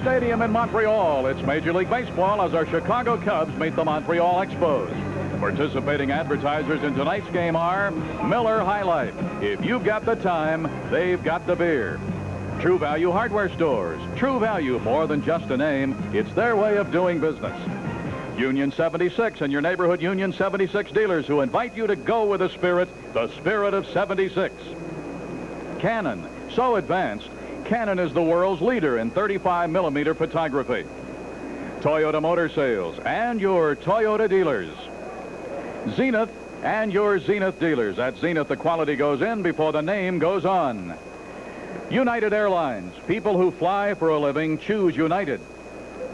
Stadium in Montreal. It's Major League Baseball as our Chicago Cubs meet the Montreal Expos. Participating advertisers in tonight's game are Miller High Life. If you've got the time, they've got the beer. True Value Hardware Stores. True Value, more than just a name. It's their way of doing business. Union 76 and your neighborhood Union 76 dealers who invite you to go with the spirit of 76. Canon, so advanced, Canon is the world's leader in 35mm photography. Toyota Motor Sales and your Toyota dealers. Zenith and your Zenith dealers. At Zenith, the quality goes in before the name goes on. United Airlines. People who fly for a living choose United.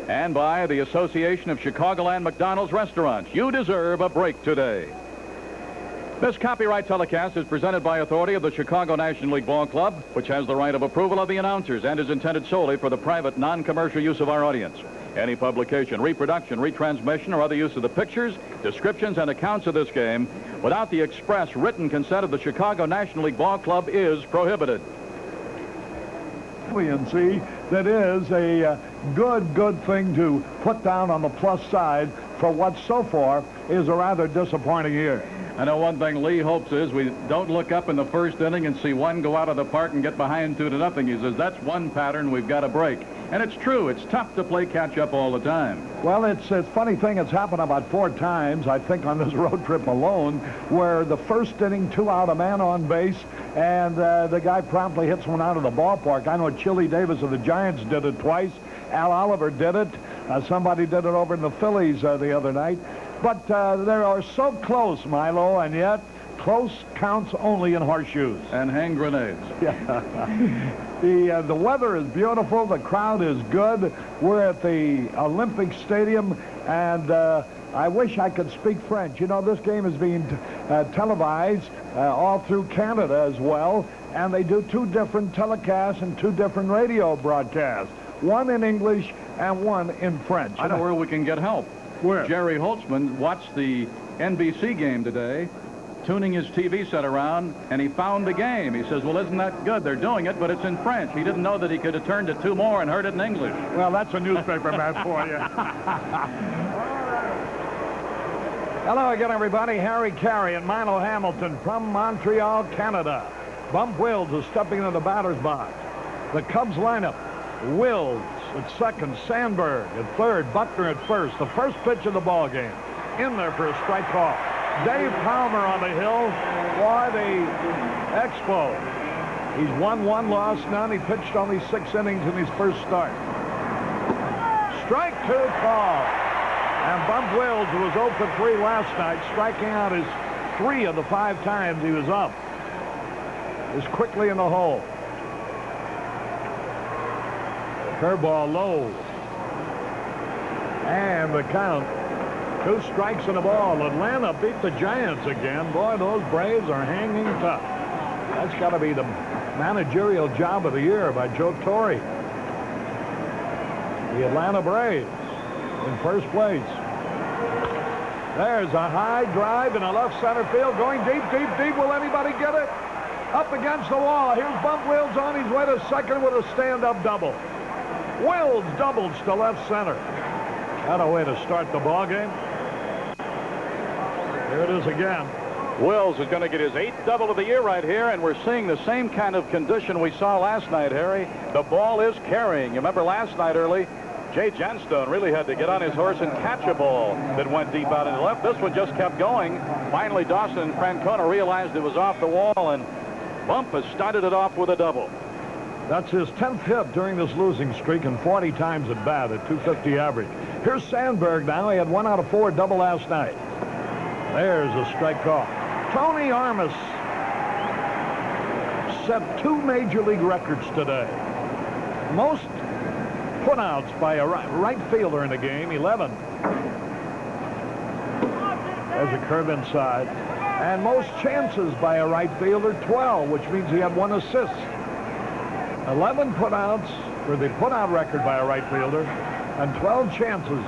And by the Association of Chicagoland McDonald's Restaurants. You deserve a break today. This copyright telecast is presented by authority of the Chicago National League Ball Club, which has the right of approval of the announcers and is intended solely for the private, non-commercial use of our audience. Any publication, reproduction, retransmission, or other use of the pictures, descriptions, and accounts of this game without the express written consent of the Chicago National League Ball Club is prohibited. And see, that is a good thing to put down on the plus side for what so far is a rather disappointing year. I know one thing Lee hopes is we don't look up in the first inning and see one go out of the park and get behind 2-0. He says that's one pattern we've got to break. And it's true. It's tough to play catch-up all the time. Well, it's a funny thing. It's happened about 4 times, I think, on this road trip alone, where the first inning, 2 out, a man on base, and the guy promptly hits one out of the ballpark. I know Chili Davis of the Giants did it twice. Al Oliver did it. Somebody did it over in the Phillies the other night. But they are so close, Milo, and yet close counts only in horseshoes. And hand grenades. Yeah. The weather is beautiful. The crowd is good. We're at the Olympic Stadium, and I wish I could speak French. You know, this game is being televised all through Canada as well, and they do 2 different telecasts and 2 different radio broadcasts, one in English and one in French. I know where we can get help. Where? Jerry Holtzman watched the NBC game today, tuning his TV set around, and he found the game. He says, well, isn't that good? They're doing it, but it's in French. He didn't know that he could have turned to 2 more and heard it in English. Well, that's a newspaper man for you. Hello again, everybody. Harry Carey and Milo Hamilton from Montreal, Canada. Bump Wills is stepping into the batter's box. The Cubs lineup: Wills at second, Sandberg at third, Buckner at first. The first pitch of the ball game. In there for a strike call. Dave Palmer on the hill for the Expos. He's won 1, lost none. He pitched only 6 innings in his first start. Strike 2 call. And Bump Wills, who was 0 for 3 last night, striking out his 3 of the 5 times he was up, is quickly in the hole. Curveball low. And the count. 2 strikes and a ball. Atlanta beat the Giants again. Boy, those Braves are hanging tough. That's got to be the managerial job of the year by Joe Torre. The Atlanta Braves in first place. There's a high drive in the left center field. Going deep, deep, deep. Will anybody get it? Up against the wall. Here's Bump Wills on his way to second with a stand-up double. Wills doubles to left center. What a way to start the ball game. Here it is again. Wills is going to get his 8th double of the year right here, and we're seeing the same kind of condition we saw last night, Harry. The ball is carrying. You remember last night early, Jay Genstone really had to get on his horse and catch a ball that went deep out in the left. This one just kept going. Finally, Dawson and Francona realized it was off the wall, and Bump has started it off with a double. That's his 10th hit during this losing streak and 40 times at bat at .250 average. Here's Sandberg now. He had 1 out of 4 double last night. There's a strike call. Tony Armas set 2 major league records today. Most putouts by a right fielder in the game, 11. There's a curve inside. And most chances by a right fielder, 12, which means he had 1 assist. 11 putouts for the putout record by a right fielder, and 12 chances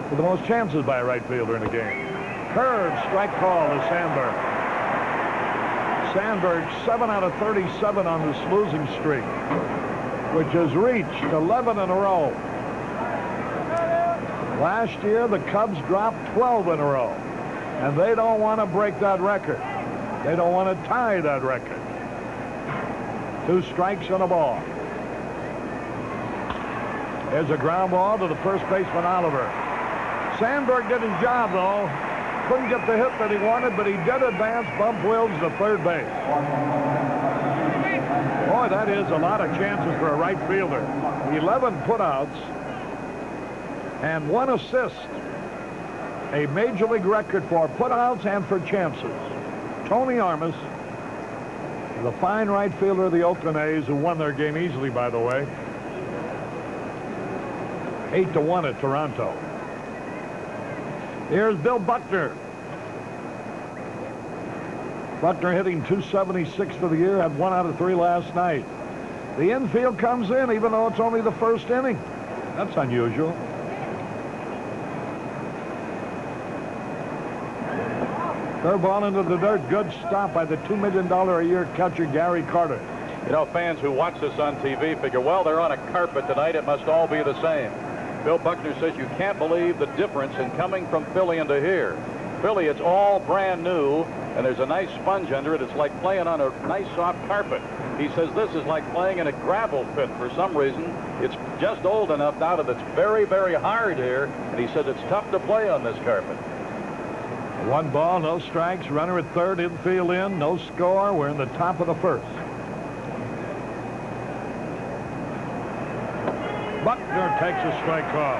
for the most chances by a right fielder in a game. Curve strike call to Sandberg. Sandberg 7 out of 37 on this losing streak. which has reached 11 in a row. Last year, the Cubs dropped 12 in a row, and they don't want to break that record. They don't want to tie that record. 2 strikes and a ball. There's a ground ball to the first baseman, Oliver. Sandberg did his job, though. Couldn't get the hit that he wanted, but he did advance Bump Wills to third base. Boy, that is a lot of chances for a right fielder. 11 putouts and 1 assist. A major league record for putouts and for chances. Tony Armas, the fine right fielder of the Oakland A's, who won their game easily, by the way. 8-1 at Toronto. Here's Bill Buckner. Buckner hitting .276 for the year, had 1 out of 3 last night. The infield comes in, even though it's only the first inning. That's unusual. Curveball into the dirt. Good stop by the $2 million a year catcher, Gary Carter. You know, fans who watch this on TV figure, well, they're on a carpet tonight. It must all be the same. Bill Buckner says you can't believe the difference in coming from Philly into here. Philly, it's all brand new, and there's a nice sponge under it. It's like playing on a nice soft carpet. He says this is like playing in a gravel pit for some reason. It's just old enough now that it's very, very hard here, and he says it's tough to play on this carpet. 1 ball, no strikes, runner at third, infield in, no score. We're in the top of the first. Buckner takes a strike call.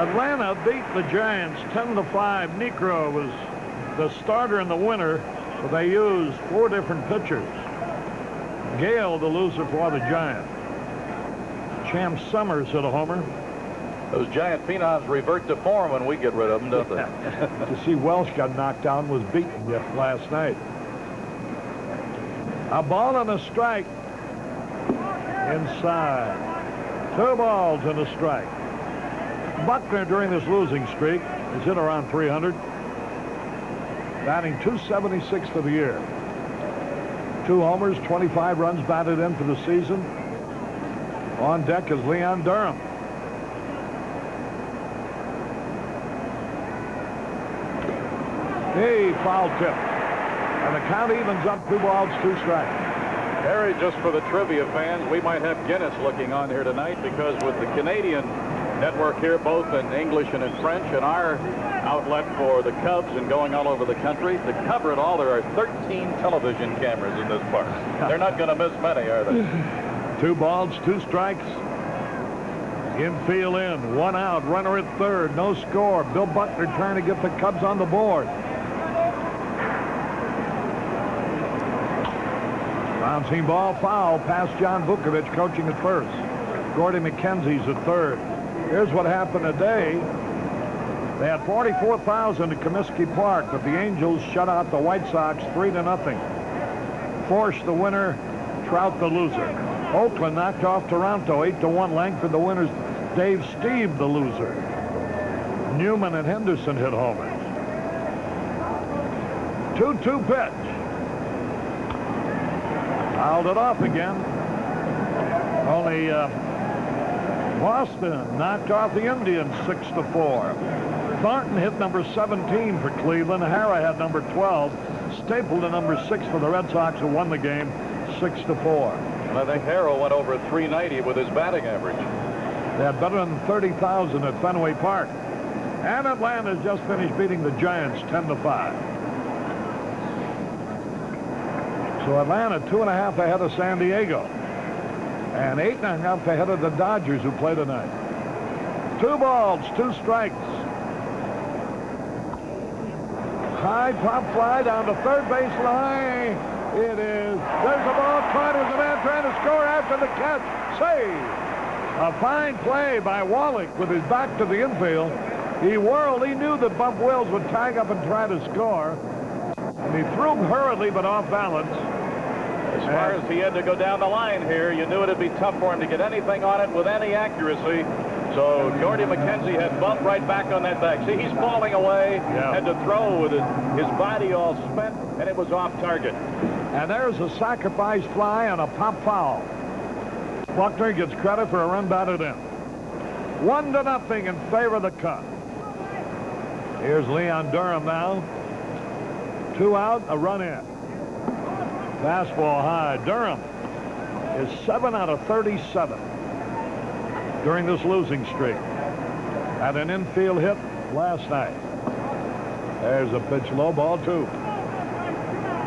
Atlanta beat the Giants 10-5. Negro was the starter in the winner, but they used 4 different pitchers. Gale, the loser for the Giants. Champ Summers hit a homer. Those Giant phenoms revert to form when we get rid of them, don't they? To see Welsh got knocked down, was beaten last night. A ball and a strike. Inside. 2 balls and a strike. Buckner, during this losing streak, has hit around 300. Batting .276 for the year. 2 homers, 25 runs batted in for the season. On deck is Leon Durham. Hey, foul tip. And the count evens up, 2 balls, 2 strikes. Harry, just for the trivia fans, we might have Guinness looking on here tonight, because with the Canadian network here, both in English and in French, and our outlet for the Cubs and going all over the country, to cover it all, there are 13 television cameras in this park. They're not going to miss many, are they? 2 balls, 2 strikes. Infield in, 1 out, runner at third, no score. Bill Buckner trying to get the Cubs on the board. Bouncing ball, foul, past John Vukovich, coaching at first. Gordy McKenzie's at third. Here's what happened today. They had 44,000 at Comiskey Park, but the Angels shut out the White Sox 3-0. Forced the winner, Trout the loser. Oakland knocked off Toronto 8-1. Langford the winners. Dave Steve the loser. Newman and Henderson hit homers. 2-2 pitch. Fouled it off again. Only Boston knocked off the Indians 6-4. Thornton hit number 17 for Cleveland. Hara had number 12. Stapleton number 6 for the Red Sox, who won the game 6-4. And I think Hara went over 390 with his batting average. They had better than 30,000 at Fenway Park. And Atlanta just finished beating the Giants 10-5. So Atlanta 2.5 ahead of San Diego. And 8.5 ahead of the Dodgers, who play tonight. 2 balls, 2 strikes. High pop fly down the third base line. It is. There's the ball. There's a man trying to score after the catch. Save. A fine play by Wallach with his back to the infield. He whirled. He knew that Bump Wills would tag up and try to score. And he threw hurriedly but off balance. As far as he had to go down the line here, you knew it'd be tough for him to get anything on it with any accuracy. So Gordy McKenzie had Bump right back on that back. See, he's falling away. Yeah. Had to throw with his body all spent, and it was off target. And there's a sacrifice fly and a pop foul. Buckner gets credit for a run batted in. 1-0 in favor of the Cubs. Here's Leon Durham now. 2 out, a run in. Fastball high. Durham is 7 out of 37 during this losing streak. Had an infield hit last night. There's a pitch, low ball, 2.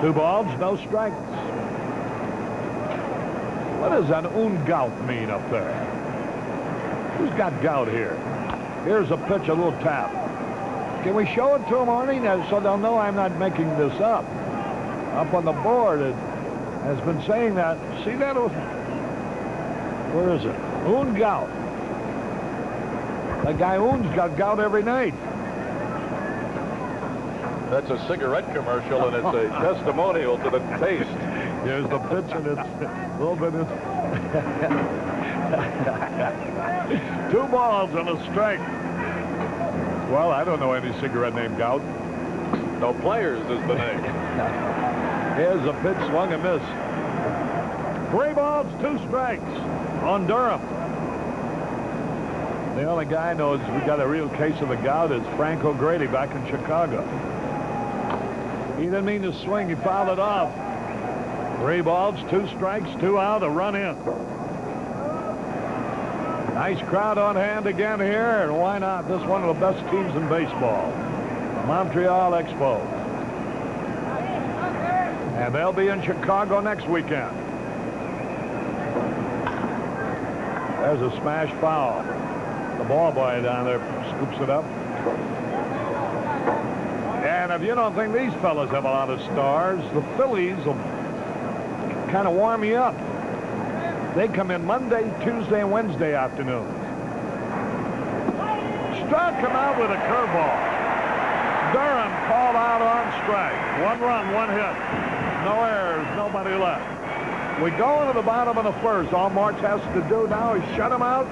2 balls, no strikes. What does an gout mean up there? Who's got gout here? Here's a pitch, a little tap. Can we show it to them, Arnie, so they'll know I'm not making this up? Up on the board, it has been saying that. See that? Where is it? Gout. That guy Oon's got gout every night. That's a cigarette commercial, and it's a testimonial to the taste. Here's the pitch, and it's a little bit. 2 balls and a strike. Well, I don't know any cigarette named Gout. No Players is the name. Here's a pitch, swung and miss. 3 balls, 2 strikes on Durham. The only guy knows we got a real case of the gout is Frank O'Grady back in Chicago. He didn't mean to swing. He fouled it off. 3 balls, 2 strikes, 2 out, a run in. Nice crowd on hand again here, and why not? This is one of the best teams in baseball, the Montreal Expos. And they'll be in Chicago next weekend. There's a smash foul. The ball boy down there scoops it up. And if you don't think these fellas have a lot of stars, the Phillies will kind of warm you up. They come in Monday, Tuesday, and Wednesday afternoon. Struck him out with a curveball. Durham called out on strike. 1 run, 1 hit. No errors, nobody left. We go into the bottom of the first. All March has to do now is shut him out,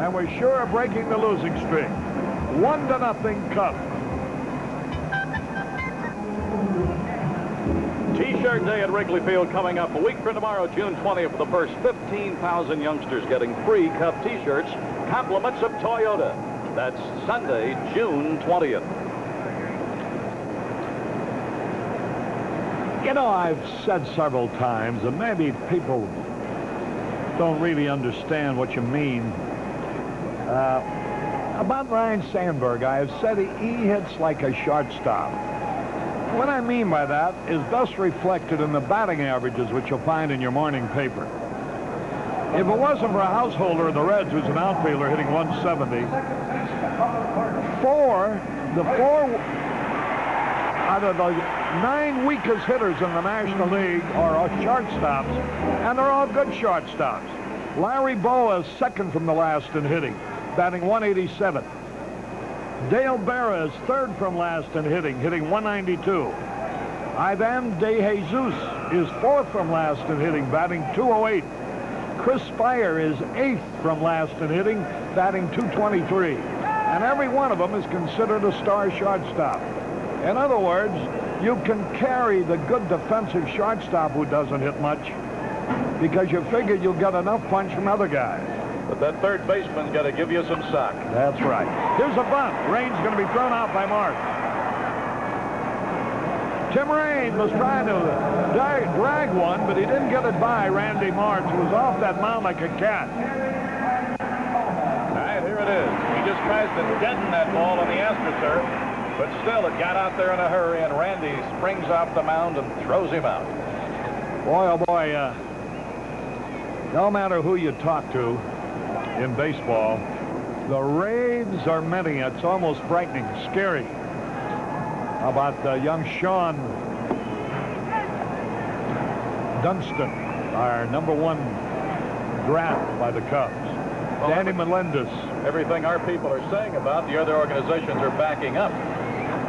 and we're sure of breaking the losing streak. 1-0 Cubs. T-shirt day at Wrigley Field coming up a week from tomorrow, June 20th. The first 15,000 youngsters getting free Cub T-shirts, compliments of Toyota. That's Sunday, June 20th. You know, I've said several times, and maybe people don't really understand what you mean. About Ryan Sandberg, I have said he hits like a shortstop. What I mean by that is thus reflected in the batting averages, which you'll find in your morning paper. If it wasn't for a householder of the Reds, who's an outfielder hitting 170, the four out of the 9 weakest hitters in the National League are shortstops, and they're all good shortstops. Larry Bowa is second from the last in hitting, batting 187. Dale Berra is third from last in hitting 192. Ivan De Jesus is fourth from last in hitting, batting 208. Chris Spire is 8th from last in hitting, batting 223. And every one of them is considered a star shortstop. In other words, you can carry the good defensive shortstop who doesn't hit much because you figure you'll get enough punch from other guys. But that third baseman's got to give you some sock. That's right. Here's a bunt. Rain's going to be thrown out by Mark. Tim Raine was trying to drag one, but he didn't get it by Randy March, who was off that mound like a cat. All right, here it is. He just tries to dent that ball on the AstroTurf, but still it got out there in a hurry, and Randy springs off the mound and throws him out. Boy, oh boy, no matter who you talk to in baseball, the raves are many. It's almost frightening, scary. How about young Sean Dunston, our #1 draft by the Cubs? Well, Danny Melendez. Everything our people are saying about the other organizations are backing up.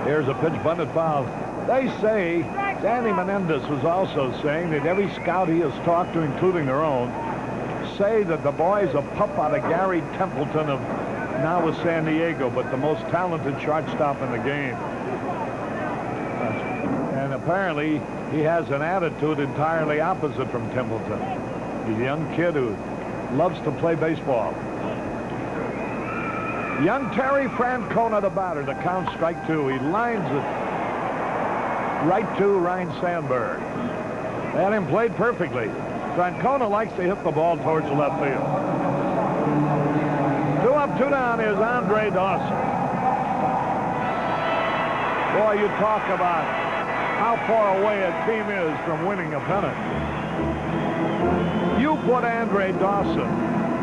Here's a pitch, bunted foul. They say, Danny Menendez was also saying that every scout he has talked to, including their own, say that the boy's a pup out of Gary Templeton of now with San Diego, but the most talented shortstop in the game. And apparently he has an attitude entirely opposite from Templeton. He's a young kid who loves to play baseball. Young Terry Francona, the batter. The count, strike two. He lines it right to Ryan Sandberg. They had him played perfectly. Francona likes to hit the ball towards the left field. 2 up, 2 down is Andre Dawson. Boy, you talk about how far away a team is from winning a pennant. You put Andre Dawson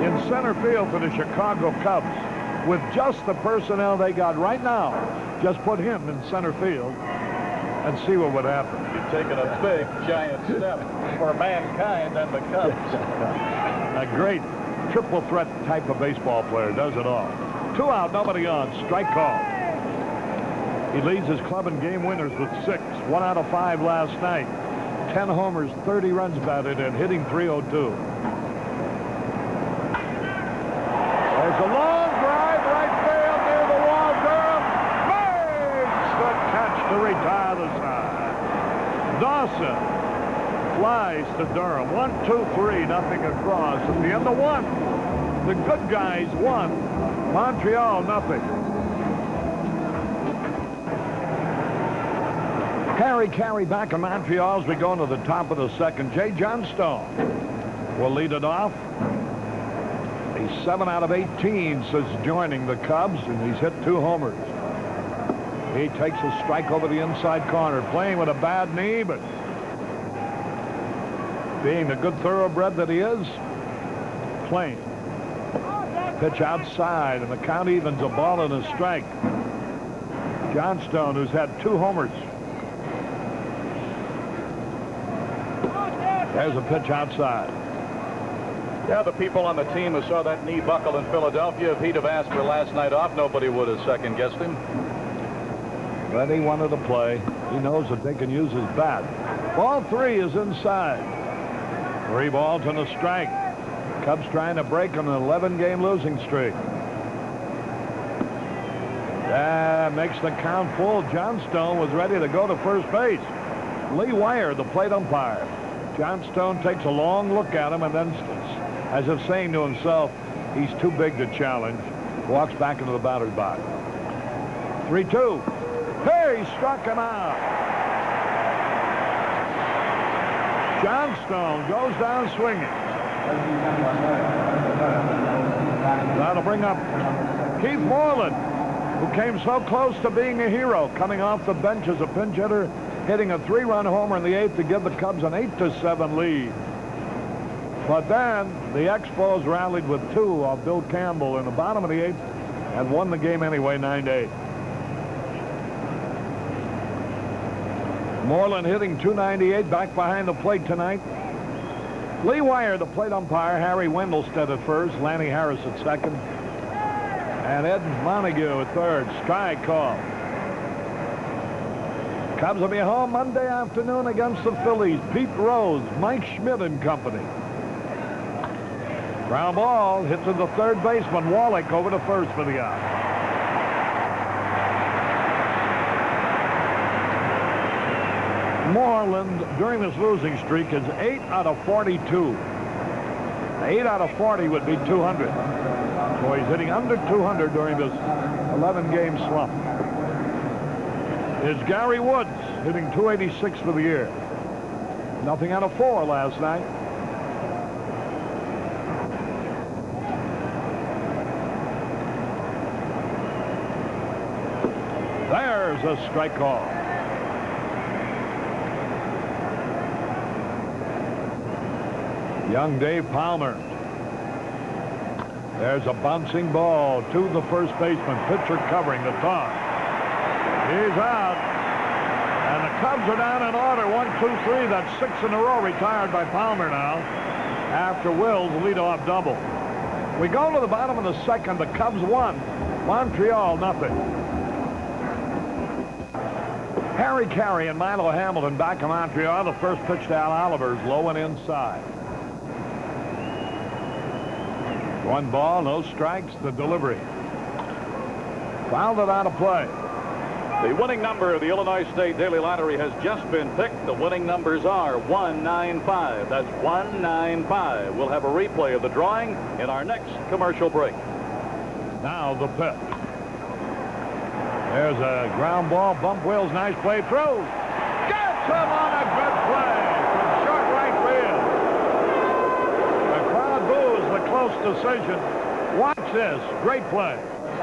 in center field for the Chicago Cubs with just the personnel they got right now. Just put him in center field and see what would happen. You've taken a big, giant step for mankind and the Cubs. A great triple threat type of baseball player, does it all. 2 out, nobody on, strike call. He leads his club in game winners with 6, 1 out of 5 last night. 10 homers, 30 runs batted in, hitting .302. There's a long drive right field near the wall. Durham makes the catch to retire the side. Dawson flies to Durham. 1, 2, 3, nothing across. At the end of 1, the good guys won. Montreal, nothing. Harry Carey back in Montreal as we go into the top of the second. Jay Johnstone will lead it off. He's 7 out of 18 since joining the Cubs, and he's hit 2 homers. He takes a strike over the inside corner, playing with a bad knee, but being the good thoroughbred that he is, playing. Pitch outside, and the count evens, a ball and a strike. Johnstone, who's had 2 homers. There's a pitch outside. Yeah, the people on the team who saw that knee buckle in Philadelphia, if he'd have asked for last night off, nobody would have second-guessed him. But he wanted to play. He knows that they can use his bat. Ball 3 is inside. 3 balls and a strike. Cubs trying to break an 11-game losing streak. That makes the count full. Johnstone was ready to go to first base. Lee Wire, the plate umpire. Johnstone takes a long look at him and then, as if saying to himself, he's too big to challenge, walks back into the batter's box. 3-2. Hey, he struck him out. Johnstone goes down swinging. That'll bring up Keith Moreland, who came so close to being a hero, coming off the bench as a pinch hitter, hitting a 3-run homer in the 8th to give the Cubs an 8-7 lead. But then the Expos rallied with 2 off Bill Campbell in the bottom of the 8th and won the game anyway, 9-8. Moreland hitting .298 back behind the plate tonight. Lee Wire, the plate umpire. Harry Wendelstedt at first. Lanny Harris at second. And Ed Montague at third. Strike call. Cubs will be home Monday afternoon against the Phillies. Pete Rose, Mike Schmidt and company. Ground ball hit to the third baseman. Wallach over to first for the out. Moreland, during this losing streak, is 8 out of 42. 8 out of 40 would be 200. So he's hitting under 200 during this 11-game slump. Is Gary Woods, hitting .286 for the year. Nothing out of 4 last night. There's a strike call. Young Dave Palmer. There's a bouncing ball to the first baseman. Pitcher covering the toss. He's out. And the Cubs are down in order. 1, 2, 3. That's 6 in a row retired by Palmer now after Will's leadoff double. We go to the bottom of the second. The Cubs won. Montreal, nothing. Harry Carey and Milo Hamilton back in Montreal. The first pitch to Al Oliver is low and inside. 1 ball, no strikes. The delivery. Fouled it out of play. The winning number of the Illinois State Daily Lottery has just been picked. The winning numbers are 195. That's 195. We'll have a replay of the drawing in our next commercial break. Now the pitch. There's a ground ball. Bump Wills, nice play through. Gets him on a good play from short right field. The crowd boos the close decision. Watch this. Great play.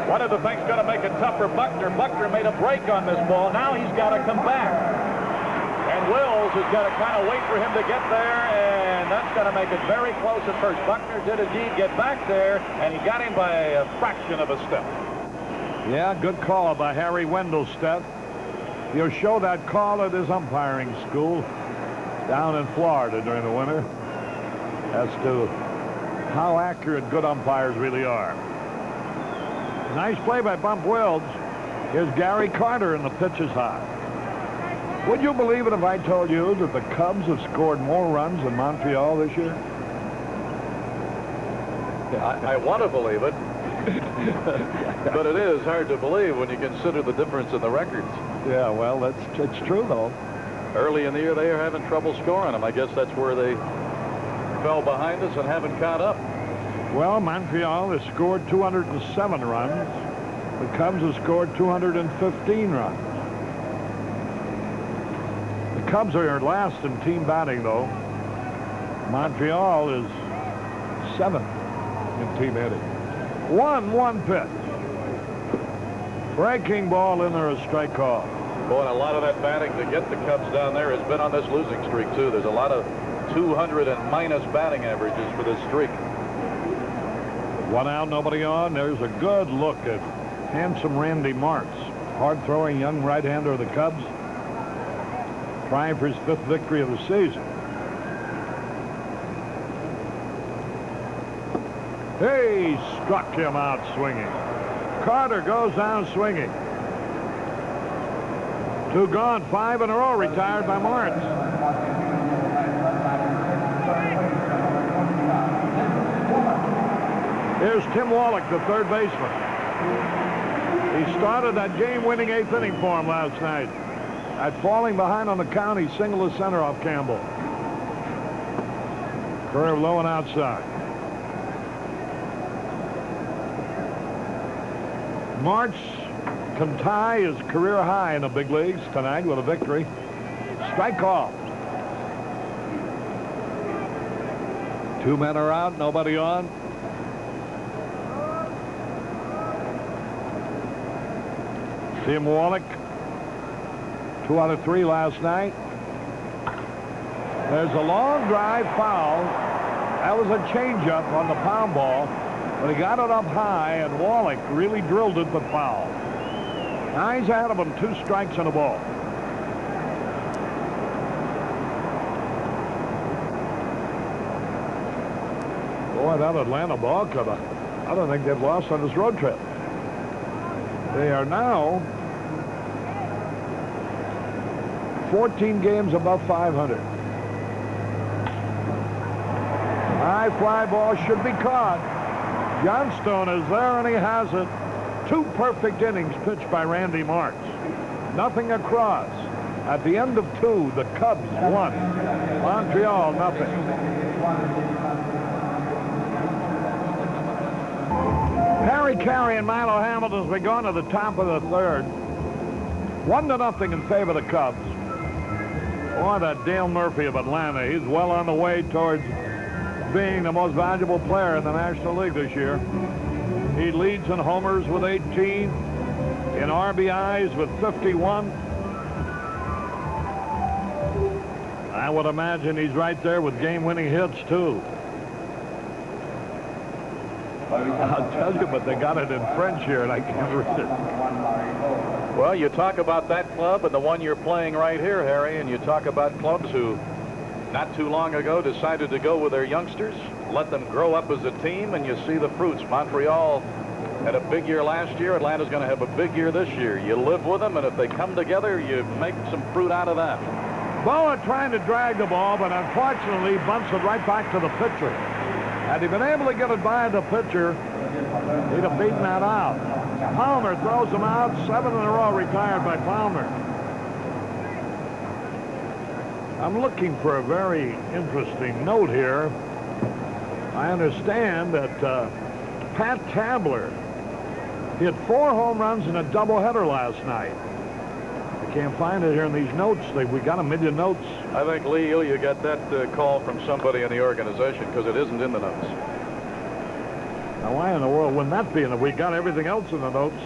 One of the things going to make it tough for Buckner. Buckner made a break on this ball. Now he's got to come back. And Wills has got to kind of wait for him to get there, and that's going to make it very close at first. Buckner did indeed get back there, and he got him by a fraction of a step. Yeah, good call by Harry Wendelstedt. He'll show that call at his umpiring school down in Florida during the winter as to how accurate good umpires really are. Nice play by Bump Wills. Here's Gary Carter, and the pitch is high. Would you believe it if I told you that the Cubs have scored more runs than Montreal this year? I want to believe it. But it is hard to believe when you consider the difference in the records. Yeah, well, it's true, though. Early in the year, they are having trouble scoring them. I guess that's where they fell behind us and haven't caught up. Well, Montreal has scored 207 runs. The Cubs have scored 215 runs. The Cubs are last in team batting, though. Montreal is 7th in team hitting. 1-1 pitch. Breaking ball in there, a strike call. Boy, and a lot of that batting to get the Cubs down there has been on this losing streak, too. There's a lot of 200 and minus batting averages for this streak. 1 out, nobody on. There's a good look at handsome Randy Martz, hard-throwing young right-hander of the Cubs, trying for his 5th victory of the season. He struck him out swinging. Carter goes down swinging. 2 gone, 5 in a row, retired by Martz. Here's Tim Wallach, the third baseman. He started that game-winning 8th inning for him last night at falling behind on the count. He singled the center off Campbell. Curve low and outside. Martz can tie his career high in the big leagues tonight with a victory. Strike call. 2 men are out, nobody on. Tim Wallach, 2 out of 3 last night. There's a long drive foul. That was a changeup on the pound ball, but he got it up high, and Wallach really drilled it but foul. Now he's ahead of him, 2 strikes and a ball. Boy, that Atlanta ball club, I don't think they've lost on this road trip. They are now 14 games above 500. High fly ball should be caught. Johnstone is there, and he has it. 2 perfect innings pitched by Randy Martz. Nothing across. At the end of 2, the Cubs won. Montreal, nothing. Harry Caray and Milo Hamilton as we go into the top of the 3rd. 1-0 in favor of the Cubs. Boy, that Dale Murphy of Atlanta, he's well on the way towards being the most valuable player in the National League this year. He leads in homers with 18, in RBIs with 51. I would imagine he's right there with game-winning hits, too. I'll tell you, but they got it in French here, and I can't read it. Well, you talk about that club and the one you're playing right here, Harry, and you talk about clubs who not too long ago decided to go with their youngsters, let them grow up as a team, and you see the fruits. Montreal had a big year last year. Atlanta's going to have a big year this year. You live with them, and if they come together, you make some fruit out of that. Boa trying to drag the ball, but unfortunately bunts it right back to the pitcher. Had he been able to get it by the pitcher, He'd have beaten that out. Palmer throws him out. 7 in a row retired by Palmer. I'm looking for a very interesting note here. I understand that Pat Tabler hit 4 home runs in a doubleheader last night. I can't find it here in these notes. We got a million notes. I think, Lee, you got that call from somebody in the organization because it isn't in the notes. Now, why in the world wouldn't that be in it? We got everything else in the notes.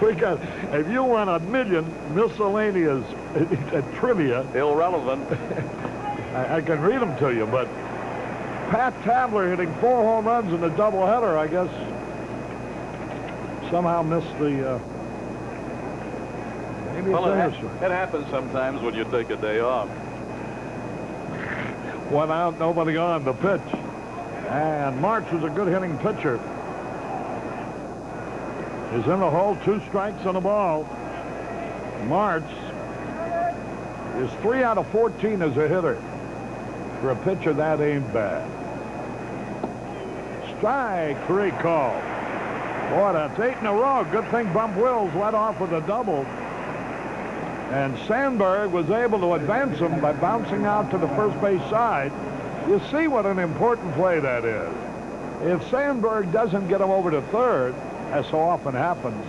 We got, if you want a million miscellaneous trivia. Irrelevant. I can read them to you, but Pat Tabler hitting 4 home runs in a doubleheader, I guess, somehow missed the... maybe Well, it's it happens sometimes when you take a day off. 1 out, nobody on the pitch. And March was a good hitting pitcher. He's in the hole, 2 strikes on the ball. March is 3 out of 14 as a hitter. For a pitcher, that ain't bad. Strike 3 call. Boy, that's 8 in a row. Good thing Bump Wills led off with a double. And Sandberg was able to advance him by bouncing out to the first base side. You see what an important play that is. If Sandberg doesn't get him over to third, as so often happens,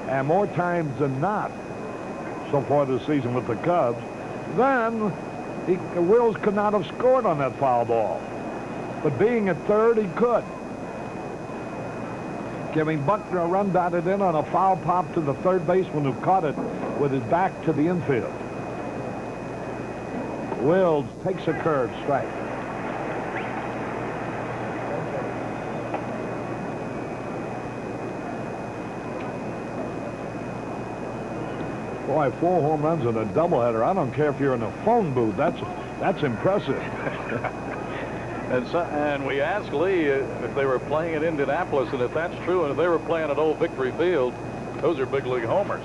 and more times than not so far this season with the Cubs, then Wills could not have scored on that foul ball. But being at third, he could. Giving Buckner a run batted in on a foul pop to the third baseman who caught it with his back to the infield. Wills takes a curve strike. Boy, 4 home runs in a doubleheader. I don't care if you're in a phone booth. That's impressive. And we asked Lee if they were playing at Indianapolis, and if that's true, and if they were playing at Old Victory Field, those are big league homers.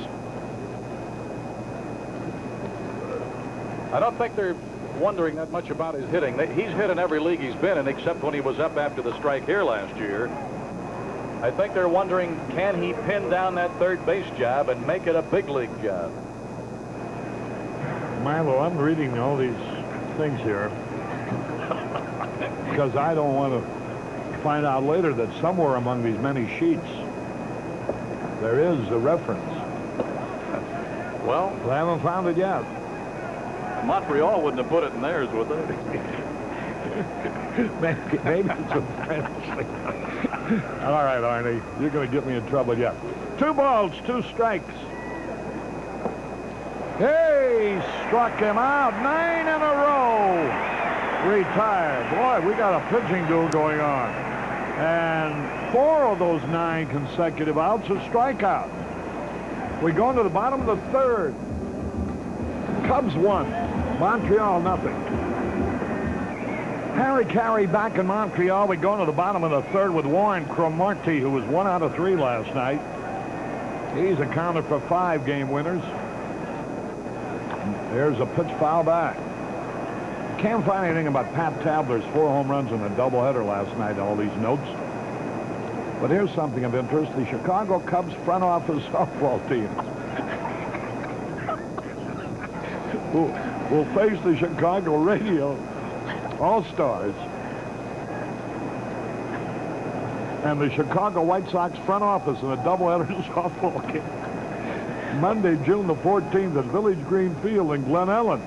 I don't think they're wondering that much about his hitting. He's hit in every league he's been in, except when he was up after the strike here last year. I think they're wondering, can he pin down that third base job and make it a big league job? Milo, I'm reading all these things here because I don't want to find out later that somewhere among these many sheets there is a reference. Well, I haven't found it yet. Montreal wouldn't have put it in theirs, would they? Maybe it's a French. All right, Arnie, you're going to get me in trouble yet. 2 balls, 2 strikes. Hey, struck him out. 9 in a row. Retired. Boy, we got a pitching duel going on. And 4 of those 9 consecutive outs are strikeouts. We go into the bottom of the 3rd. Cubs 1, Montreal nothing. Harry Carey back in Montreal. We go into the bottom of the 3rd with Warren Cromartie, who was 1 out of 3 last night. He's accounted for 5 game winners. There's a pitch foul back. Can't find anything about Pat Tabler's 4 home runs in a doubleheader last night, all these notes. But here's something of interest. The Chicago Cubs front office softball team will face the Chicago Radio All-Stars. And the Chicago White Sox front office in a doubleheader softball game. Monday, June the 14th at Village Green Field in Glen Ellen.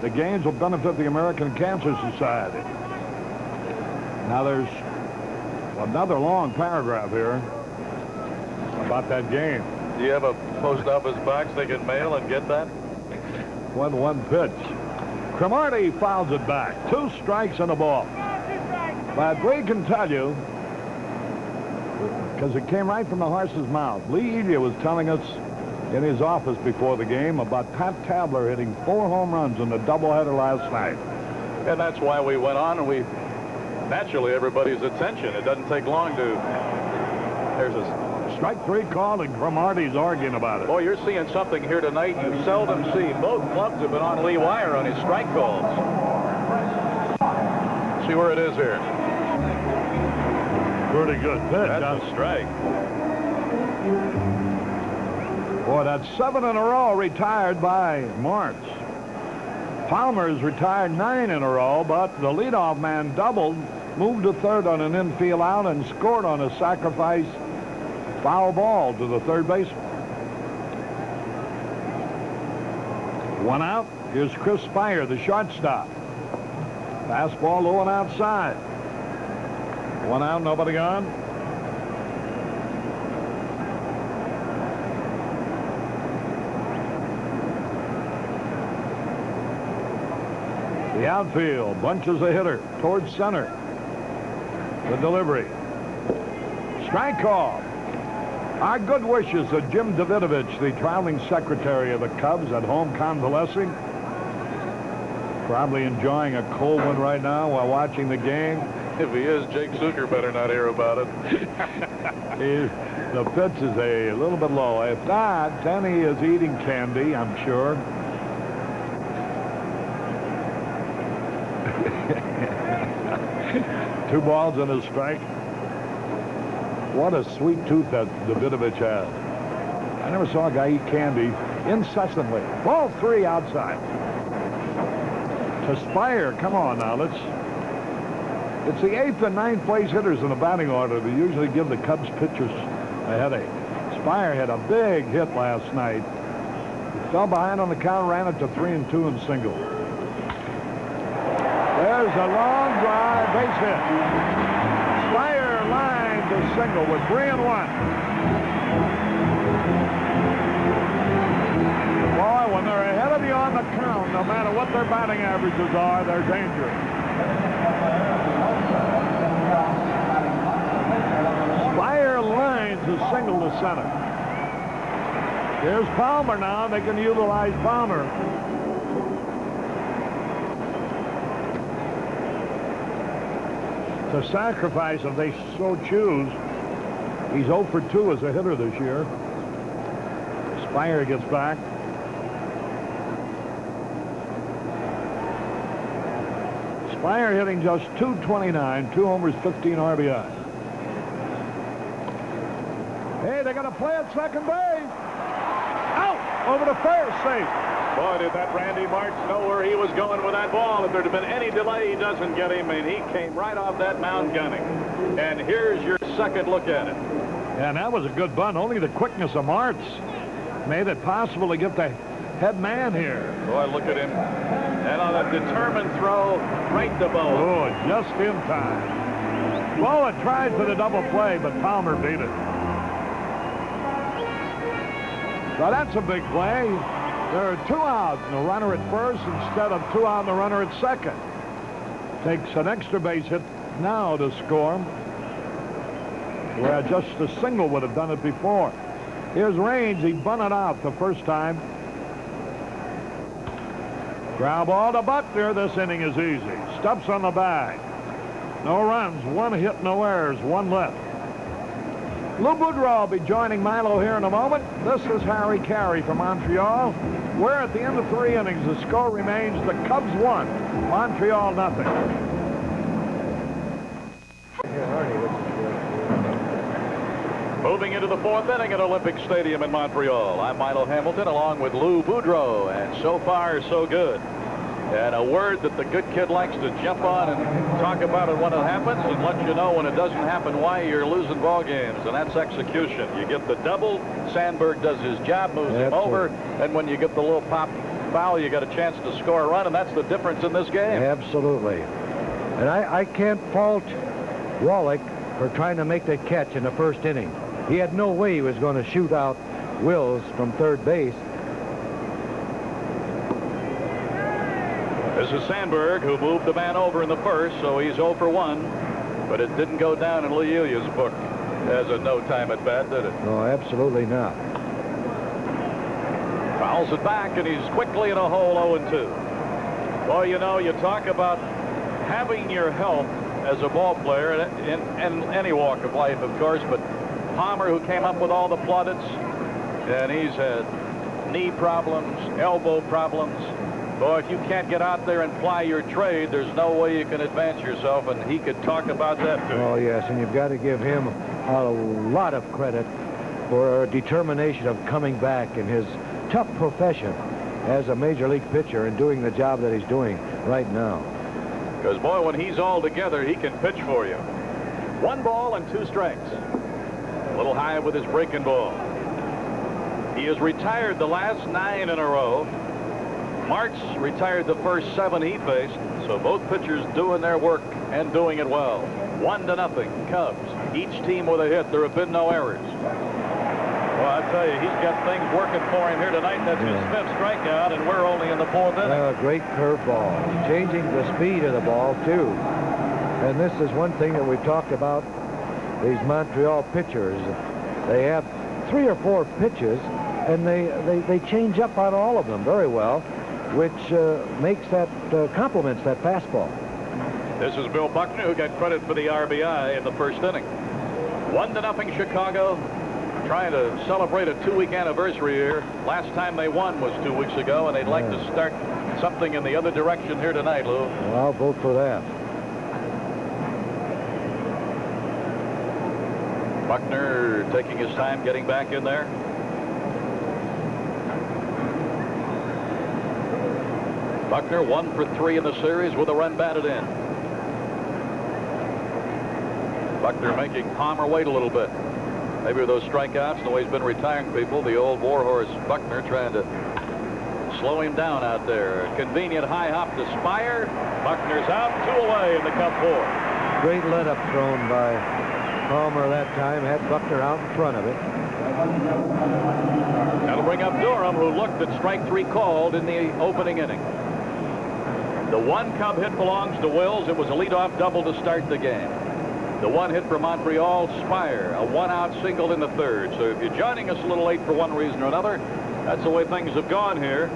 The games will benefit the American Cancer Society. Now there's another long paragraph here about that game. Do you have a post office box they can mail and get that? 1-1 pitch. Cromartie fouls it back. 2 strikes and a ball. But we can tell you, because it came right from the horse's mouth, Lee Elia was telling us in his office before the game about Pat Tabler hitting 4 home runs in the doubleheader last night. And that's why we went on, and we naturally everybody's attention. It doesn't take long to. There's a strike 3 call, and Cromartie's arguing about it. Boy, you're seeing something here tonight you seldom see. Both clubs have been on Lee Wire on his strike calls. See where it is here. Pretty good pitch. That's a strike. Boy, that's 7 in a row retired by March. Palmer's retired 9 in a row, but the leadoff man doubled, moved to third on an infield out, and scored on a sacrifice foul ball to the third baseman. 1 out. Here's Chris Spire, the shortstop. Fastball low and outside. 1 out, nobody on. The outfield bunches a hitter towards center. The delivery. Strike call. Our good wishes to Jim Davidovich, the traveling secretary of the Cubs, at home convalescing. Probably enjoying a cold one right now while watching the game. If he is, Jake Zucker better not hear about it. The pitch is a little bit low. If not, then he is eating candy, I'm sure. Two balls and a strike. What a sweet tooth that Davidovich has. I never saw a guy eat candy incessantly. Ball 3 outside. To Spire. Come on now. It's the 8th and 9th place hitters in the batting order that usually give the Cubs pitchers a headache. Spire had a big hit last night. He fell behind on the count, ran it to 3-2 and single. There's a long drive, base hit. Spire lined to single with 3-1. Boy, when they're ahead of you on the count, no matter what their batting averages are, they're dangerous. Spire lines a single to center. Here's Palmer now. They can utilize Palmer. To sacrifice, if they so choose. He's 0 for 2 as a hitter this year. Spire gets back. Spire hitting just .229, 2 homers, 15 RBI. Hey, they got to play at second base. Out over to first, safe. Boy, did that Randy March know where he was going with that ball. If there'd have been any delay, he doesn't get him, and he came right off that mound gunning. And here's your second look at it. And that was a good bunt. Only the quickness of March made it possible to get the head man here. Boy, look at him. And on a determined throw, right to Bowen. Oh, just in time. Bowen tried for the double play, but Palmer beat it. So that's a big play. There are 2 outs and a runner at first instead of 2 out and the runner at second. Takes an extra base hit now to score, where just a single would have done it before. Here's Raines. He bunted out the first time. Ground ball to Buckner. This inning is easy. Stubbs on the bag. No runs, 1 hit, no errors, 1 left. Lou Boudreau will be joining Milo here in a moment. This is Harry Carey from Montreal. We're at the end of 3 innings. The score remains the Cubs 1, Montreal nothing. Moving into the 4th inning at Olympic Stadium in Montreal. I'm Milo Hamilton along with Lou Boudreau, and so far so good. And a word that the good kid likes to jump on and talk about it when it happens and let you know when it doesn't happen why you're losing ball games, and that's execution. You get the double, Sandberg does his job, moves him over, and when you get the little pop foul, you got a chance to score a run, and that's the difference in this game. Absolutely. And I can't fault Wallach for trying to make that catch in the first inning. He had no way he was going to shoot out Wills from third base. This is Sandberg, who moved the man over in the first, so he's 0 for 1. But it didn't go down in Lee Elia's book as a no-time at bat, did it? No, absolutely not. Fouls it back, and he's quickly in a hole 0-2. Well, you know, you talk about having your health as a ball player in any walk of life, of course, but Palmer, who came up with all the plaudits, and he's had knee problems, elbow problems. Boy, if you can't get out there and ply your trade, there's no way you can advance yourself, and he could talk about that too. Oh, yes, and you've got to give him a lot of credit for determination of coming back in his tough profession as a major league pitcher and doing the job that he's doing right now. Because, boy, when he's all together, he can pitch for you. 1 ball and 2 strikes. A little high with his breaking ball. He has retired the last 9 in a row. Marks retired the first 7 he faced, so both pitchers doing their work and doing it well. 1-0, Cubs. Each team with a hit. There have been no errors. Well, I tell you, he's got things working for him here tonight. That's his 5th strikeout, and we're only in the 4th inning. Great curveball. Changing the speed of the ball, too. And this is one thing that we've talked about, these Montreal pitchers. They have 3 or 4 pitches, and they change up on all of them very well, which makes that, complements that fastball. This is Bill Buckner, who got credit for the RBI in the 1st inning. 1-0 Chicago. Trying to celebrate a 2-week anniversary here. Last time they won was 2 weeks ago, and they'd like to start something in the other direction here tonight, Lou. Well, I'll vote for that. Buckner taking his time getting back in there. Buckner 1 for 3 in the series with a run batted in. Buckner making Palmer wait a little bit. Maybe with those strikeouts, the way he's been retiring people, the old warhorse Buckner trying to slow him down out there. Convenient high hop to Spire. Buckner's out, 2 away in the Cub 4. Great let-up thrown by Palmer that time. Had Buckner out in front of it. That'll bring up Durham, who looked at strike 3 called in the opening inning. The 1 Cub hit belongs to Wills. It was a leadoff double to start the game. The 1 hit for Montreal, Spire, a 1-out single in the 3rd. So if you're joining us a little late for one reason or another, that's the way things have gone here.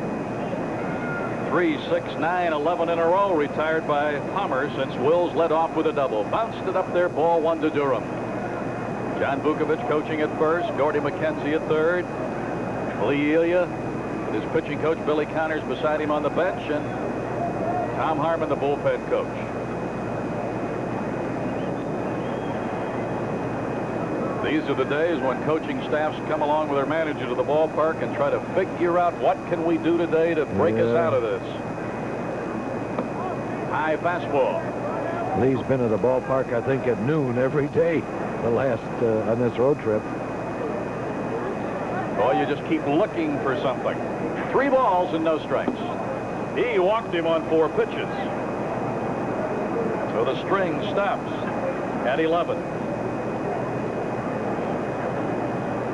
3, 6, 9, 11 in a row retired by Palmer since Wills led off with a double. Bounced it up there, ball 1 to Durham. John Vukovich coaching at first, Gordy McKenzie at 3rd. Lee Elia with his pitching coach Billy Connors beside him on the bench, and Tom Harmon, the bullpen coach. These are the days when coaching staffs come along with their manager to the ballpark and try to figure out what can we do today to break us out of this. High fastball. Lee's been at the ballpark, I think, at noon every day the last on this road trip. Oh, you just keep looking for something. 3 balls and no strikes. He walked him on 4 pitches. So the string stops at 11.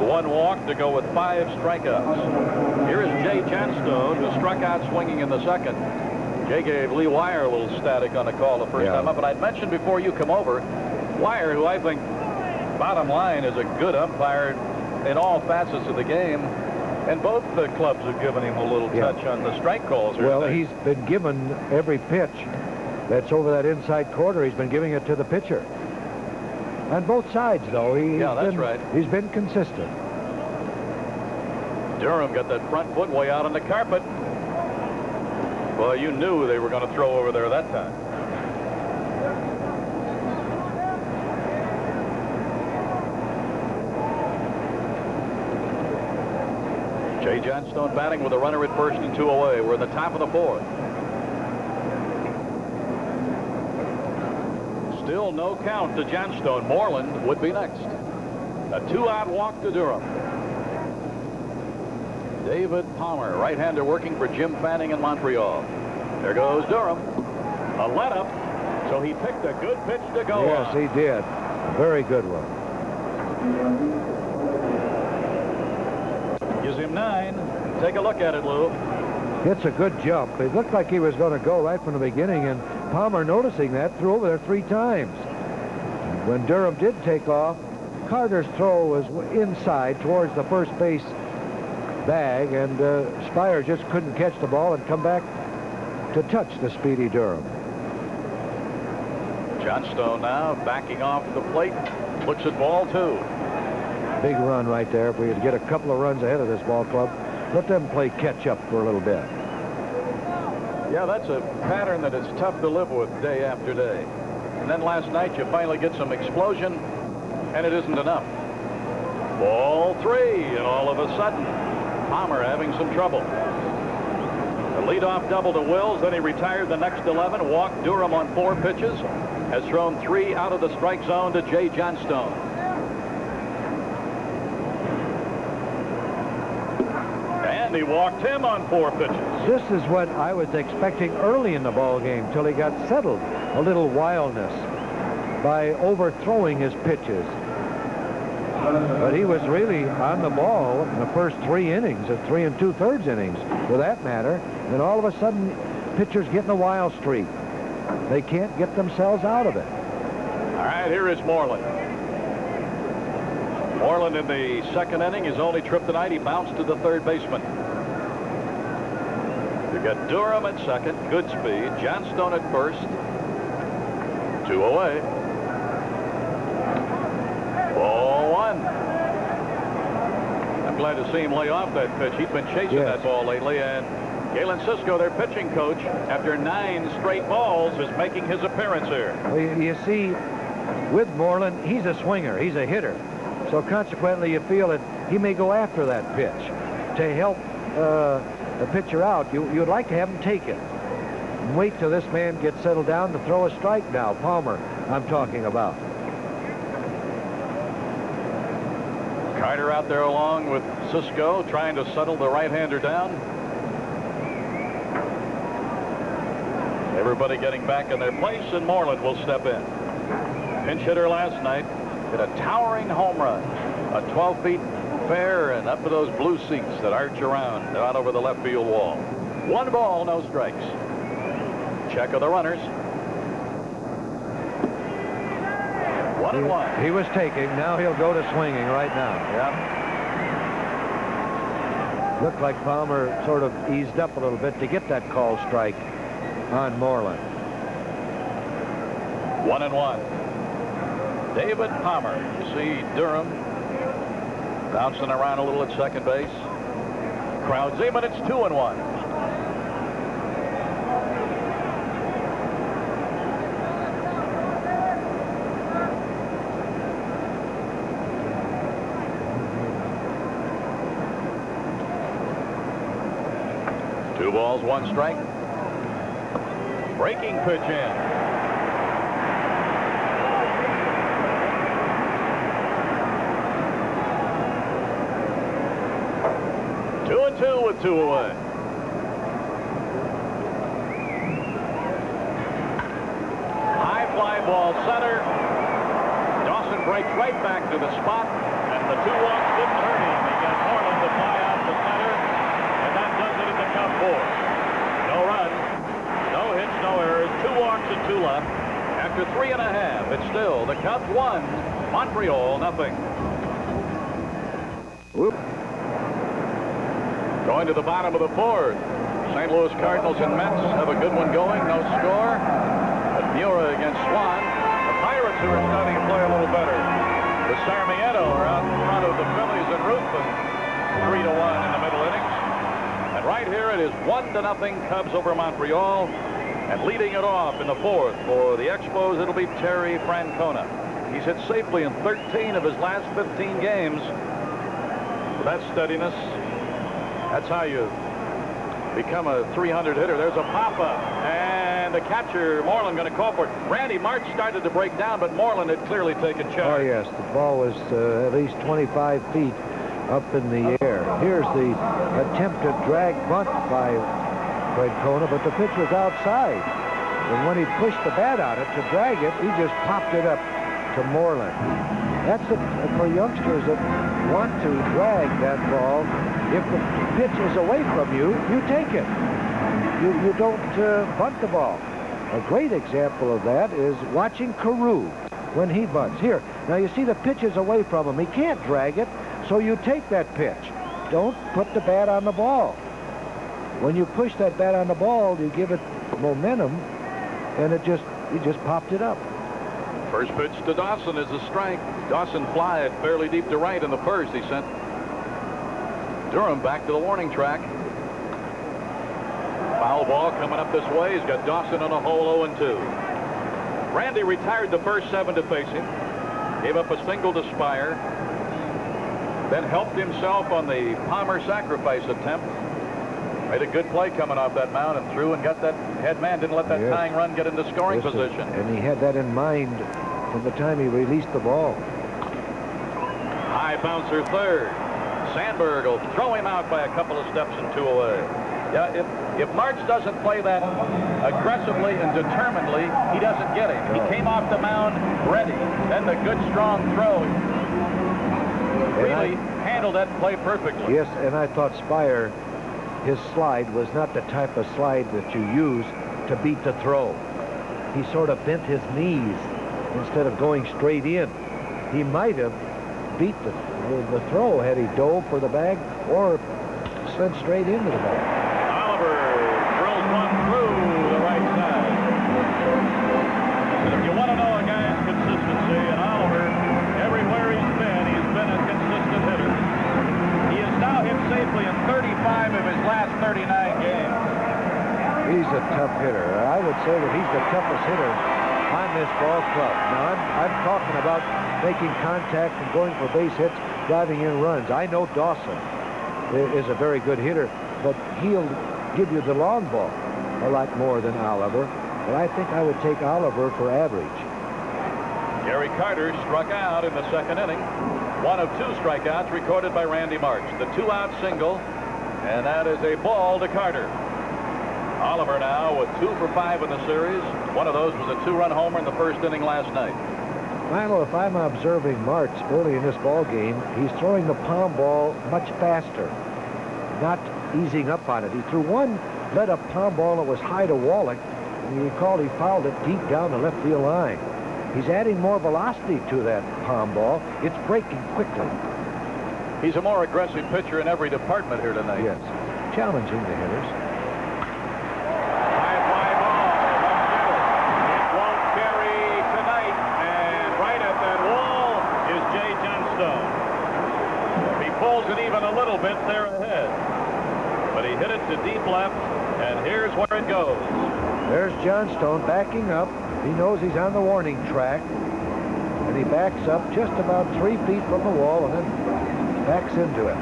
1 walk to go with 5 strikeouts. Here is Jay Johnstone, who struck out swinging in the 2nd. Jay gave Lee Wire a little static on the call the first time up. But I'd mentioned before you come over, Wire, who I think, bottom line, is a good umpire in all facets of the game. And both the clubs have given him a little touch on the strike calls. Well, he's been given every pitch that's over that inside quarter. He's been giving it to the pitcher. On both sides, though. He's been consistent. Durham got that front foot way out on the carpet. Well, you knew they were going to throw over there that time. Jay Johnstone batting with a runner at first and 2 away. We're in the top of the 4th. Still no count to Johnstone. Moreland would be next. A 2-out walk to Durham. David Palmer, right-hander working for Jim Fanning in Montreal. There goes Durham. A let-up, so he picked a good pitch to go on. Yes, he did. A very good one. Gives him 9. Take a look at it, Lou. It's a good jump. It looked like he was going to go right from the beginning, and Palmer, noticing that, threw over there 3 times. When Durham did take off, Carter's throw was inside towards the first base bag, and Spire just couldn't catch the ball and come back to touch the speedy Durham. Johnstone now backing off the plate. Looks at ball 2. Big run right there. If we could get a couple of runs ahead of this ball club, let them play catch up for a little bit. Yeah, that's a pattern that is tough to live with day after day. And then last night you finally get some explosion, and it isn't enough. Ball 3, and all of a sudden, Palmer having some trouble. The leadoff double to Wills, then he retired the next 11, walked Durham on 4 pitches, has thrown 3 out of the strike zone to Jay Johnstone. And he walked him on 4 pitches. This is what I was expecting early in the ball game till he got settled. A little wildness by overthrowing his pitches. But he was really on the ball in the first 3 innings, or 3 2/3 innings, for that matter. And all of a sudden, pitchers getting a wild streak. They can't get themselves out of it. All right, here is Moreland. Moreland in the 2nd inning, his only trip tonight. He bounced to the 3rd baseman. You got Durham at 2nd, good speed. Johnstone at 1st. 2 away. Ball 1. I'm glad to see him lay off that pitch. He's been chasing that ball lately, and Galen Cisco, their pitching coach, after 9 straight balls, is making his appearance here. Well, you see, with Moreland, he's a swinger. He's a hitter. So consequently, you feel that he may go after that pitch to help the pitcher out. You'd like to have him take it. And wait till this man gets settled down to throw a strike now. Palmer, I'm talking about. Carter out there along with Cisco, trying to settle the right-hander down. Everybody getting back in their place, and Moreland will step in. Pinch hitter last night hit a towering home run, a 12 feet fair and up to those blue seats that arch around out over the left field wall. 1 ball, no strikes. Check of the runners. 1-1. He was taking. Now he'll go to swinging right now. Yep. Looked like Palmer sort of eased up a little bit to get that call strike on Moreland. 1-1. David Palmer. You see Durham bouncing around a little at 2nd base. Crowds him, and it's 2-1. Two balls, 1 strike. Breaking pitch in. Two and 2 with 2 away. High fly ball center. Dawson breaks right back to the spot, and the 2 walks didn't hurt him. He got Moreland to fly out to center, and that does it in the count 4. No runs, no hits, no errors. 2 walks and 2 left. After 3 1/2, it's still the Cubs 1, Montreal 0. Whoop. Going to the bottom of the 4th. St. Louis Cardinals and Mets have a good one going. No score. But Mura against Swan. The Pirates, who are starting to play a little better. The Sarmiento are out in front of the Phillies and Ruthven. 3-1 in the middle innings. And right here it is 1-0 Cubs over Montreal. And leading it off in the 4th for the Expos, it'll be Terry Francona. He's hit safely in 13 of his last 15 games. With that steadiness, that's how you become a 300 hitter. There's a pop-up, and the catcher, Moreland, going to call for it. Randy March started to break down, but Moreland had clearly taken charge. Oh, yes. The ball was at least 25 feet up in the air. Here's the attempted drag bunt by Francona, but the pitch was outside. And when he pushed the bat on it to drag it, he just popped it up to Moreland. That's it for youngsters that want to drag that ball. If the pitch is away from you, you take it. You don't bunt the ball. A great example of that is watching Carew when he bunts. Here, now you see the pitch is away from him. He can't drag it, so you take that pitch. Don't put the bat on the ball. When you push that bat on the ball, you give it momentum, and he just popped it up. First pitch to Dawson is a strike. Dawson flied fairly deep to right in the 1st. He sent Durham back to the warning track. Foul ball coming up this way. He's got Dawson on a hole 0-2. Randy retired the first 7 to face him. Gave up a single to Spire. Then helped himself on the Palmer sacrifice attempt. Made a good play coming off that mound and threw and got that head man. Didn't let that tying run get into scoring position. And he had that in mind from the time he released the ball. High bouncer third. Sandberg will throw him out by a couple of steps and 2 away. Yeah, if March doesn't play that aggressively and determinedly, he doesn't get him. He came off the mound ready. Then the good, strong throw. Really handled that play perfectly. Yes, and I thought Spire, his slide was not the type of slide that you use to beat the throw. He sort of bent his knees instead of going straight in. He might have beat the throw had he dove for the bag or slid straight into the bag. Oliver drills one through the right side. And if you want to know a guy's consistency, and Oliver, everywhere he's been a consistent hitter. He has now hit safely in 35 of his last 39 games. He's a tough hitter. I would say that he's the toughest hitter on this ball club. Now, I'm talking about making contact and going for base hits, driving in runs. I know Dawson is a very good hitter, but he'll give you the long ball a lot more than Oliver. But I think I would take Oliver for average. Gary Carter struck out in the second inning. 1 of 2 strikeouts recorded by Randy March. The 2-out single, and that is a ball to Carter. Oliver now with 2 for 5 in the series. One of those was a 2-run homer in the first inning last night. Milo, if I'm observing March early in this ball game, he's throwing the palm ball much faster, not easing up on it. He threw one let-up palm ball that was high to Wallach, and you recall he fouled it deep down the left field line. He's adding more velocity to that palm ball. It's breaking quickly. He's a more aggressive pitcher in every department here tonight. Yes, challenging the hitters. High fly ball. It won't carry tonight. And right at that wall is Jay Johnstone. He pulls it even a little bit, they're ahead. But he hit it to deep left, and here's where it goes. There's Johnstone backing up. He knows he's on the warning track, and he backs up just about 3 feet from the wall and then backs into it.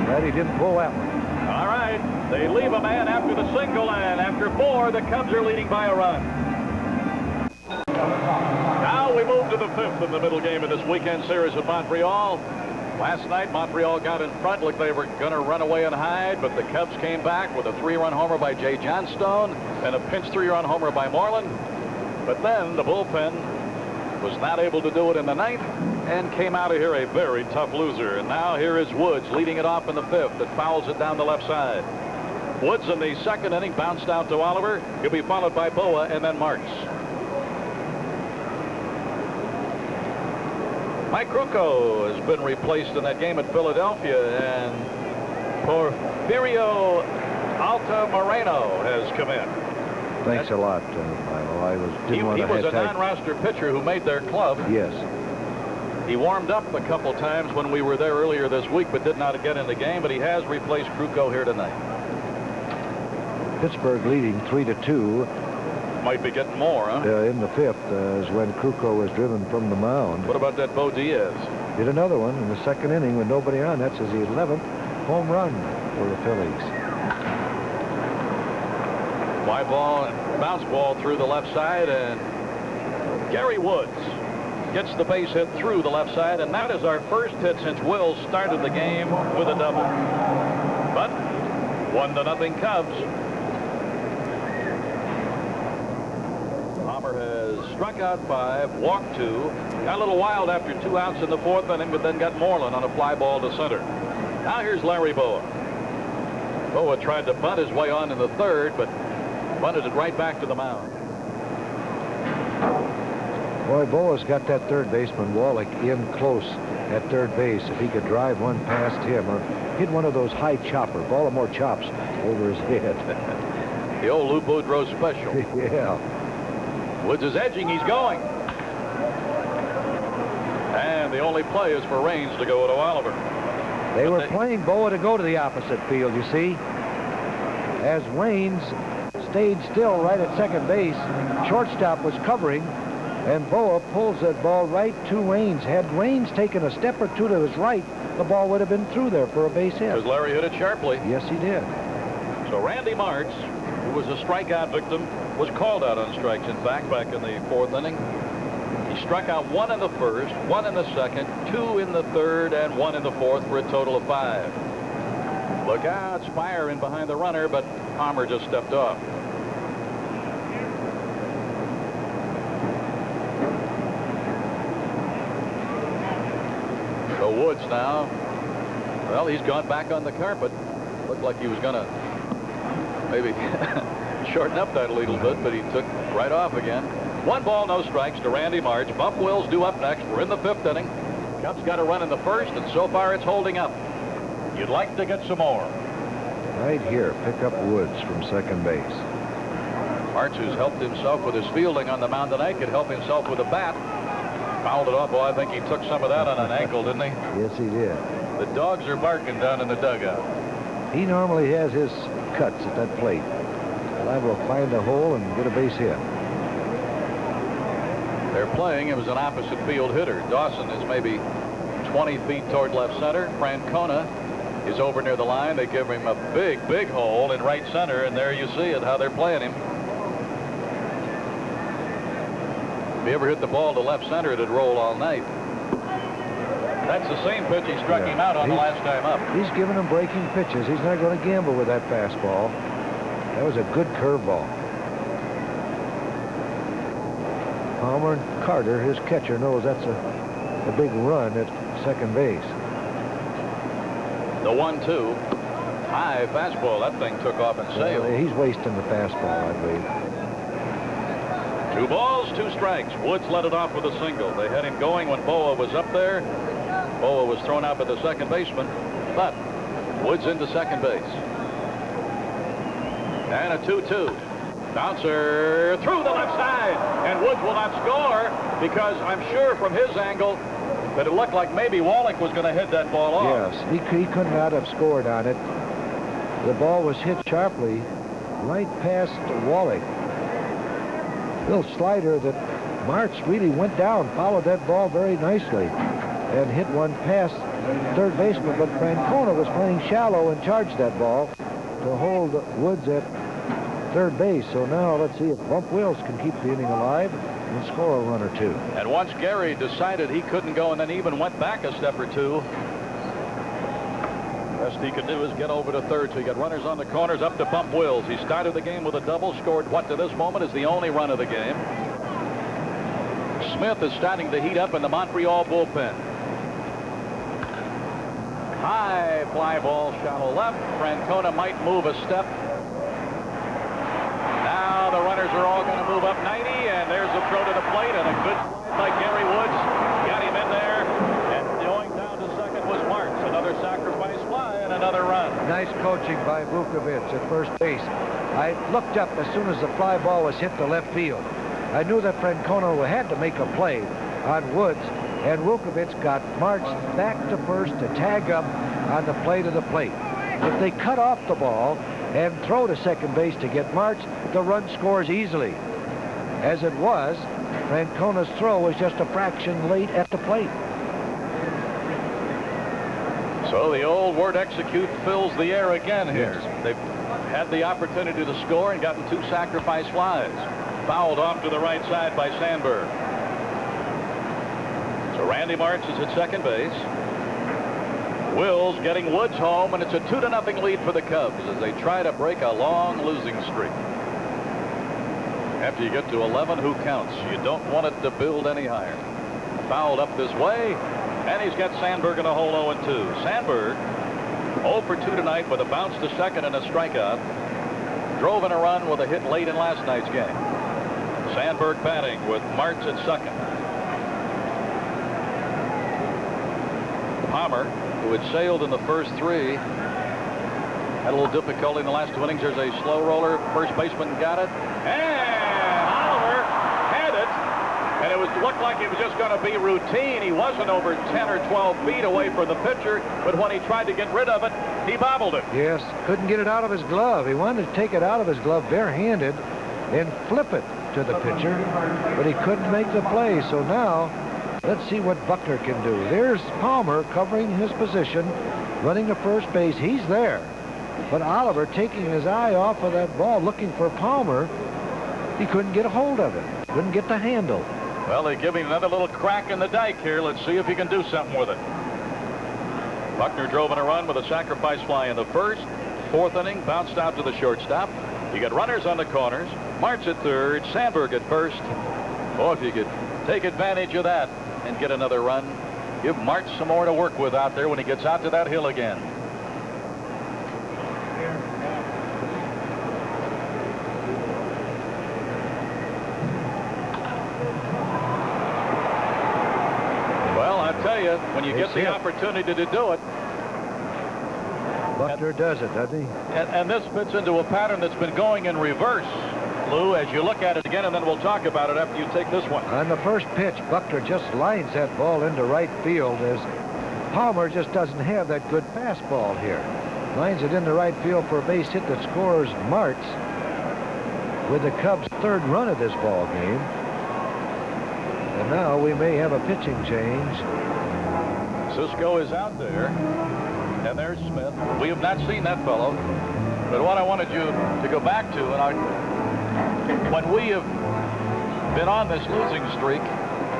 Glad he didn't pull that one. All right, they leave a man after the single, and after 4, the Cubs are leading by a run. Now we move to the 5th in the middle game of this weekend series at Montreal. Last night, Montreal got in front, looked they were going to run away and hide, but the Cubs came back with a 3-run homer by Jay Johnstone and a pinch 3-run homer by Moreland. But then the bullpen was not able to do it in the 9th and came out of here a very tough loser. And now here is Woods leading it off in the 5th that fouls it down the left side. Woods in the second inning bounced out to Oliver. He'll be followed by Boa and then Marks. Mike Krukow has been replaced in that game at Philadelphia, and Porfirio Altamirano has come in. Thanks a lot, Milo. He was a non-roster pitcher who made their club. Yes. He warmed up a couple times when we were there earlier this week, but did not get in the game. But he has replaced Krukow here tonight. Pittsburgh leading 3-2. Might be getting more, huh? In the 5th is when Krukow was driven from the mound. What about that Bo Diaz? Did another one in the second inning with nobody on. That's his 11th home run for the Phillies. Fly ball, bounce ball through the left side, and Gary Woods gets the base hit through the left side, and that is our first hit since Will started the game with a double. But 1-0 Cubs. Palmer has struck out 5, walked 2, got a little wild after 2 outs in the 4th inning, but then got Moreland on a fly ball to center. Now here's Larry Boa. Boa tried to bunt his way on in the 3rd, but bunted it right back to the mound. Boy, Boa's got that third baseman Wallach in close at third base. If he could drive one past him or hit one of those high chopper, Baltimore chops over his head. The old Lou Boudreau special. Yeah. Woods is edging. He's going. And the only play is for Raines to go to Oliver. They were playing Boa to go to the opposite field, you see. as Raines stayed still right at second base. Shortstop was covering, and Boa pulls that ball right to Raines. Had Raines taken a step or two to his right, the ball would have been through there for a base hit. Because Larry hit it sharply. Yes, he did. So Randy March, who was a strikeout victim, was called out on strikes, in fact, back in the fourth inning. He struck out 1 in the first, 1 in the second, 2 in the third, and 1 in the fourth for a total of 5. Look out, Spire in behind the runner, but Palmer just stepped off. So Woods now, well, he's gone back on the carpet. Looked like he was going to maybe shorten up that a little bit, but he took right off again. 1 ball, no strikes to Randy March. Bump Wills due up next. We're in the 5th inning. Cubs got a run in the first, and so far it's holding up. You'd like to get some more. Right here, pick up Woods from second base. March, who's helped himself with his fielding on the mound tonight, could help himself with a bat. Fouled it off. Oh, I think he took some of that on an ankle, didn't he? Yes, he did. The dogs are barking down in the dugout. He normally has his cuts at that plate. Live will find a hole and get a base hit. They're playing him as an opposite field hitter. Dawson is maybe 20 feet toward left center. Francona is over near the line. They give him a big, big hole in right center, and there you see it, how they're playing him. If he ever hit the ball to left center, it'd roll all night. That's the same pitch he struck him out on the last time up. He's giving him breaking pitches. He's not going to gamble with that fastball. That was a good curveball. Palmer and Carter, his catcher, knows that's a big run at second base. The 1-2. High fastball. That thing took off and sailed. He's wasting the fastball, I believe. 2 balls, 2 strikes. Woods let it off with a single. They had him going when Boa was up there. Boa was thrown out by the second baseman, but Woods into second base. And a 2-2. Bouncer through the left side, and Woods will not score because I'm sure from his angle that it looked like maybe Wallach was going to hit that ball off. Yes, he could not have scored on it. The ball was hit sharply right past Wallach. Little slider that March really went down, followed that ball very nicely, and hit one past third baseman, but Francona was playing shallow and charged that ball to hold Woods at third base. So now let's see if Bump Wills can keep the inning alive and score a run or 2. And once Gary decided he couldn't go and then even went back a step or 2, best he could do is get over to third. So you got runners on the corners up to Bump Wills. He started the game with a double, scored what to this moment is the only run of the game. Smith is starting to heat up in the Montreal bullpen. High fly ball, shallow left. Francona might move a step. Now the runners are all going to move up 90, and there's a throw to the plate, and a good by Gary Woods. Got him in there, and going down to second was March. Another sacrifice fly and another run. Nice coaching by Vukovich at first base. I looked up as soon as the fly ball was hit to left field. I knew that Francona had to make a play on Woods, and Vukovich got March back to first to tag up on the play to the plate. If they cut off the ball and throw to second base to get March, the run scores easily. As it was, Francona's throw was just a fraction late at the plate. So the old word execute fills the air again here. Yes. They've had the opportunity to score and gotten 2 sacrifice flies. Fouled off to the right side by Sandberg. So Randy March is at second base. Wills getting Woods home, and it's a 2-0 lead for the Cubs as they try to break a long losing streak. After you get to 11, who counts? You don't want it to build any higher. Fouled up this way, and he's got Sandberg in a hole 0-2. Sandberg 0 for 2 tonight with a bounce to second and a strikeout. Drove in a run with a hit late in last night's game. Sandberg batting with March at second. Palmer, who had sailed in the first 3, had a little difficulty in the last 2 innings. There's a slow roller. First baseman got it. And Oliver had it. And it looked like it was just going to be routine. He wasn't over 10 or 12 feet away from the pitcher, but when he tried to get rid of it, he bobbled it. Yes, couldn't get it out of his glove. He wanted to take it out of his glove barehanded and flip it to the pitcher, but he couldn't make the play. So now, let's see what Buckner can do. There's Palmer covering his position, running to first base. He's there. But Oliver, taking his eye off of that ball, looking for Palmer, he couldn't get a hold of it. Couldn't get the handle. Well, they give him another little crack in the dike here. Let's see if he can do something with it. Buckner drove in a run with a sacrifice fly in the first. Fourth inning, bounced out to the shortstop. You get runners on the corners. Martz at third, Sandberg at first. Oh, if you could take advantage of that and get another run, give Martz some more to work with out there when he gets out to that hill again. Well, I tell you, when you get the opportunity to do it, Buckner does it, doesn't he? And this fits into a pattern that's been going in reverse, Lou, as you look at it again, and then we'll talk about it after you take this one. On the first pitch, Buckner just lines that ball into right field as Palmer just doesn't have that good fastball here. Lines it into right field for a base hit that scores Martz with the Cubs' third run of this ball game. And now we may have a pitching change. Cisco is out there. And there's Smith. We have not seen that fellow. But what I wanted you to go back to, when we have been on this losing streak,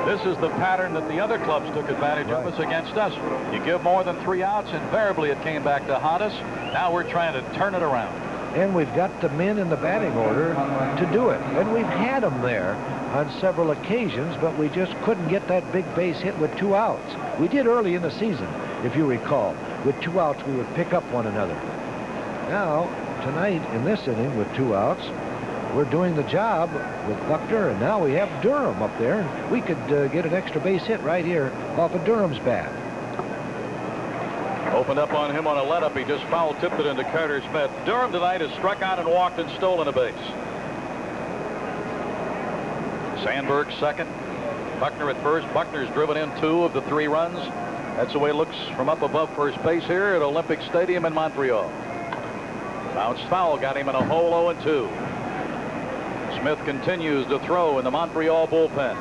this is the pattern that the other clubs took advantage of us against us. You give more than 3 outs, invariably it came back to haunt us. Now we're trying to turn it around. And we've got the men in the batting order to do it. And we've had them there on several occasions, but we just couldn't get that big base hit with 2 outs. We did early in the season, if you recall. With 2 outs, we would pick up one another. Now, tonight, in this inning, with 2 outs, we're doing the job with Buckner, and now we have Durham up there, and we could get an extra base hit right here off of Durham's bat. Opened up on him on a let-up. He just foul-tipped it into Carter Smith. Durham tonight has struck out and walked and stolen a base. Sandberg second. Buckner at first. Buckner's driven in 2 of the 3 runs. That's the way it looks from up above first base here at Olympic Stadium in Montreal. Bounced foul got him in a hole 0-2. Smith continues to throw in the Montreal bullpen.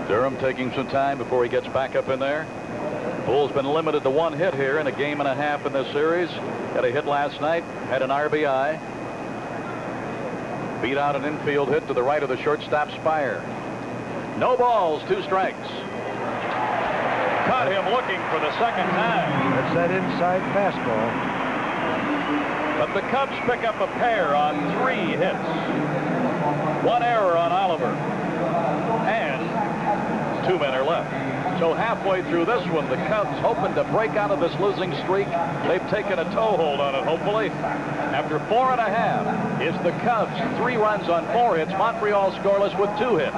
Durham taking some time before he gets back up in there. Bull's been limited to 1 hit here in a game and a half in this series. Had a hit last night, had an RBI. Beat out an infield hit to the right of the shortstop Spire. No balls, 2 strikes. Caught him looking for the second time. That's that inside fastball. But the Cubs pick up a pair on 3 hits. 1 error on Oliver. And 2 men are left. So halfway through this one, the Cubs hoping to break out of this losing streak. They've taken a toehold on it, hopefully. After 4.5, it's the Cubs 3 runs on 4 hits. Montreal scoreless with 2 hits.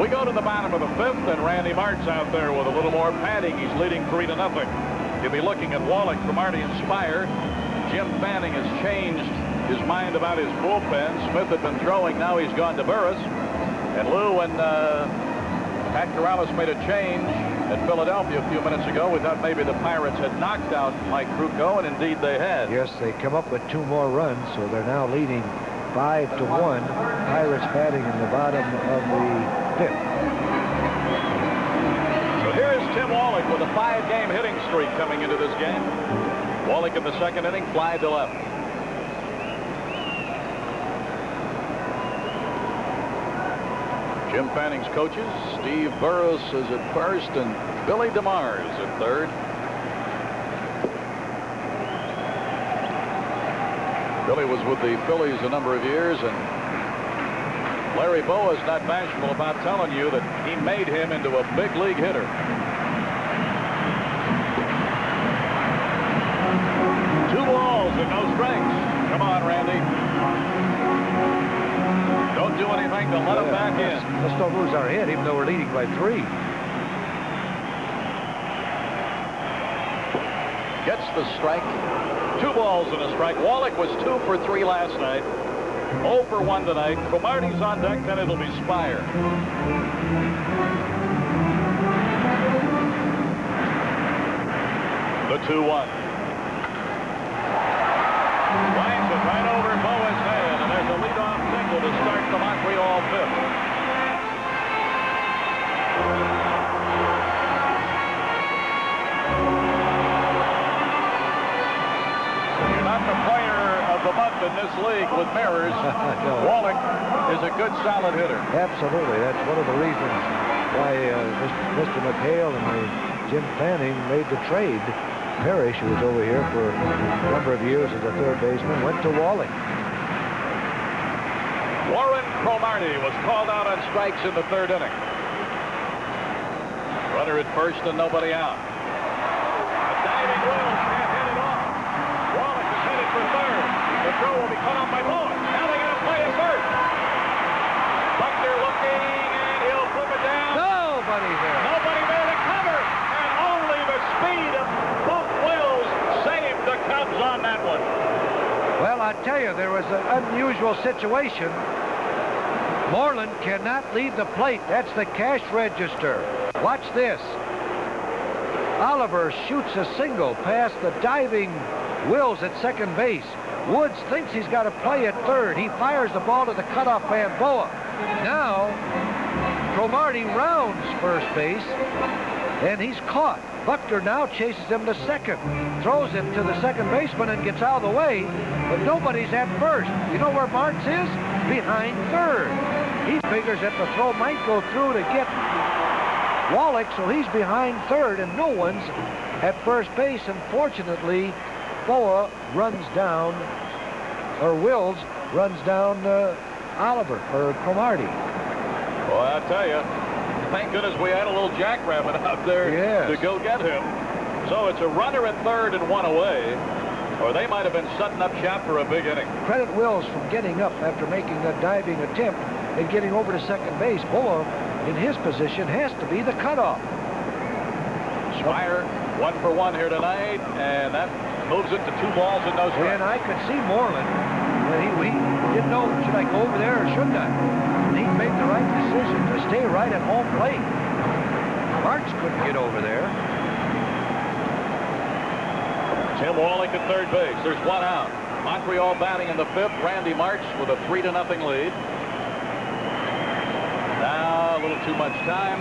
We go to the bottom of the 5th, and Randy Martz out there with a little more padding. He's leading 3-0. He'll be looking at Wallach for Marty and Spire. Jim Fanning has changed his mind about his bullpen. Smith had been throwing. Now he's gone to Burris. And Lou and Pat Corrales made a change at Philadelphia a few minutes ago. We thought maybe the Pirates had knocked out Mike Krukow, and indeed they had. Yes, they come up with 2 more runs, so they're now leading 5-1. Pirates batting in the bottom of the 5th. So here is Tim Wallach with a 5-game hitting streak coming into this game. Wallach in the 2nd inning, fly to left. Jim Fanning's coaches, Steve Burris is at first and Billy DeMars at third. Billy was with the Phillies a number of years, and Larry Bowa is not bashful about telling you that he made him into a big league hitter. 2 balls and no strikes. Come on, Randy. Don't do anything to let him back in. Let's don't lose our head, even though we're leading by 3. Gets the strike. 2 balls and a strike. Wallach was 2 for 3 last night. 0 for 1 tonight. Cromartie's on deck, then it'll be Spire. The 2-1. Lines it right over Boa's head, and there's a leadoff single to start the Montreal 5th. You're not the player of the month in this league with mirrors. No. Wallach is a good, solid hitter. Absolutely. That's one of the reasons why Mr. McHale and Jim Fanning made the trade. Parrish, who was over here for a number of years as a third baseman, went to Wallach. Warren Cromartie was called out on strikes in the 3rd inning. Runner at first and nobody out. A diving Wills can't hit it off. Wallach is headed for 3rd. The throw will be cut off by Bowen. Now they're going to play at first. Buckner looking, and he'll flip it down. Nobody there. Nobody there to cover, and only the speed of Buck Wills saved the Cubs on that one. Well, I tell you, there was an unusual situation. Moreland cannot lead the plate. That's the cash register. Watch this. Oliver shoots a single past the diving Wills at second base. Woods thinks he's got to play at 3rd. He fires the ball to the cutoff man, Boa. Now, Cromartie rounds first base, and he's caught. Buckner now chases him to 2nd, throws him to the second baseman and gets out of the way, but nobody's at 1st. You know where Martz is? Behind 3rd. He figures that the throw might go through to get Wallach, so he's behind 3rd, and no one's at first base. Unfortunately, Boa runs down, or Wills runs down Oliver, or Cromartie. Well, I tell you, thank goodness we had a little jackrabbit out there to go get him. So it's a runner at 3rd and 1 away, or they might have been setting up shop for a big inning. Credit Wills for getting up after making a diving attempt and getting over to second base. Boa, in his position, has to be the cutoff. Spire 1 for 1 here tonight, and that moves it to 2 balls and no strikes. And I could see Moreland. He didn't know, should I go over there or shouldn't I? And he made the right decision to stay right at home plate. Martz couldn't get over there. Tim Wallach at 3rd base. There's 1 out. Montreal batting in the 5th. Randy Martz with a 3-0 lead. Now a little too much time.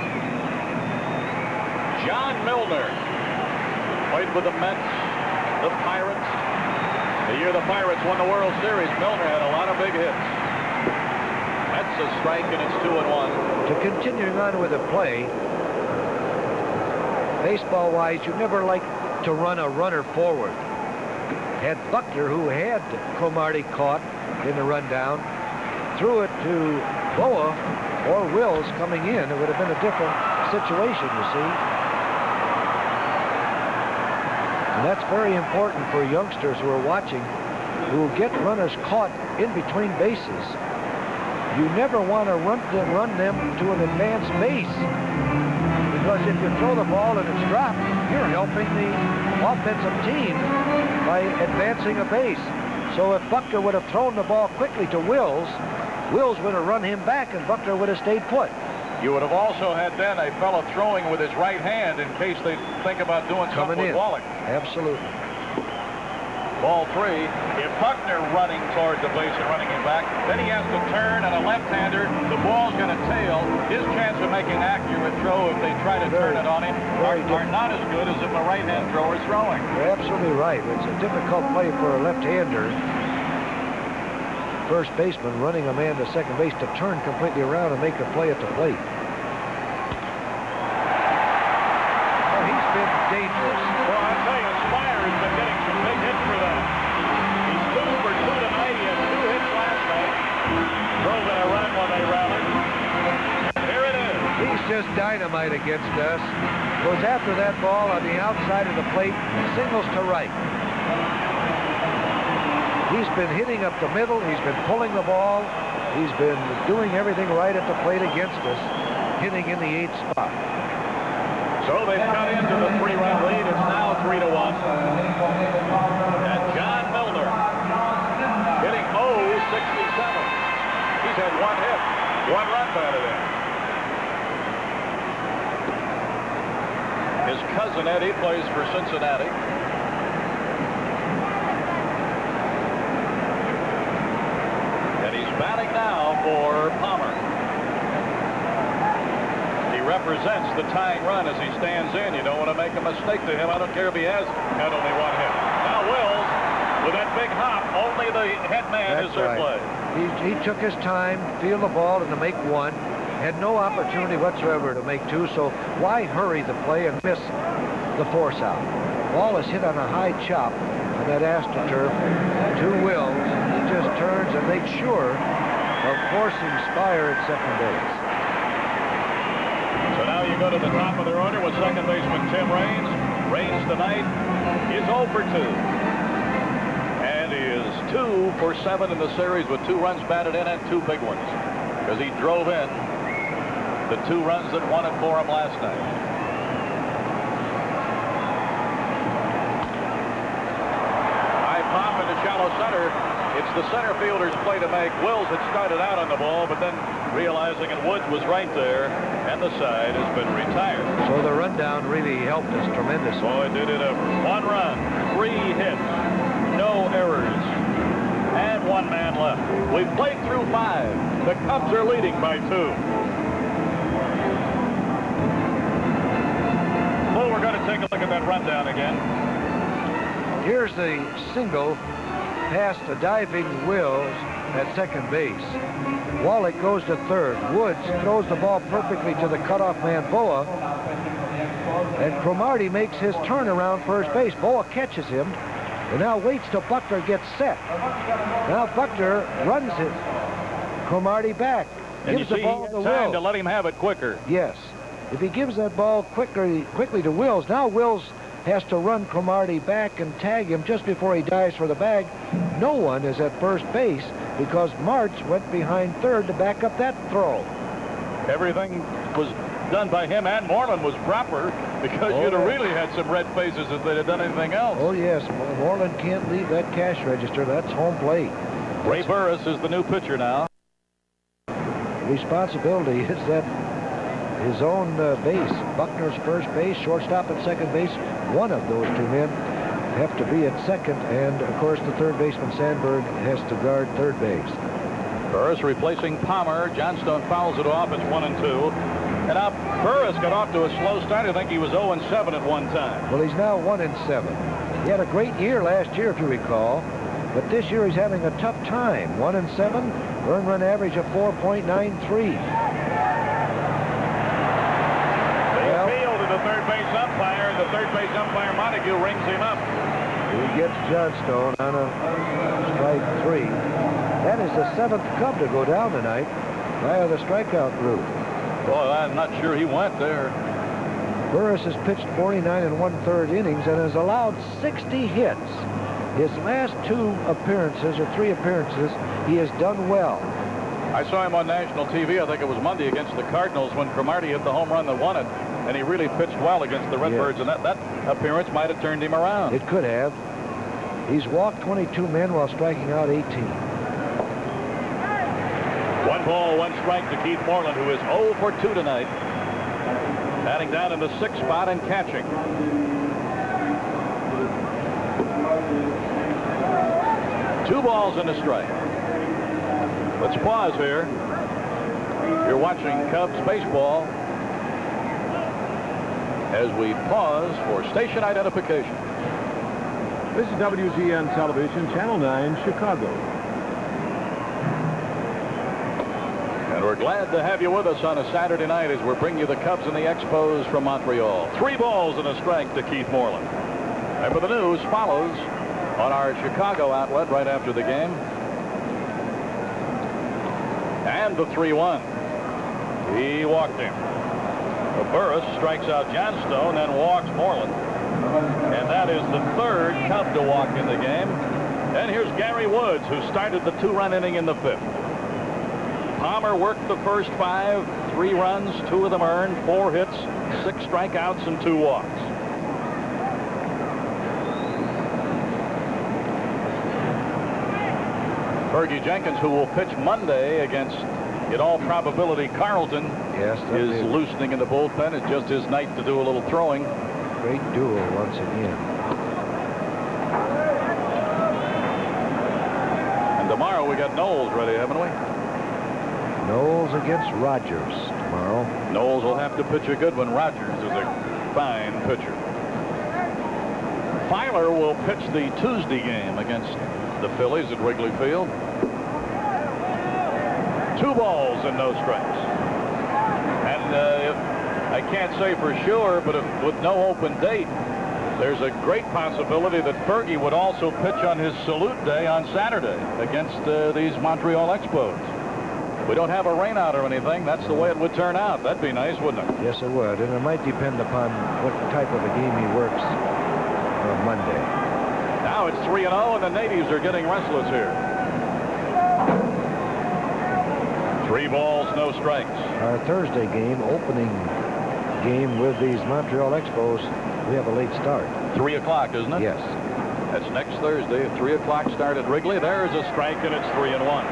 John Milner played with the Mets, the Pirates. The year the Pirates won the World Series, Milner had a lot of big hits. That's a strike, and it's 2-1. To continuing on with the play, baseball-wise, you never like to run a runner forward. Had Buckner, who had Cromartie caught in the rundown, threw it to Boa or Wills coming in, it would have been a different situation, you see. And that's very important for youngsters who are watching, who get runners caught in between bases. You never want to run them to an advanced base, because if you throw the ball and it's dropped, you're helping the offensive team by advancing a base. So if Buckner would have thrown the ball quickly to Wills, Wills would have run him back and Buckner would have stayed put. You would have also had then a fellow throwing with his right hand in case they think about doing something with Wallach. Absolutely. Ball 3. If Buckner running toward the base and running him back, then he has to turn, and a left-hander, the ball's going to tail. His chance of making an accurate throw if they try to turn it on him are not as good as if a right-hand thrower is throwing. You're absolutely right. It's a difficult play for a left-hander. First baseman running a man to second base to turn completely around and make a play at the plate. Oh, he's been dangerous. Well, I tell you, Spire has been getting some big hits for them. He's 2 for 2 tonight. He had 2 hits last night. Drove in a run when they rallied. Here it is. He's just dynamite against us. Goes after that ball on the outside of the plate, singles to right. He's been hitting up the middle. He's been pulling the ball. He's been doing everything right at the plate against us, hitting in the 8th spot. So they've cut into the 3-run lead. It's now 3-1. And John Milner hitting 0-67. He's had 1 hit, 1 run batted in. His cousin Eddie plays for Cincinnati. And he's batting now for Palmer. He represents the tying run as he stands in. You don't want to make a mistake to him. I don't care if he has had only 1 hit. Now Wills, with that big hop, only the head man is their play. He took his time, feel the ball, and to make 1. Had no opportunity whatsoever to make 2, so why hurry the play and miss the force out? Ball is hit on a high chop on that AstroTurf to Wills. He just turns and makes sure of forcing Spire at second base. So now you go to the top of their order with second baseman Tim Raines. Raines tonight is 0 for 2. And he is 2 for 7 in the series with 2 runs batted in and 2 big ones. Because he drove in the 2 runs that won it for him last night. High pop into shallow center. It's the center fielder's play to make. Wills had started out on the ball, but then realizing that Woods was right there, and the side has been retired. So the rundown really helped us tremendously. Boy, did it ever. 1 run, 3 hits, no errors, and 1 man left. We've played through 5. The Cubs are leading by 2. Well, we're going to take a look at that rundown again. Here's the single past the diving Wills at second base. Wallach goes to third. Woods throws the ball perfectly to the cutoff man, Boa. And Cromartie makes his turn around first base. Boa catches him and now waits till Buckner gets set. Now Buckner runs it. Cromartie back. And gives you the see, ball to time Wills. to let him have it quicker. Yes. If he gives that ball quickly to Wills, now Wills has to run Cromartie back and tag him just before he dives for the bag. No one is at first base because March went behind third to back up that throw. Everything was done by him, and Moreland was proper because you'd have really had some red faces if they'd have done anything else. Oh, yes. Moreland can't leave that cash register. That's home plate. Ray Burris is the new pitcher now. Responsibility is that his own base. Buckner's first base, shortstop at second base. One of those 2 men have to be at second, and of course the third baseman Sandberg has to guard third base. Burris replacing Palmer. Johnstone fouls it off. It's 1-2. And now Burris got off to a slow start. I think he was 0-7 at one time. Well, he's now 1-7. He had a great year last year, if you recall, but this year he's having a tough time. 1-7, earned run average of 4.93. The third base umpire, the third base umpire Montague rings him up. He gets Johnstone on a strike 3. That is the 7th Cub to go down tonight via the strikeout route. Boy, I'm not sure he went there. Burris has pitched 49 1/3 innings and has allowed 60 hits. His last 2 appearances or 3 appearances, he has done well. I saw him on national TV. I think it was Monday against the Cardinals when Cromartie hit the home run that won it. And he really pitched well against the Redbirds, and that appearance might have turned him around. It could have. He's walked 22 men while striking out 18. 1 ball, 1 strike to Keith Moreland, who is 0 for 2 tonight. Batting down in the 6th spot and catching. Two balls and a strike. Let's pause here. You're watching Cubs baseball as we pause for station identification. This is WGN Television, Channel 9, Chicago. And we're glad to have you with us on a Saturday night as we're bringing you the Cubs and the Expos from Montreal. 3 balls and a strike to Keith Moreland. And for the news follows on our Chicago outlet right after the game. And the 3-1. He walked him. Burris strikes out Johnstone, then walks Moreland. And that is the 3rd Cub to walk in the game. And here's Gary Woods, who started the 2-run inning in the 5th. Palmer worked the first 5, 3 runs, 2 of them earned, 4 hits, 6 strikeouts, and 2 walks. Fergie Jenkins, who will pitch Monday against, in all probability, Carlton, is loosening in the bullpen. It's just his night to do a little throwing. Great duel once again. And tomorrow we got Knowles ready, haven't we? Knowles against Rogers tomorrow. Knowles will have to pitch a good one. Rogers is a fine pitcher. Filer will pitch the Tuesday game against the Phillies at Wrigley Field. 2 balls and no strikes. And I can't say for sure, but with no open date, there's a great possibility that Fergie would also pitch on his salute day on Saturday against these Montreal Expos. We don't have a rainout or anything. That's the way it would turn out. That'd be nice, wouldn't it? Yes, it would. And it might depend upon what type of a game he works on Monday. Now it's 3-0, and the natives are getting restless here. 3 balls, no strikes. Our Thursday game, opening game with these Montreal Expos, we have a late start. 3 o'clock, isn't it? Yes. That's next Thursday, 3 o'clock start at Wrigley. There's a strike, and it's 3-1.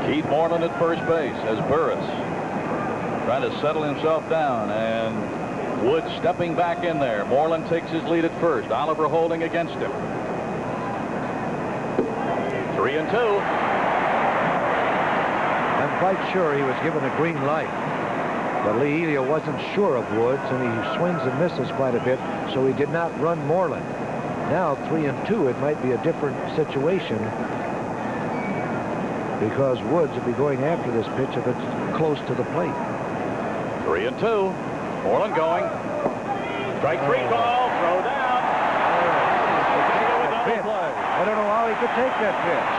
Keith Moreland at first base as Burris trying to settle himself down, and Woods stepping back in there. Moreland takes his lead at first. Oliver holding against him. 3-2. I'm quite sure he was given a green light. But Lee Elia wasn't sure of Woods, and he swings and misses quite a bit, so he did not run Moreland. Now 3-2, it might be a different situation, because Woods will be going after this pitch if it's close to the plate. 3-2. Moreland going. Strike 3 ball. Throw down. I don't know how he could take that pitch.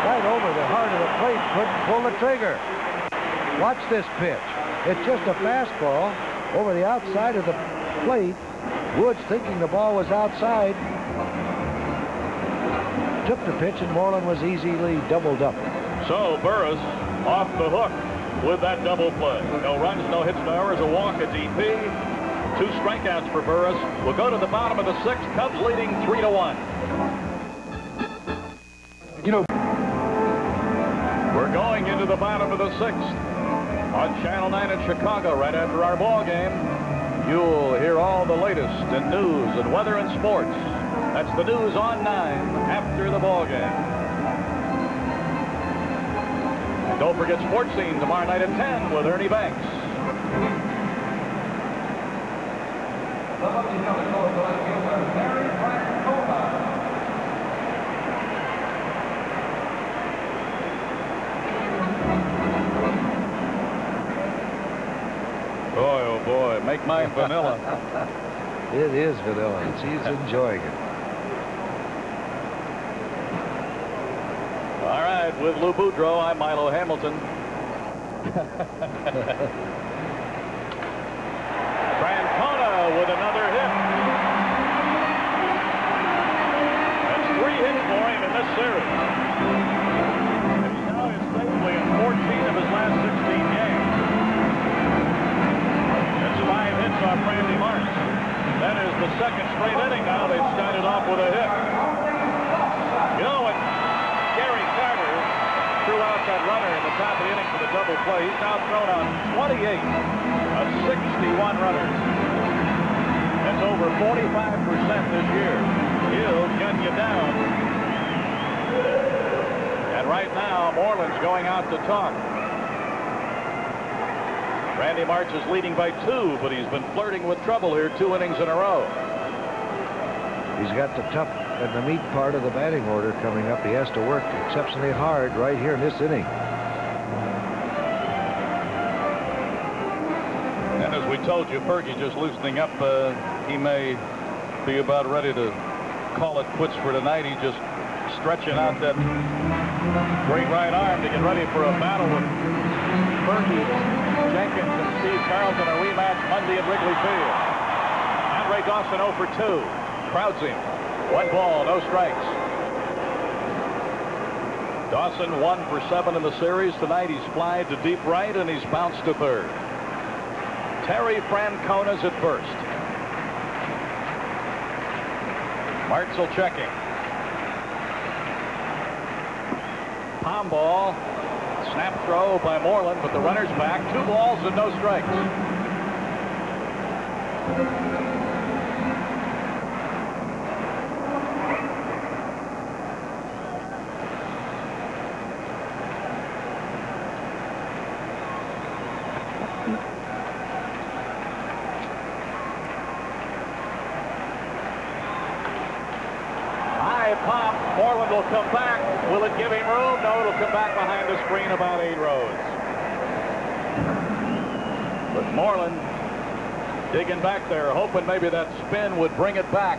Right over the heart of the plate. Couldn't pull the trigger. Watch this pitch. It's just a fastball over the outside of the plate. Woods, thinking the ball was outside, took the pitch, and Moreland was easily doubled up. So Burris off the hook with that double play. No runs, no hits, no errors, a walk, a DP. 2 strikeouts for Burris. We'll go to the bottom of the 6th. Cubs leading 3-1. You know, we're going into the bottom of the 6th on Channel 9 in Chicago. Right after our ball game, you'll hear all the latest in news and weather and sports. That's the news on 9 after the ball game. And don't forget Sports Scene tomorrow night at 10 with Ernie Banks. Boy, oh boy, make mine vanilla. It is vanilla. He's enjoying it. All right, with Lou Boudreau, I'm Milo Hamilton. Francona with another hit. That's 3 hits for him in this series. He's now safely in 14 of his last 16 games. That's 5 hits off Randy Marsh. That is the 2nd straight inning now. They've started off with a hit. You know, when Gary Carter threw out that runner in the top of the inning for the double play, he's now thrown out 28 of 61 runners. That's over 45% this year. He'll gun you down. And right now, Moreland's going out to talk. Randy Marsh is leading by 2, but he's been flirting with trouble here 2 innings in a row. He's got the tough and the meat part of the batting order coming up. He has to work exceptionally hard right here in this inning. And as we told you, Fergie just loosening up. He may be about ready to call it quits for tonight. He's just stretching out that Great right arm to get ready for a battle with Berkey, Jenkins, and Steve Carlton. A rematch Monday at Wrigley Field. Andre Dawson 0 for 2. Crowds him. 1 ball, no strikes. Dawson 1 for 7 in the series. Tonight he's flied to deep right and he's bounced to third. Terry Francona's at first. Martzel checking. Palm ball. Snap throw by Moreland, but the runner's back. 2 balls and no strikes. Pop. Moreland will come back. Will it give him room? No, it'll come back behind the screen about 8 rows. But Moreland digging back there, hoping maybe that spin would bring it back.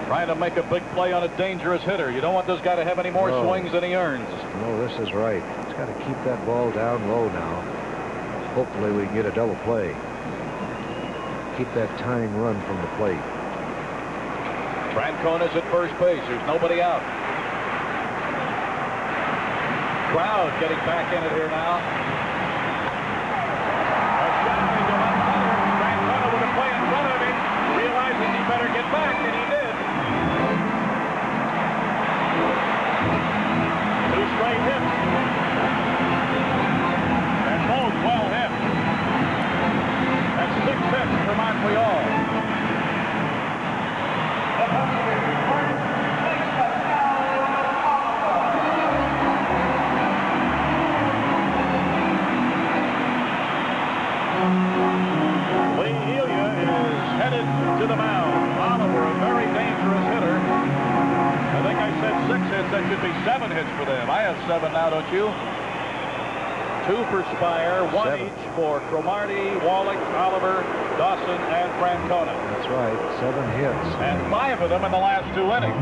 Trying to make a big play on a dangerous hitter. You don't want this guy to have any more swings than he earns. No, this is right. He's got to keep that ball down low now. Hopefully we can get a double play. Keep that tying run from the plate. Francona's at first base. There's nobody out. Crowd getting back in it here now. Francona with a play in front of him. Realizes he better get back, and he did. 2 straight hits. And both well hit. That's 6 hits for Montreal. To the mound. Oliver, a very dangerous hitter. I think I said 6 hits. That should be 7 hits for them. I have 7 now, don't you? 2 for Spire, 1 each for Cromartie, Wallach, Oliver, Dawson, and Francona. That's right, 7 hits. And 5 of them in the last 2 innings.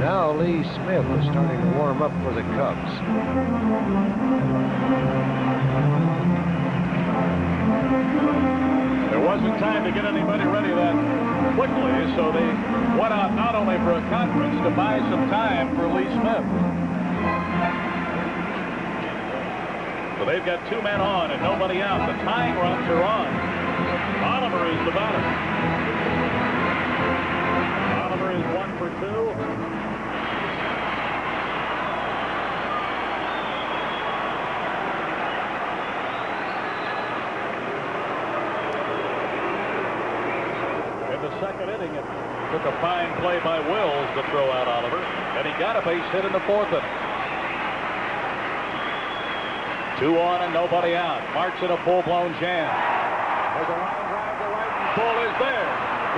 Now Lee Smith is starting to warm up for the Cubs. There wasn't time to get anybody ready that quickly, so they went out not only for a conference to buy some time for Lee Smith. So they've got 2 men on and nobody out. The tying runs are on. Oliver is the batter. Oliver is 1 for 2. Second inning, it took a fine play by Wills to throw out Oliver, and he got a base hit in the 4th inning. 2 on and nobody out. Marks in a full-blown jam. There's a line drive to right, and Bull is there.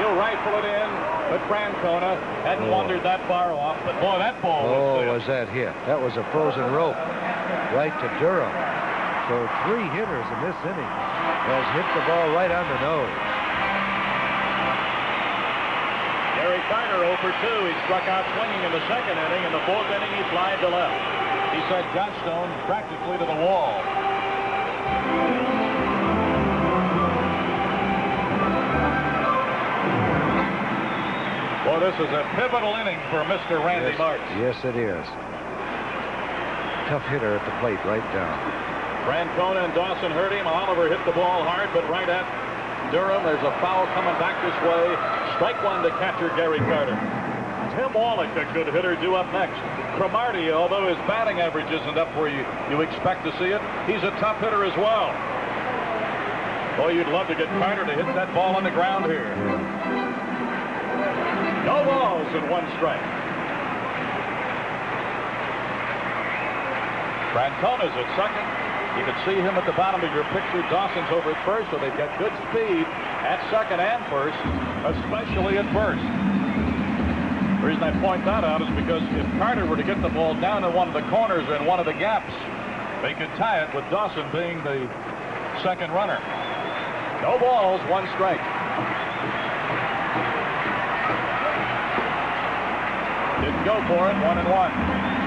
He'll rifle it in, but Francona hadn't wandered that far off. But boy, that ball was that hit? That was a frozen rope right to Durham. So 3 hitters in this inning has hit the ball right on the nose. Gary Carter 0 for 2. He struck out swinging in the 2nd inning. In the 4th inning, he flied to left. He sent Josh Stone practically to the wall. Boy, this is a pivotal inning for Mr. Randy Martz. Yes, it is. Tough hitter at the plate right down. Francona and Dawson hurt him. Oliver hit the ball hard, but right at Durham. There's a foul coming back this way. Strike 1 to catcher Gary Carter. Tim Wallach, a good hitter, due up next. Cromartie, although his batting average isn't up where you expect to see it, he's a tough hitter as well. Boy, you'd love to get Carter to hit that ball on the ground here. No balls and 1 strike. Francona's at second. You can see him at the bottom of your picture. Dawson's over at first, so they've got good speed at second and first, especially at first. The reason I point that out is because if Carter were to get the ball down in one of the corners or in one of the gaps, they could tie it with Dawson being the second runner. No balls, 1 strike. Didn't go for it, 1-1.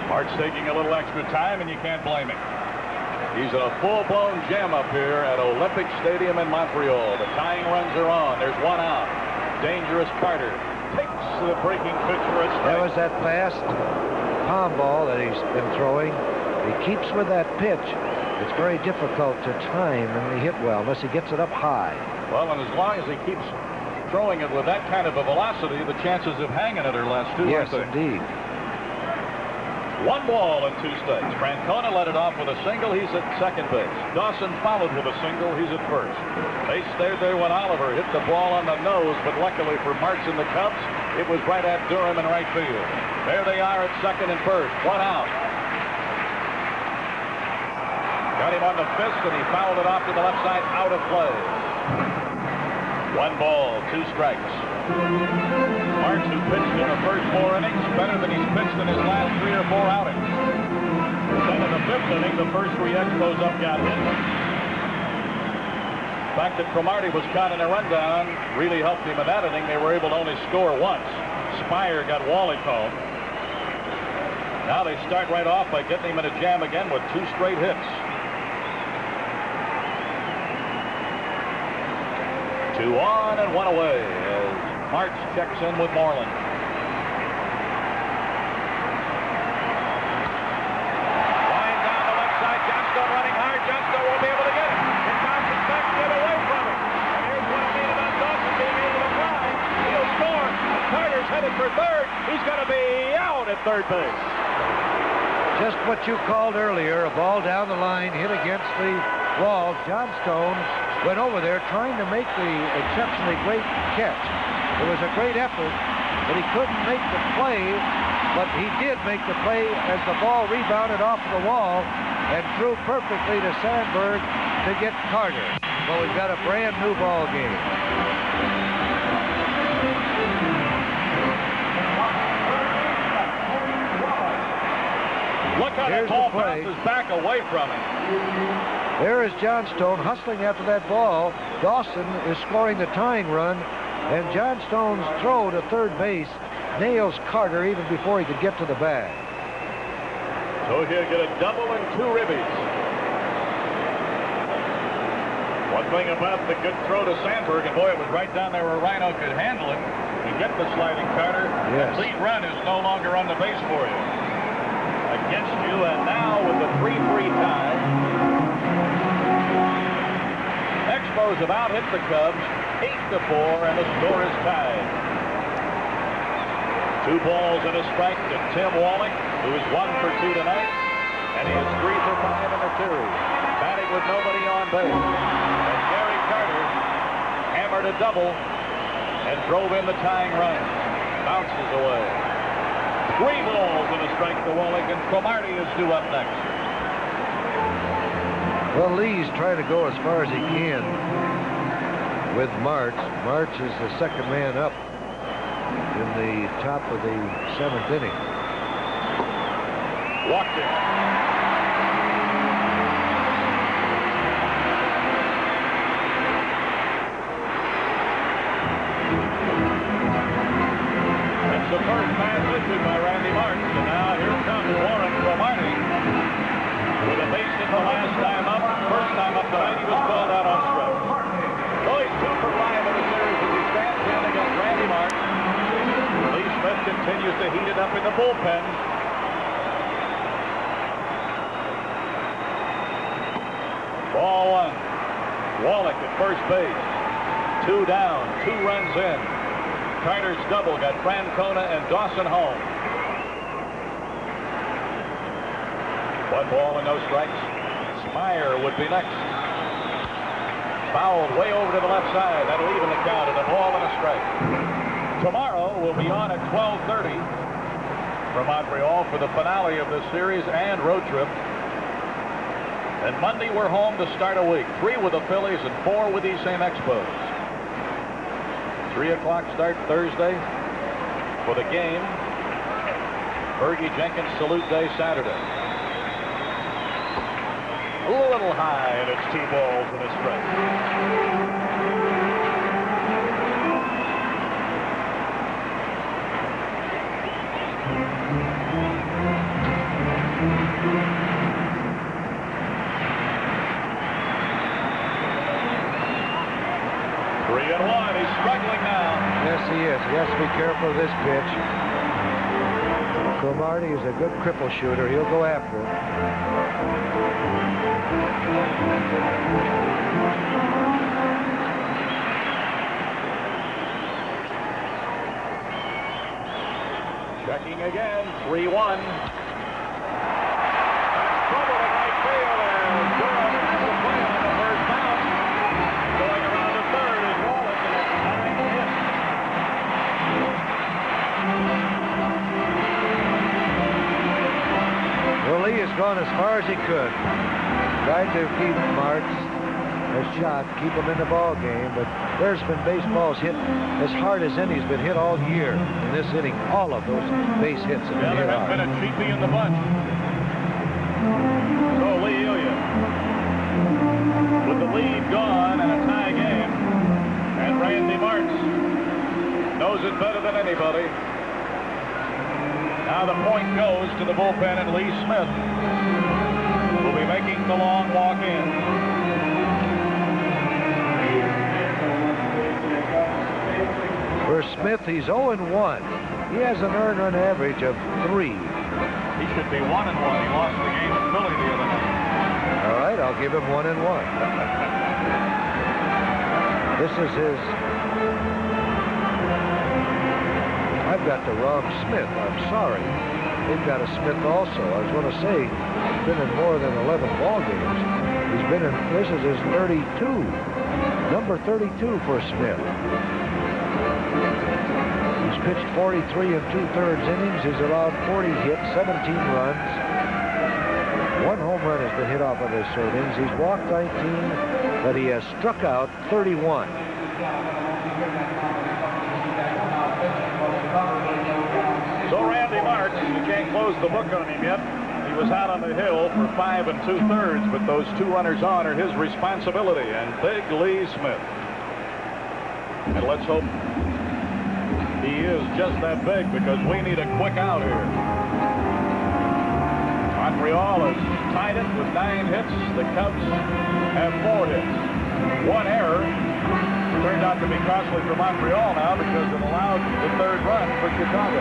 March taking a little extra time, and you can't blame him. He's in a full-blown jam up here at Olympic Stadium in Montreal. The tying runs are on. There's one out. Dangerous Carter takes the breaking pitch for a strike. That was that fast palm ball that he's been throwing. He keeps with that pitch. It's very difficult to time and hit well unless he gets it up high. Well, and as long as he keeps throwing it with that kind of a velocity, the chances of hanging it are less, too. Yes, indeed. 1 ball and 2 strikes. Francona led it off with a single. He's at second base. Dawson followed with a single. He's at first. They stayed there when Oliver hit the ball on the nose, but luckily for March and the Cubs, it was right at Durham in right field. There they are at second and first. 1 out. Got him on the fist, and he fouled it off to the left side, out of play. 1 ball, 2 strikes. March, who pitched in the first 4 innings, better than he's pitched in his last 3 or 4 outings. Then in the 5th inning, the first 3 Expos up got hit. The fact that Cromartie was caught in a rundown really helped him in that inning. They were able to only score once. Spire got Wally called. Now they start right off by getting him in a jam again with 2 straight hits. 2 on and 1 away as March checks in with Moreland. Line down the left side. Johnstone running hard. Johnstone won't be able to get it. It bounces back to get away from him. And here's what I mean about Dawson being able to fly. He'll score. Carter's headed for third. He's going to be out at third base. Just what you called earlier, a ball down the line, hit against the wall. Johnstone went over there trying to make the exceptionally great catch. It was a great effort, but he couldn't make the play, but he did make the play as the ball rebounded off the wall and threw perfectly to Sandberg to get Carter. Well, we've got a brand new ball game. Look how that ball bounces back away from him. There is Johnstone hustling after that ball. Dawson is scoring the tying run, and Johnstone's throw to third base nails Carter even before he could get to the bag. So he'll get a double and 2 ribbies. One thing about the good throw to Sandberg, and boy, it was right down there where Rhino could handle him. You get the sliding Carter. Yes. The lead run is no longer on the base for you. Against you, and now with the 3-3 tie, Expos have out-hit the Cubs 8-4, and the score is tied. 2 balls and a strike to Tim Wallach, who is 1 for 2 tonight, and he is 3 for 5 in the series, batting with nobody on base. And Gary Carter hammered a double and drove in the tying run. Bounces away. 3 balls and a strike to Wallach, and Cromartie is due up next. Well, Lee's trying to go as far as he can with March. March is the second man up in the top of the 7th inning. Walked it. That's the first pass issued by Randy March, and now here comes Warren Cromartie with a base hit the last time up. First time up tonight, he was called out on strike. So he's 2 for 5 in the series as he stands in against Randy March. Lee Smith continues to heat it up in the bullpen. Ball 1. Wallach at first base. 2 down, 2 runs in. Carter's double got Francona and Dawson home. 1 ball and no strikes. Spire would be next. Fouled way over to the left side. That'll even the count, and a ball and a strike. Tomorrow we'll be on at 12:30 from Montreal for the finale of this series and road trip. And Monday we're home to start a week. 3 with the Phillies and 4 with these same Expos. 3 o'clock start Thursday for the game. Fergie Jenkins Salute Day Saturday. A little high, and it's 2 balls and a strike. Yes, he is. He has to be careful of this pitch. Cromartie is a good cripple shooter. He'll go after it. Checking again, 3-1. Trouble in right field, and Durham has the play on the first bounce. Going around the third is Wallace, and it's 9 hits. Well, Lee has gone as far as he could. Tried to keep Martz a shot, keep him in the ball game, but there's been baseballs hit as hard as any's been hit all year in this inning. All of those base hits have been hit There has hard. been a cheapie in the bunch. So Lee Ilya, with the lead gone and a tie game, and Randy Martz knows it better than anybody. Now the point goes to the bullpen, and Lee Smith will be making the long walk in. For Smith, he's 0-1. He has an earned run average of 3. He should be 1-1. He lost the game in Philly the other night. All right, I'll give him 1-1. This is his. I've got the wrong Smith. I'm sorry. They've got a Smith also. I was going to say he's been in more than 11 ball games. He's been in. This is his 32. Number 32 for Smith. He's pitched 43 and 2/3 innings. He's allowed 40 hits, 17 runs. 1 home run has been hit off of his innings. He's walked 19, but he has struck out 31. So Randy Martz, you can't close the book on him yet. He was out on the hill for 5 and 2/3, but those 2 runners on are his responsibility, and big Lee Smith. And let's hope he is just that big, because we need a quick out here. Montreal has tied it with 9 hits. The Cubs have 4 hits. 1 error turned out to be costly for Montreal now, because it allowed the 3rd run for Chicago.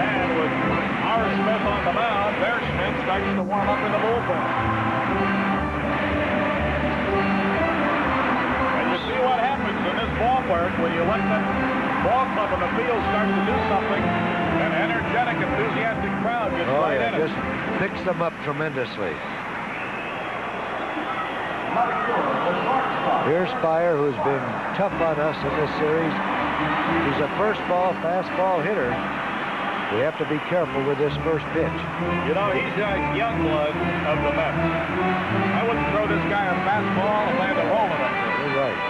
And with our Smith on the mound, their Smith starts to warm up in the bullpen. See what happens in this ballpark when you let that ball club in the field start to do something. An energetic, enthusiastic crowd gets right in it. Just picks them up tremendously. Here's Spire, who's been tough on us in this series. He's a first ball, fastball hitter. We have to be careful with this first pitch. You know, he's a young blood of the Mets. I wouldn't throw this guy a fastball and land a roll in it. You're right.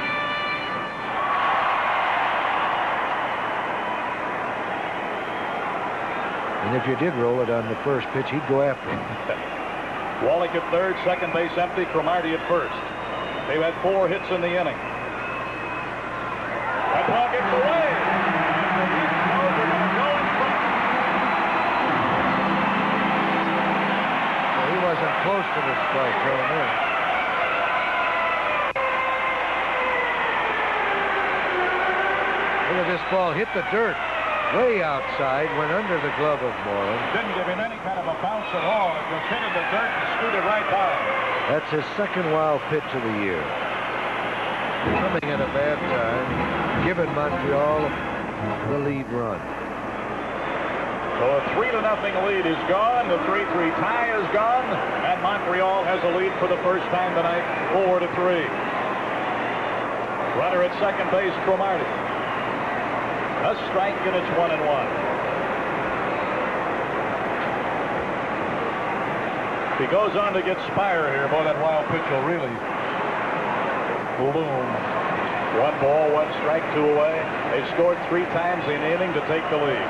And if you did roll it on the first pitch, he'd go after him. Wallach at third, second base empty, Cromartie at first. They've had 4 hits in the inning. That ball gets away. And the Expos are going to go in front. Well, he wasn't close to the strike zone there. Look at this ball, hit the dirt. Way outside, went under the glove of Moreland. Didn't give him any kind of a bounce at all. It just hit in the dirt and scooted right by. That's his 2nd wild pitch of the year. Coming at a bad time, giving Montreal the lead run. So a 3-0 lead is gone. The 3-3 tie is gone. And Montreal has a lead for the first time tonight, 4-3. Runner at second base, Cromartie. A strike, and it's 1-1. He goes on to get Spire here. Boy, that wild pitch will really bloom. 1 ball, 1 strike, 2 away. They've scored 3 times in the inning to take the lead.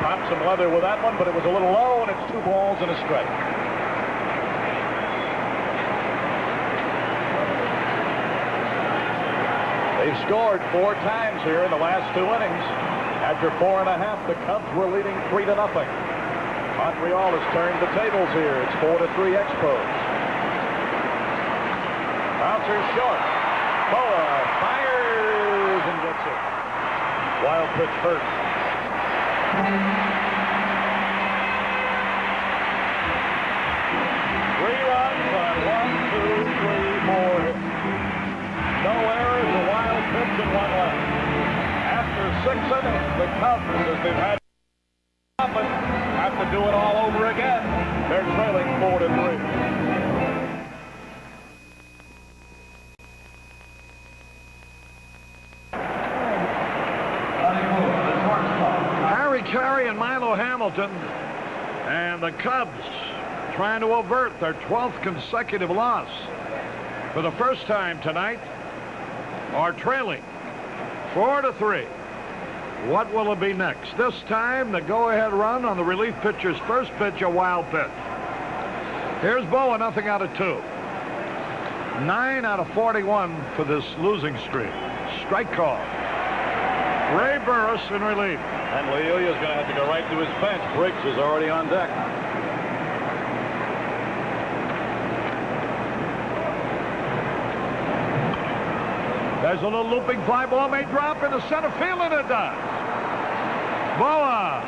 Popped some leather with that one, but it was a little low, and it's 2 balls and a strike. They've scored 4 times here in the last 2 innings. After 4½, the Cubs were leading 3-0. Montreal has turned the tables here. It's 4-3 Expos. Bouncer short. Boa fires and gets it. Wild pitch first. 3 runs on 1, 2, 3, 4 hits. No errors, a wild pitch, and 1 left. After 6 innings, the Cubs, as they've had often, have to do it all over again. They're trailing 4-3. Harry Caray and Milo Hamilton, and the Cubs trying to avert their 12th consecutive loss. For the first time tonight, are trailing 4-3. What will it be next? This time, the go-ahead run on the relief pitcher's first pitch, a wild pitch. Here's Boa, nothing out of 2. 9 out of 41 for this losing streak. Strike call. Ray Burris in relief. And Lealia's going to have to go right to his bench. Briggs is already on deck. There's a little looping fly ball may drop into center field, and it does. Boa.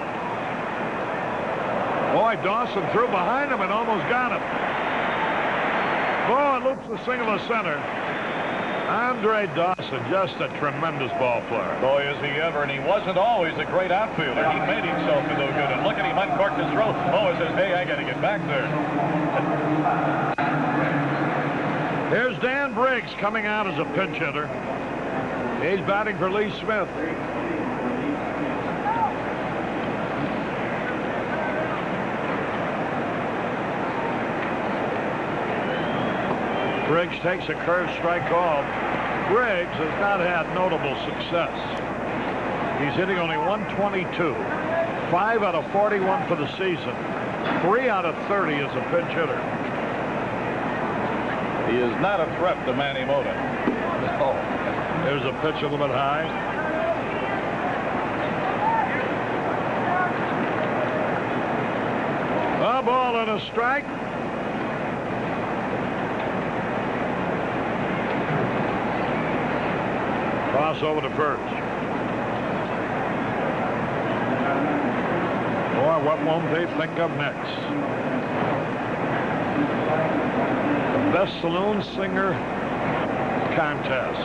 Boy, Dawson threw behind him and almost got him. Boa loops the single to center. Andre Dawson, just a tremendous ball player. Boy, is he ever, and he wasn't always a great outfielder. He made himself into a good, and look at him uncork his throw. Boa says, hey, I got to get back there. Here's Dan Briggs coming out as a pinch hitter. He's batting for Lee Smith. Briggs takes a curve strike call. Briggs has not had notable success. He's hitting only 122. 5 out of 41 for the season. 3 out of 30 as a pinch hitter. He is not a threat to Manny Mota. Oh, there's a pitch a little bit high. A ball and a strike. Cross over to first. Boy, what won't they think of next? The Best Saloon Singer contest.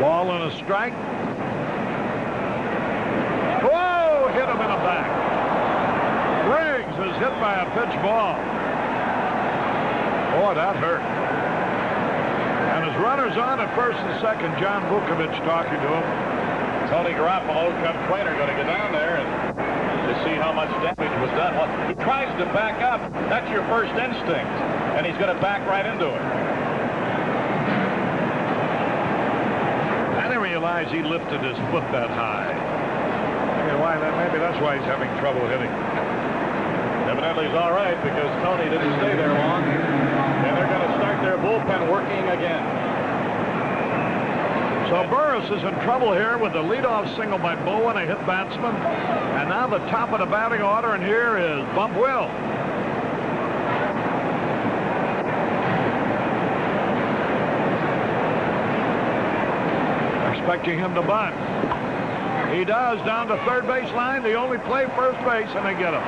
Ball and a strike. Whoa! Hit him in the back. Briggs is hit by a pitch ball. Boy, that hurt. And his runners on at first and second, John Vukovic talking to him. Tony Garoppolo, Cubs trainer, going to go down there and to see how much damage was done. Well, he tries to back up. That's your first instinct. And he's going to back right into it. I didn't realize he lifted his foot that high. Maybe that's why he's having trouble hitting. Evidently he's all right because Tony didn't stay there long. And they're going to start their bullpen working again. So Burris is in trouble here with the leadoff single by Bowen, a hit batsman. And now the top of the batting order, and here is Bump Will. Expecting him to bunt. He does, down to third base line. They only play first base, and they get him.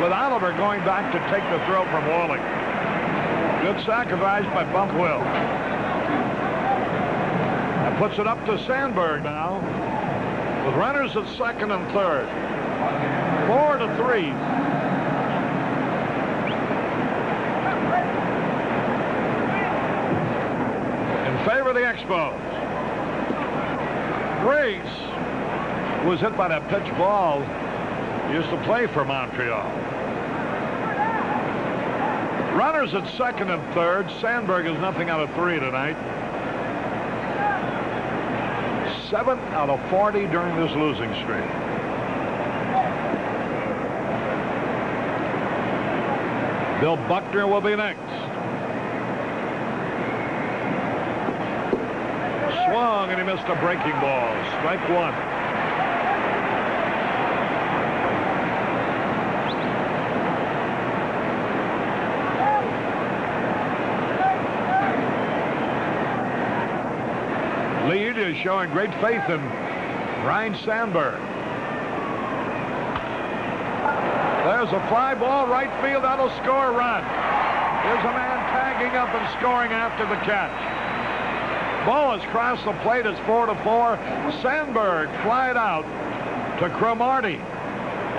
With Oliver going back to take the throw from Walling. Good sacrifice by Bump Will. That puts it up to Sandberg now. With runners at second and third. 4-3. In favor of the Expos. Briggs was hit by that pitch ball. He used to play for Montreal. Runners at second and third. Sandberg is nothing out of 3 tonight. 7 out of 40 during this losing streak. Bill Buckner will be next. Swung and he missed a breaking ball. Strike 1. showing great faith in Ryne Sandberg. There's a fly ball, right field. That'll score a run. Here's a man tagging up and scoring after the catch. Ball has crossed the plate. It's 4-4. Sandberg flied out to Cromartie.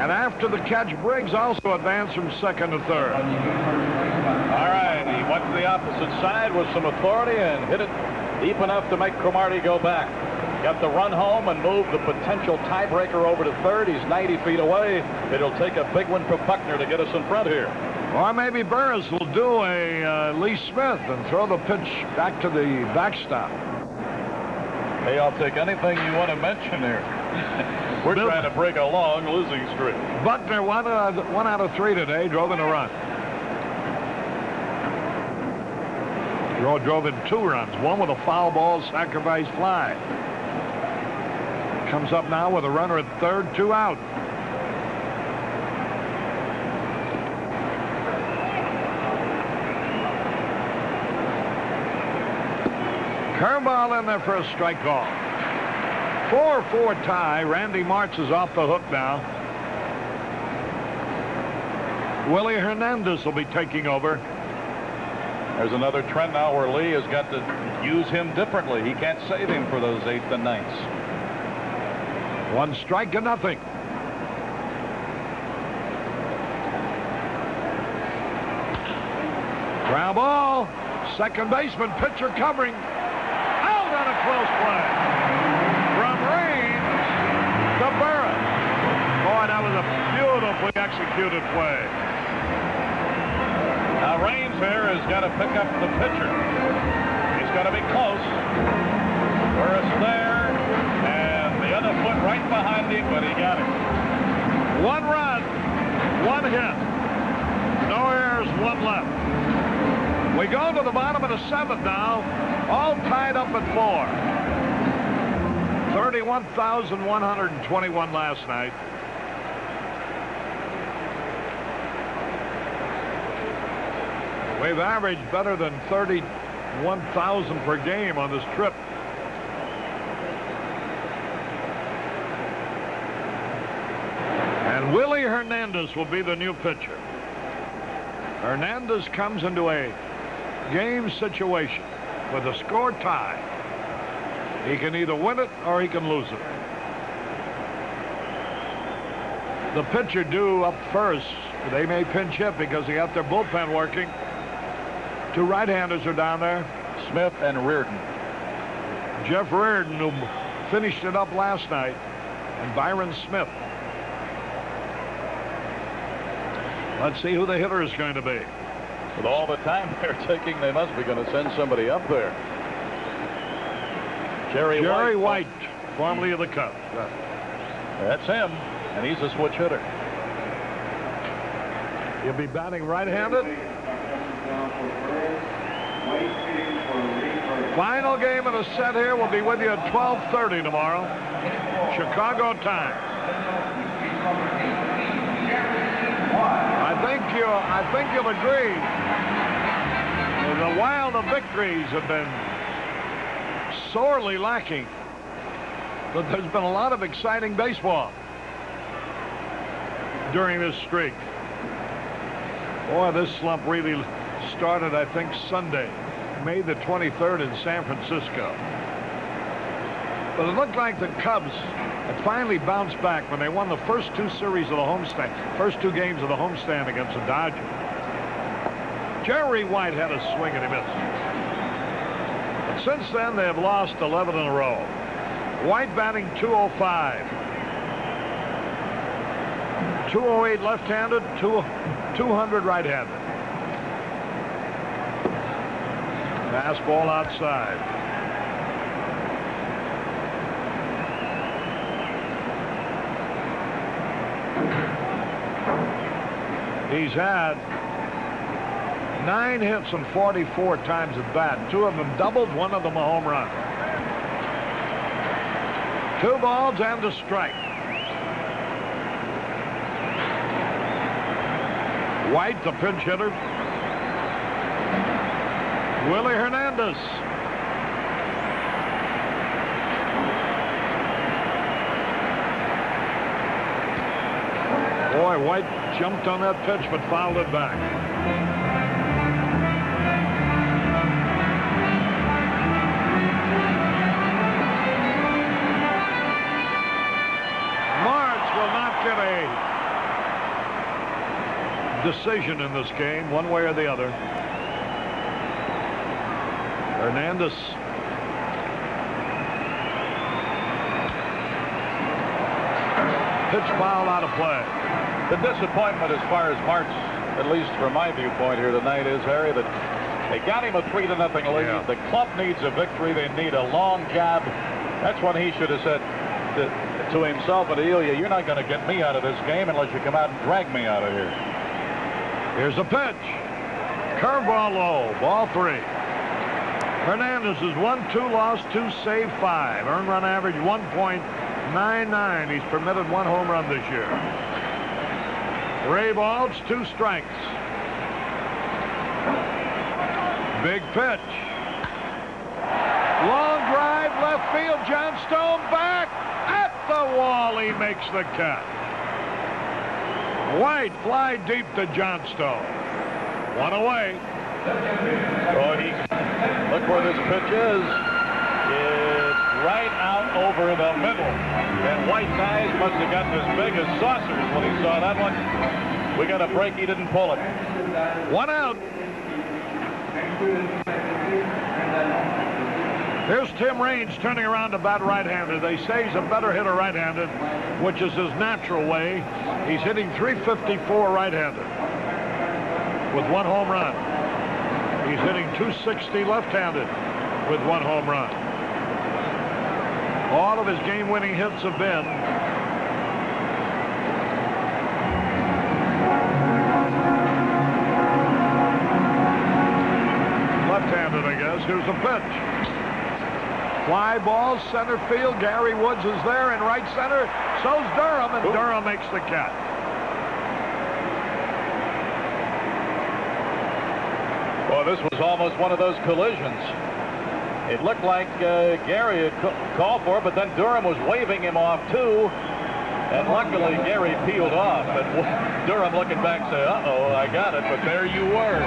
And after the catch, Briggs also advanced from second to third. All right, he went to the opposite side with some authority and hit it deep enough to make Cromartie go back. Got the run home and moved the potential tiebreaker over to third. He's 90 feet away. It'll take a big one for Buckner to get us in front here. Or maybe Burris will do a Lee Smith and throw the pitch back to the backstop. Hey, I'll take anything you want to mention here. We're trying to break a long losing streak. Buckner, one out of three today, drove in a run. Drove in 2 runs, one with a foul ball, sacrifice fly. Comes up now with a runner at third, 2 out. Curveball in there for a strike call. 4-4 tie. Randy Martz is off the hook now. Willie Hernandez will be taking over. There's another trend now where Lee has got to use him differently. He can't save him for those 8th and 9ths. 1 strike to nothing. Ground ball. Second baseman, pitcher covering. Out on a close play. From Raines to Burris. Boy, that was a beautifully executed play. Now Raines here has got to pick up the pitcher. He's got to be close. Burris there, and the other foot right behind him, but he got it. 1 run, 1 hit. No errors, 1 left. We go to the bottom of the 7th now, all tied up at 4. 31,121 last night. We've averaged better than 31,000 per game on this trip. And Willie Hernandez will be the new pitcher. Hernandez comes into a game situation with a score tie. He can either win it or he can lose it. The pitcher due up first. They may pinch hit because they got their bullpen working. 2 right-handers are down there. Smith and Reardon. Jeff Reardon, who finished it up last night, and Byron Smith. Let's see who the hitter is going to be. With all the time they're taking, they must be going to send somebody up there. Jerry White, formerly of the Cubs. That's him, and he's a switch hitter. He'll be batting right-handed. Final game of the set here. We'll be with you at 12:30 tomorrow, Chicago time. I think you'll agree that while the victories have been sorely lacking, but there's been a lot of exciting baseball during this streak. Boy, this slump really started, I think, Sunday, May the 23rd in San Francisco. But it looked like the Cubs had finally bounced back when they won the first 2 series of the homestand, first 2 games of the homestand against the Dodgers. Jerry White had a swing and he missed. But since then, they have lost 11 in a row. White batting .205. 208 left-handed, 200 right-handed. Fastball outside. He's had 9 hits and 44 times at bat. 2 of them doubled, 1 of them a home run. 2 balls and a strike. White, the pinch hitter. Willie Hernandez. Boy, White jumped on that pitch but fouled it back. March will not get a decision in this game, one way or the other. Hernandez. Pitch foul out of play. The disappointment as far as March, at least from my viewpoint here tonight, is, Harry, that they got him a 3-0 lead. Yeah. The club needs a victory. They need a long job. That's when he should have said to himself and Elia, you're not going to get me out of this game unless you come out and drag me out of here. Here's a pitch. Curveball low. Ball 3. Hernandez is 1-2 loss, 2 save, 5. Earned run average 1.99. He's permitted 1 home run this year. 3 balls, 2 strikes. Big pitch. Long drive, left field. John Stone back at the wall. He makes the catch. White fly deep to Johnstone. 1 away. So look where this pitch is. It's right out over the middle. And White's eyes must have gotten as big as saucers when he saw that one. We got a break. He didn't pull it. 1 out. Here's Tim Raines turning around to bat right-handed. They say he's a better hitter right-handed, which is his natural way. He's hitting .354 right-handed with 1 home run. He's hitting .260 left-handed with 1 home run. All of his game-winning hits have been left-handed, I guess. Here's a pitch. Fly ball, center field. Gary Woods is there in right center. So's Durham, and Durham makes the catch. Well, this was almost one of those collisions. It looked like Gary had called for it, but then Durham was waving him off, too. And luckily, Gary peeled off. But Durham looking back said, uh-oh, I got it. But there you were.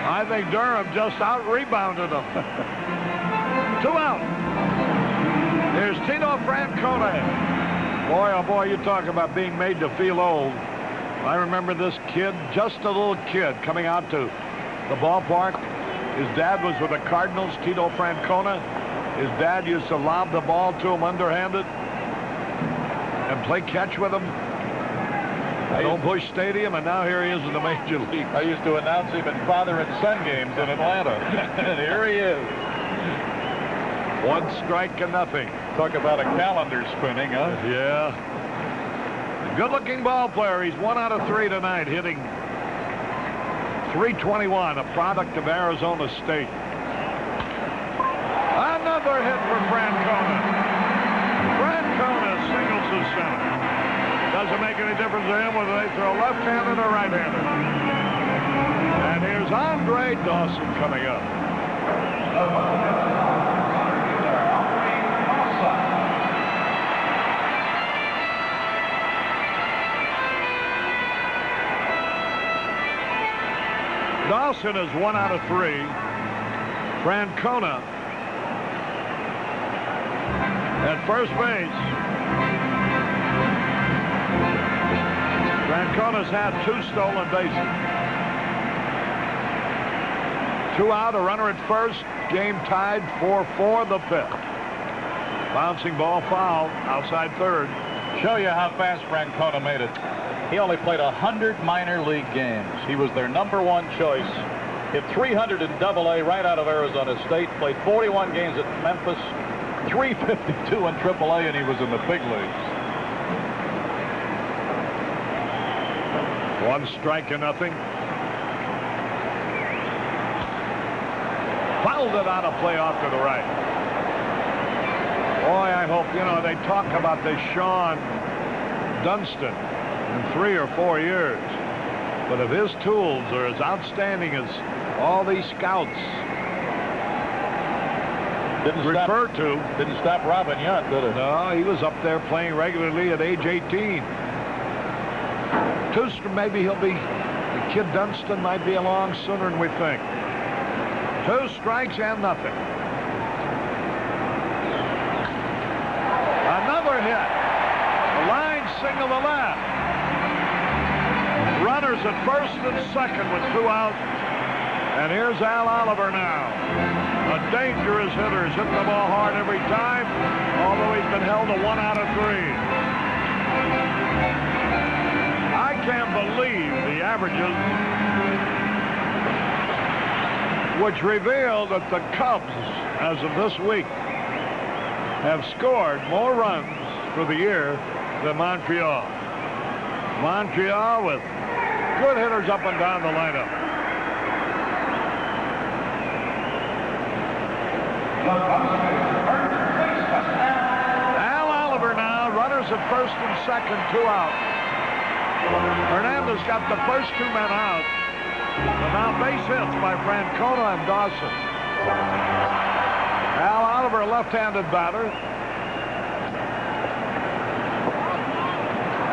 I think Durham just out-rebounded him. 2 out. There's Tito Francona. Boy, oh boy, you talk about being made to feel old. I remember this kid, just a little kid, coming out to the ballpark. His dad was with the Cardinals, Tito Francona. His dad used to lob the ball to him underhanded and play catch with him at Old Busch Stadium, and now here he is in the Major League. I used to announce him in father and son games in Atlanta. And here he is. 1 strike and nothing. Talk about a calendar spinning, huh? Yeah. Good-looking ball player. He's 1 out of 3 tonight, hitting .321, a product of Arizona State. Another hit for Francona. Francona singles to center. Doesn't make any difference to him whether they throw left-handed or right-handed. And here's Andre Dawson coming up. Dawson is 1 out of 3. Francona at first base. Francona's had 2 stolen bases. 2 out, a runner at first. Game tied 4-4 the 5th. Bouncing ball foul outside third. Show you how fast Francona made it. He only played 100 minor league games. He was their #1 choice. Hit 300 in AA right out of Arizona State. Played 41 games at Memphis. 352 in AAA, and he was in the big leagues. 1 strike and nothing. Fouled it out of play off to the right. Boy, I hope, you know, they talk about this Sean Dunston in 3 or 4 years. But if his tools are as outstanding as all these scouts didn't stop Robin Yount, did it? No, he was up there playing regularly at age 18. Maybe he'll be, the kid Dunston might be along sooner than we think. 2 strikes and nothing. Another hit. The line single to left. Runners at first and second with 2 outs. And here's Al Oliver now. A dangerous hitter, hitting the ball hard every time, although he's been held to 1 out of 3. I can't believe the averages, which reveal that the Cubs, as of this week, have scored more runs for the year than Montreal. Montreal with good hitters up and down the lineup. Al Oliver now, runners at first and second, 2 out. Hernandez got the first 2 men out. But now base hits by Francona and Dawson. Al Oliver, a left-handed batter.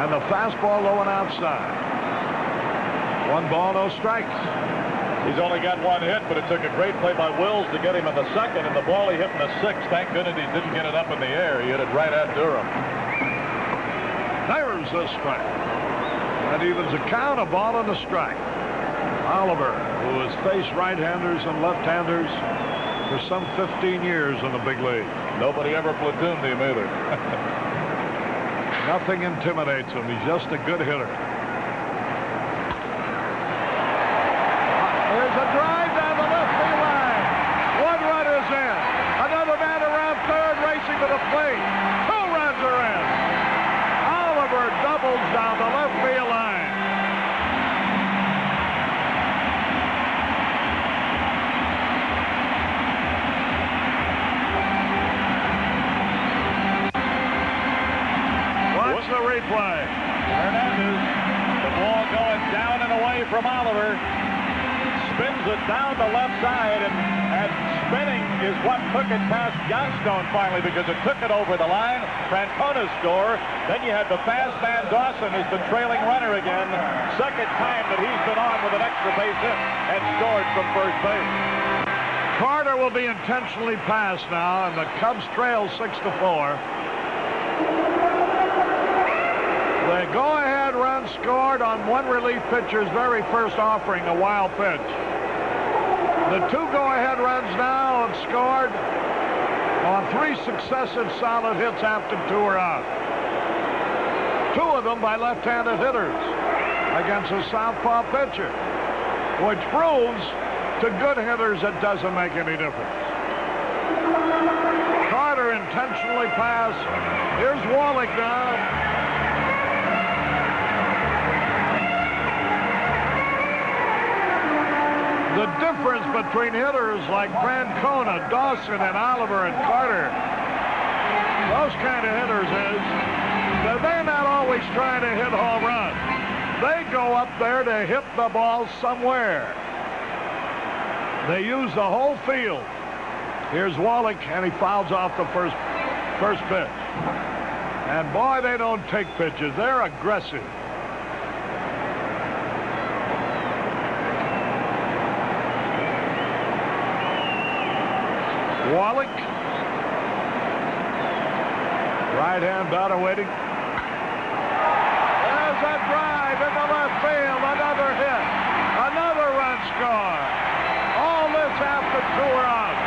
And the fastball low and outside. 1 ball, no strikes. He's only got 1 hit, but it took a great play by Wills to get him in the second, and the ball he hit in the 6th, thank goodness he didn't get it up in the air. He hit it right at Durham. There's a strike. That evens the count, a ball and a strike. Oliver, who has faced right-handers and left-handers for some 15 years in the big league. Nobody ever platooned him either. Nothing intimidates him. He's just a good hitter. There's a drive down the left field line. 1 run is in. Another man around third racing to the plate. 2 runs are in. Oliver doubles down the left field line. Watch the replay. Hernandez, the ball going down and away from Oliver. Spins it down the left side, and spinning is what took it past Johnstone finally, because it took it over the line. Francona score. Then you had the fast man Dawson as the trailing runner again. Second time that he's been on with an extra base hit and scored from first base. Carter will be intentionally passed now, and the Cubs trail 6-4. The go-ahead run scored on 1 relief pitcher's very first offering, a wild pitch. The 2 go-ahead runs now have scored on 3 successive solid hits after 2 are out. 2 of them by left-handed hitters against a southpaw pitcher, which proves to good hitters it doesn't make any difference. Carter intentionally passed. Here's Wallach now. The difference between hitters like Francona, Dawson, and Oliver and Carter, those kind of hitters, is that they're not always trying to hit home runs. They go up there to hit the ball somewhere. They use the whole field. Here's Wallach, and he fouls off the first pitch. And boy, they don't take pitches. They're aggressive. Wallach, right-hand batter waiting. There's a drive into left field, another hit, another run score. All this after 2 are out.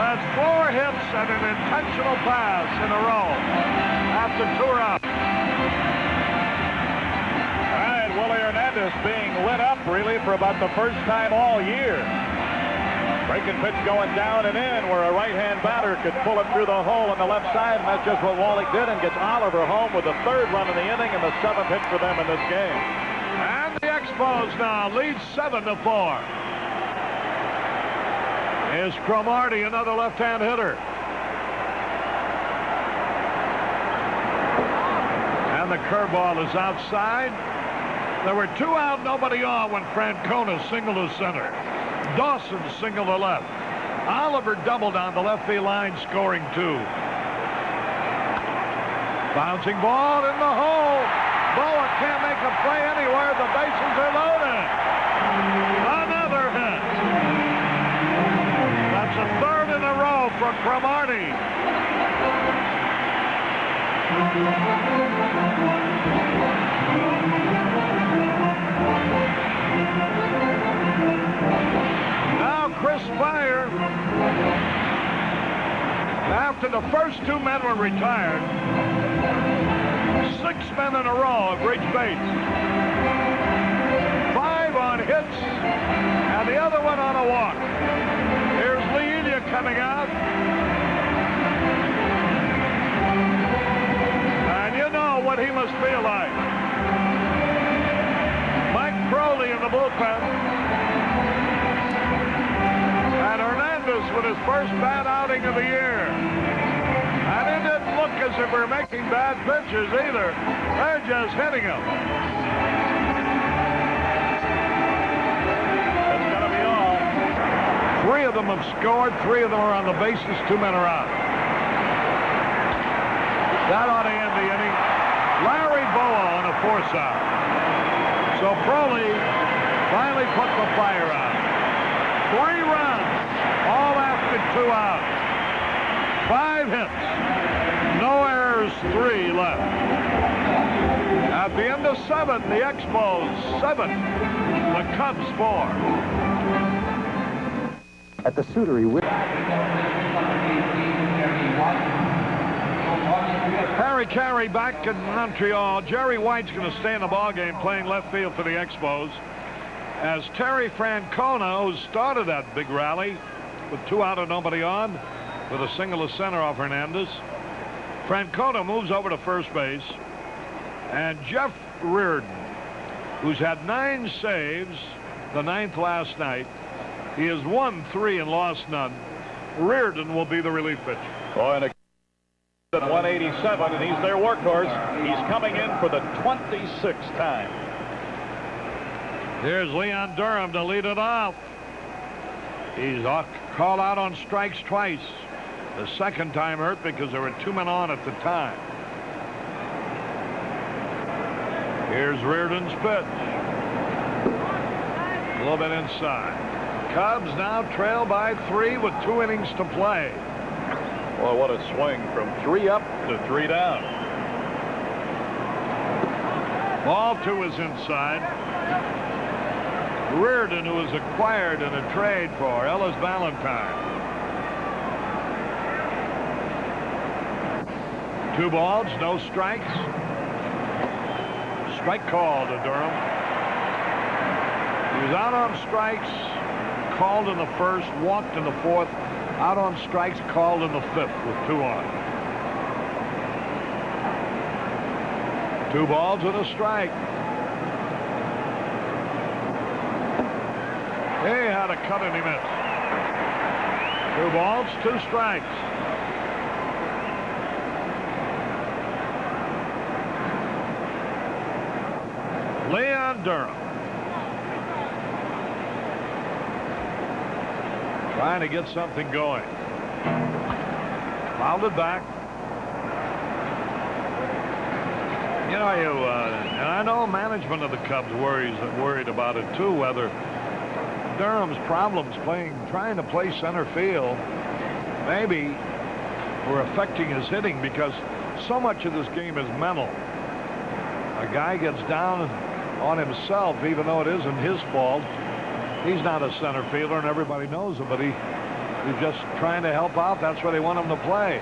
That's 4 hits and an intentional pass in a row after 2 are out. Hernandez being lit up really for about the first time all year. Breaking pitch going down and in, where a right-hand batter could pull it through the hole on the left side, and that's just what Wallach did, and gets Oliver home with the 3rd run in the inning and the 7th hit for them in this game. And the Expos now lead 7-4. Here's Cromartie, another left-hand hitter. And the curveball is outside. There were 2 out, nobody on when Francona singled to center. Dawson singled to left. Oliver doubled on the left field line, scoring 2. Bouncing ball in the hole. Boa can't make a play anywhere. The bases are loaded. Another hit. That's a third in a row for Cromartie. Now Chris Spire, after the first 2 men were retired, 6 men in a row have reached base. 5 on hits, and the other one on a walk. Here's Lealia coming out. And you know what he must feel like. Mike Crowley in the bullpen. And Hernandez with his first bad outing of the year. And it didn't look as if we're making bad pitches either. They're just hitting them. That's going to be all. 3 of them have scored. 3 of them are on the bases. 2 men are out. That ought to end the inning. Larry Boa on a force out. So Crowley finally put the fire out. 3 runs, all after 2 outs. 5 hits, no errors, 3 left. At the end of 7, the Expos 7, the Cubs 4. At the Sutery with Harry Carey back in Montreal. Jerry White's going to stay in the ballgame playing left field for the Expos. As Terry Francona, who started that big rally with 2 out and nobody on, with a single to center off Hernandez. Francona moves over to first base. And Jeff Reardon, who's had 9 saves, the 9th last night. He has won 3 and lost none. Reardon will be the relief pitcher. Oh, and at 187, and he's their workhorse. He's coming in for the 26th time. Here's Leon Durham to lead it off. He's called out on strikes twice. The second time hurt because there were 2 men on at the time. Here's Reardon's pitch. A little bit inside. Cubs now trail by 3 with 2 innings to play. Well, what a swing from 3 up to 3 down. Ball 2 is inside. Reardon, who was acquired in a trade for Ellis Valentine. 2 balls, no strikes. Strike call to Durham. He was out on strikes, called in the first, walked in the 4th, out on strikes, called in the 5th with 2 on. 2 balls and a strike. He had a cut and he missed. 2 balls, 2 strikes. Leon Durham. Trying to get something going. Fouled it back. You know, and I know management of the Cubs worried about it too, whether Durham's problems trying to play center field maybe were affecting his hitting, because so much of this game is mental. A guy gets down on himself, even though it isn't his fault. He's not a center fielder, and everybody knows it, but he's just trying to help out. That's where they want him to play.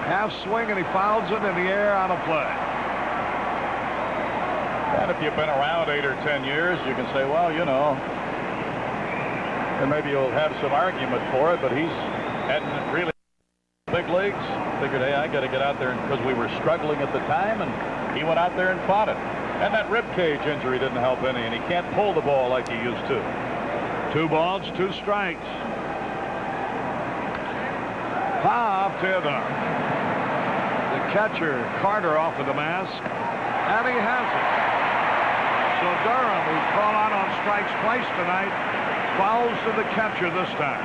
Half swing, and he fouls it in the air, out of play. And if you've been around 8 or 10 years, you can say, well, you know, and maybe you'll have some argument for it, but he's hadn't really big leagues. Figured, hey, I got to get out there, because we were struggling at the time, and he went out there and fought it. And that rib cage injury didn't help any, and he can't pull the ball like he used to. 2 balls, 2 strikes. Pop to the catcher, Carter, off of the mask, and he has it. So Durham, who's called out on strikes twice tonight, Fouls to the catcher this time.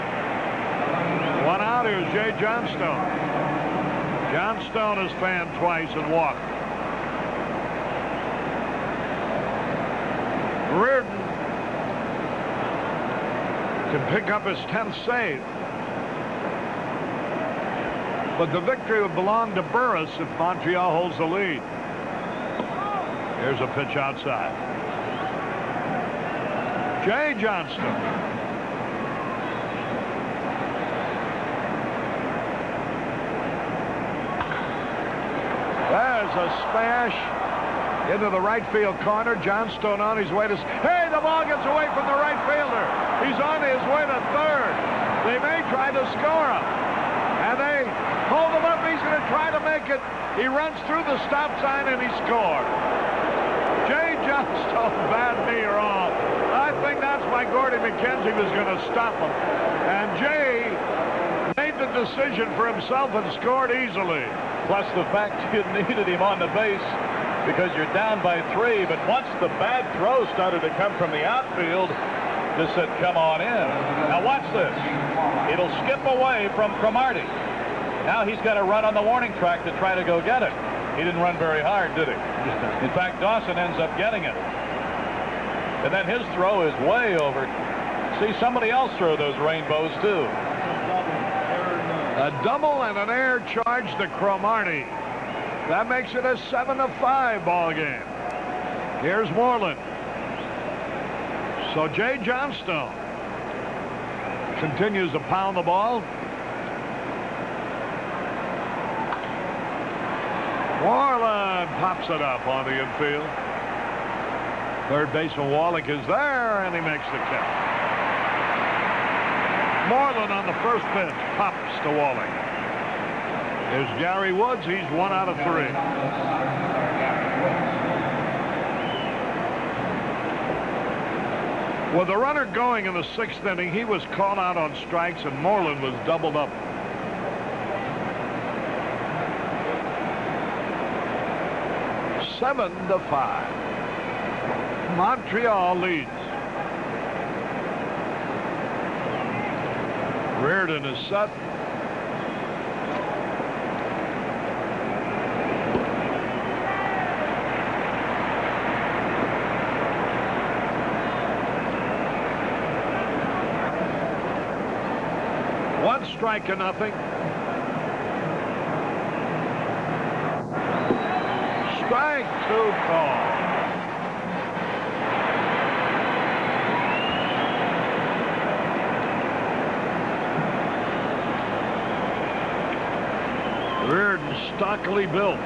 One out. Here's Jay Johnstone. Johnstone has fanned twice and walked. Reardon can pick up his 10th save. But the victory would belong to Burris if Montreal holds the lead. Here's a pitch outside. Jay Johnstone. There's a smash into the right field corner. Johnstone on his way to... Hey, the ball gets away from the right fielder. He's on his way to third. They may try to score him. And they hold him up. He's going to try to make it. He runs through the stop sign and he scored. Jay Johnstone, bad knee wrong. I think that's why Gordy McKenzie was going to stop him. And Jay made the decision for himself and scored easily. Plus the fact you needed him on the base because you're down by 3. But once the bad throw started to come from the outfield, just said, come on in. Now watch this. It'll skip away from Cromartie. Now he's got to run on the warning track to try to go get it. He didn't run very hard, did he? In fact, Dawson ends up getting it. And then his throw is way over. See somebody else throw those rainbows, too. A double and an air charge to Cromartie. That makes it a 7-5 ball game. Here's Moreland. So Jay Johnstone continues to pound the ball. Moreland pops it up on the infield. Third baseman Wallach is there, and he makes the catch. Moreland on the first pitch pops to Wallach. Here's Gary Woods. He's 1 out of 3. With the runner going in the 6th inning, he was called out on strikes, and Moreland was doubled up. Seven to 5. Montreal leads. Reardon is set. One strike to nothing. Strike 2 call. Reardon stockily built.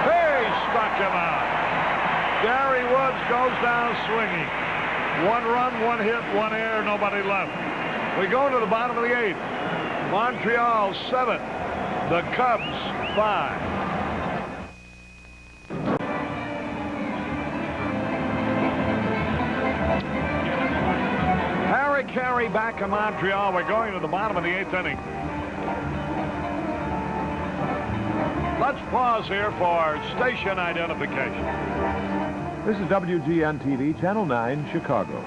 Hey, struck him out. Gary Woods goes down swinging. 1 run, 1 hit, 1 error, nobody left. We go to the bottom of the 8th. Montreal 7. The Cubs 5. Harry Caray back in Montreal. We're going to the bottom of the 8th inning. Let's pause here for station identification. This is WGN-TV, Channel 9, Chicago.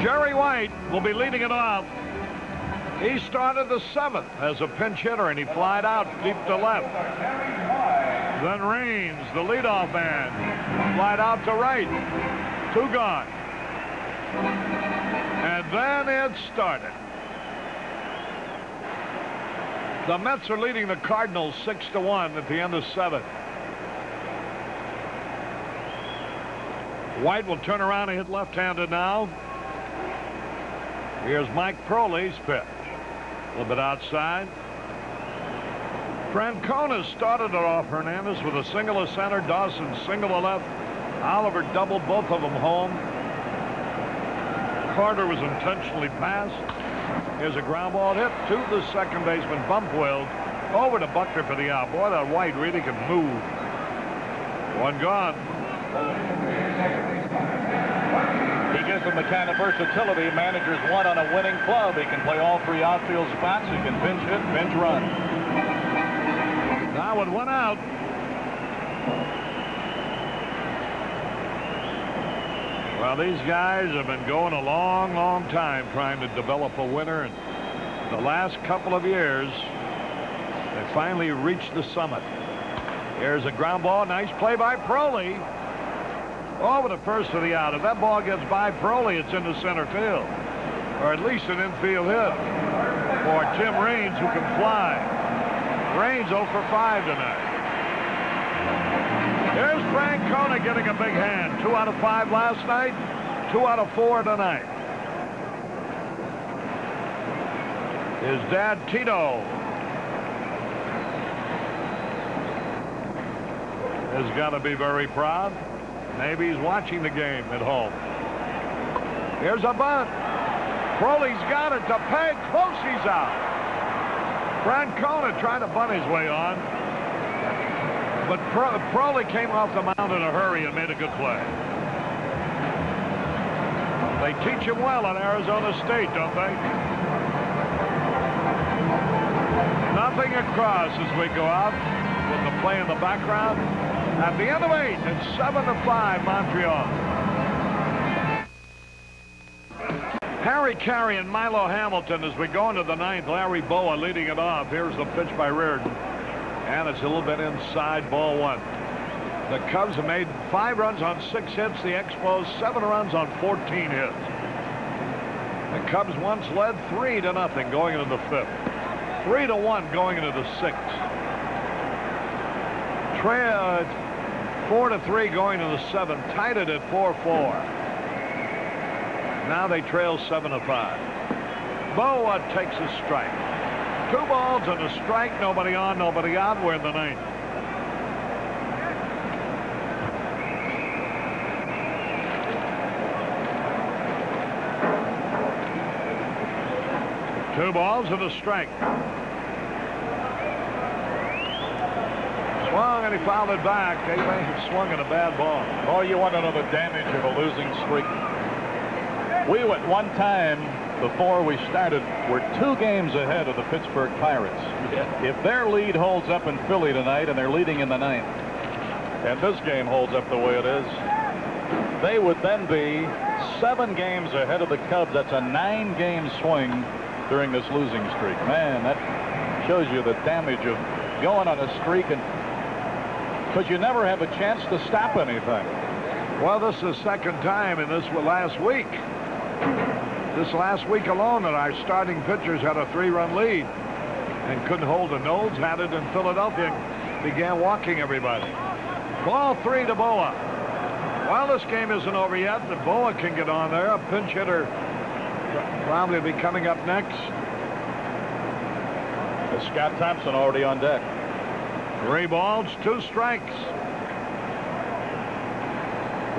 Jerry White will be leading it off. He started the 7th as a pinch hitter, and he flied out deep to left. Then Raines, the leadoff man, flied out to right. 2 gone. And then it started. The Mets are leading the Cardinals 6-1 at the end of 7th. White will turn around and hit left-handed now. Here's Mike Proley's pitch. A little bit outside. Francona started it off Hernandez with a single to center. Dawson single to left. Oliver doubled both of them home. Carter was intentionally passed. Here's a ground ball hit to the second baseman, Bumpwell, over to Buckner for the out. Boy, that White really can move. 1 gone. He gives them the kind of versatility managers want on a winning club. He can play all three outfield spots. He can pinch hit, pinch run. Now with one out. Well, these guys have been going a long, long time trying to develop a winner. And the last couple of years, they finally reached the summit. Here's a ground ball. Nice play by Proley. Over the first of the out. If that ball gets by Proley, it's into center field. Or at least an infield hit for Tim Raines, who can fly. Raines 0 for 5 tonight. Here's Francona getting a big hand. 2 out of 5 last night. 2 out of 4 tonight. His dad, Tito, has got to be very proud. Maybe he's watching the game at home. Here's a bunt. Crowley's got it to Peg. Close, he's out. Francona trying to bunt his way on. But Crowley came off the mound in a hurry and made a good play. They teach him well at Arizona State, don't they? Nothing across as we go out with the play in the background. At the end of 8, it's 7-5 Montreal. Harry Carey and Milo Hamilton as we go into the 9th. Larry Boa leading it off. Here's the pitch by Reardon. And it's a little bit inside, ball 1. The Cubs have made 5 runs on 6 hits. The Expos 7 runs on 14 hits. The Cubs once led 3-0 going into the 5th. 3-1 going into the 6th. 4-3 going to the 7th. Tied it at 4-4. Now they trail 7-5. Boa takes a strike. 2 balls and a strike. Nobody on, nobody out. We're in the 9th. Two balls and a strike. Swung and he fouled it back. They may have swung at a bad ball. Oh, you want to know the damage of a losing streak? We at one time, before we started, were 2 games ahead of the Pittsburgh Pirates. Yeah. If their lead holds up in Philly tonight, and they're leading in the 9th, and this game holds up the way it is, they would then be 7 games ahead of the Cubs. That's a 9-game swing during this losing streak. Man, that shows you the damage of going on a streak, and because you never have a chance to stop anything. Well, this is the second time in this last week. This last week alone that our starting pitchers had a 3-run lead and couldn't hold a nose. Had it in Philadelphia and began walking everybody. Ball 3 to Boa. While this game isn't over yet, the Boa can get on there. A pinch hitter probably be coming up next. Scott Thompson already on deck. 3 balls, 2 strikes.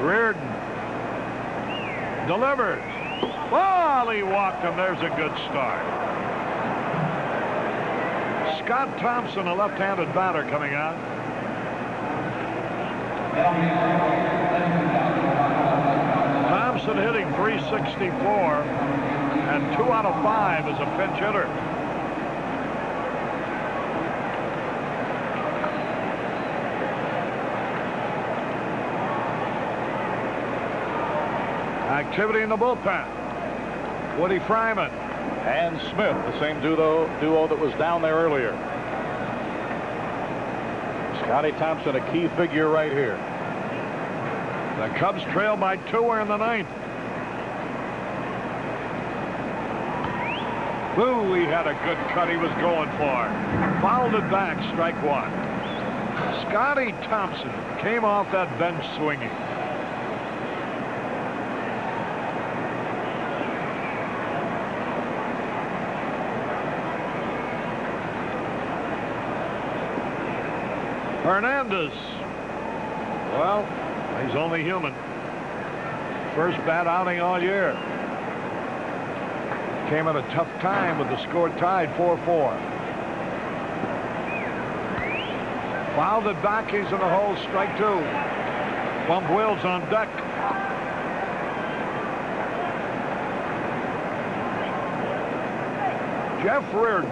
Reardon delivers. Well, he walked him. There's a good start. Scott Thompson, a left-handed batter, coming out. Thompson hitting .364 and 2 out of 5 as a pinch hitter. Activity in the bullpen. Woody Fryman and Smith, the same duo that was down there earlier. Scotty Thompson, a key figure right here. The Cubs trail by 2. We're in the 9th. Ooh, he had a good cut he was going for. Fouled it back, strike 1. Scotty Thompson came off that bench swinging. Hernandez. Well, he's only human. First bad outing all year. Came at a tough time with the score tied 4-4. Fouled it back. He's in the hole. Strike 2. Bump Wills on deck. Jeff Reardon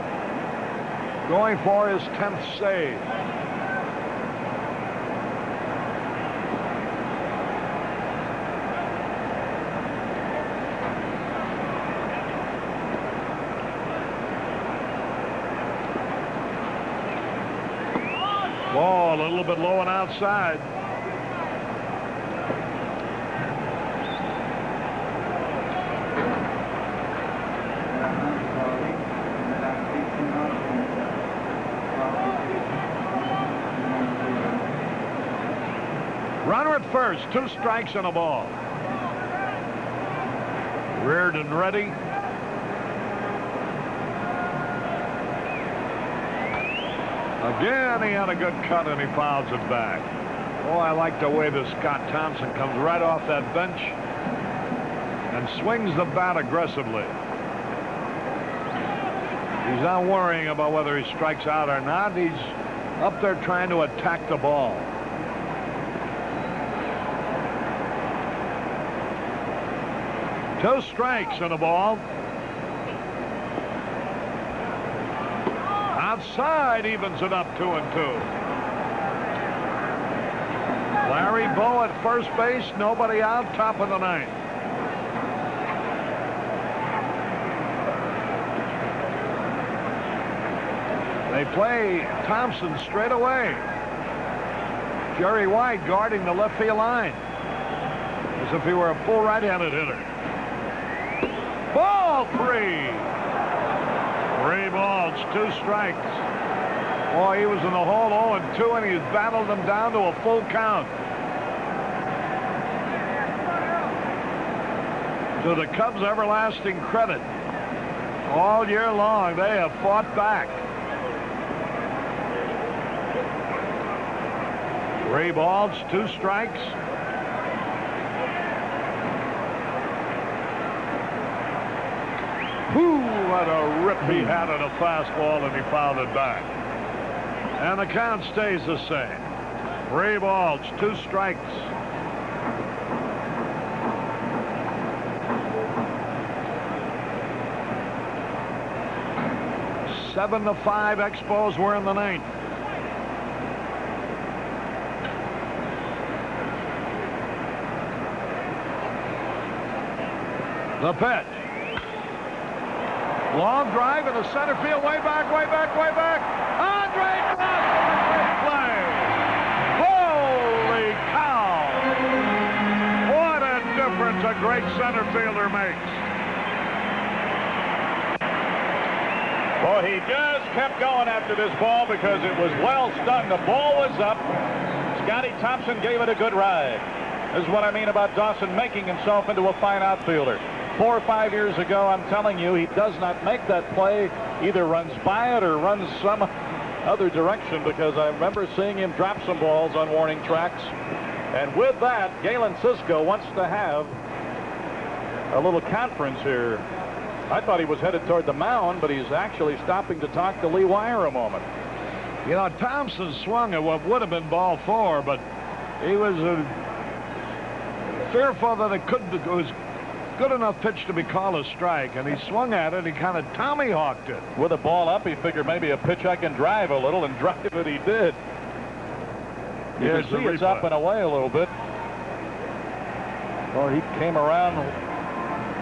going for his 10th save. Ball a little bit low and outside. Runner at first, 2 strikes and a ball. Reardon ready. Again, he had a good cut and he fouls it back. Oh, I like the way that Scott Thompson comes right off that bench and swings the bat aggressively. He's not worrying about whether he strikes out or not. He's up there trying to attack the ball. Two strikes and a ball. Outside evens it up 2-2. Larry Bow at first base, nobody out, top of the 9th. They play Thompson straight away. Jerry White guarding the left field line as if he were a full right-handed hitter. Ball 3. 3 balls, 2 strikes. Boy, he was in the hole 0-2, and he's battled them down to a full count. To the Cubs' everlasting credit, all year long they have fought back. 3 balls, 2 strikes. Ooh, what a rip he had at a fastball, and he fouled it back. And the count stays the same. 3 balls, 2 strikes. Seven to 5 Expos were in the 9th. The pitch. Long drive in the center field, way back, way back, way back. Andre Holy cow! What a difference a great center fielder makes. Well, he just kept going after this ball because it was well stung. The ball was up. Scotty Thompson gave it a good ride. This is what I mean about Dawson making himself into a fine outfielder. 4 or 5 years ago, I'm telling you, he does not make that play, either runs by it or runs some other direction, because I remember seeing him drop some balls on warning tracks. And with that, Galen Cisco wants to have a little conference here. I thought he was headed toward the mound, but he's actually stopping to talk to Lee Wire a moment. You know, Thompson swung at what would have been ball 4, but he was fearful that it was good enough pitch to be called a strike, and he swung at it. He kind of tommyhawked it. With the ball up, he figured maybe a pitch I can drive a little, and drive it he did. You can see it's up and away a little bit. Well, he came around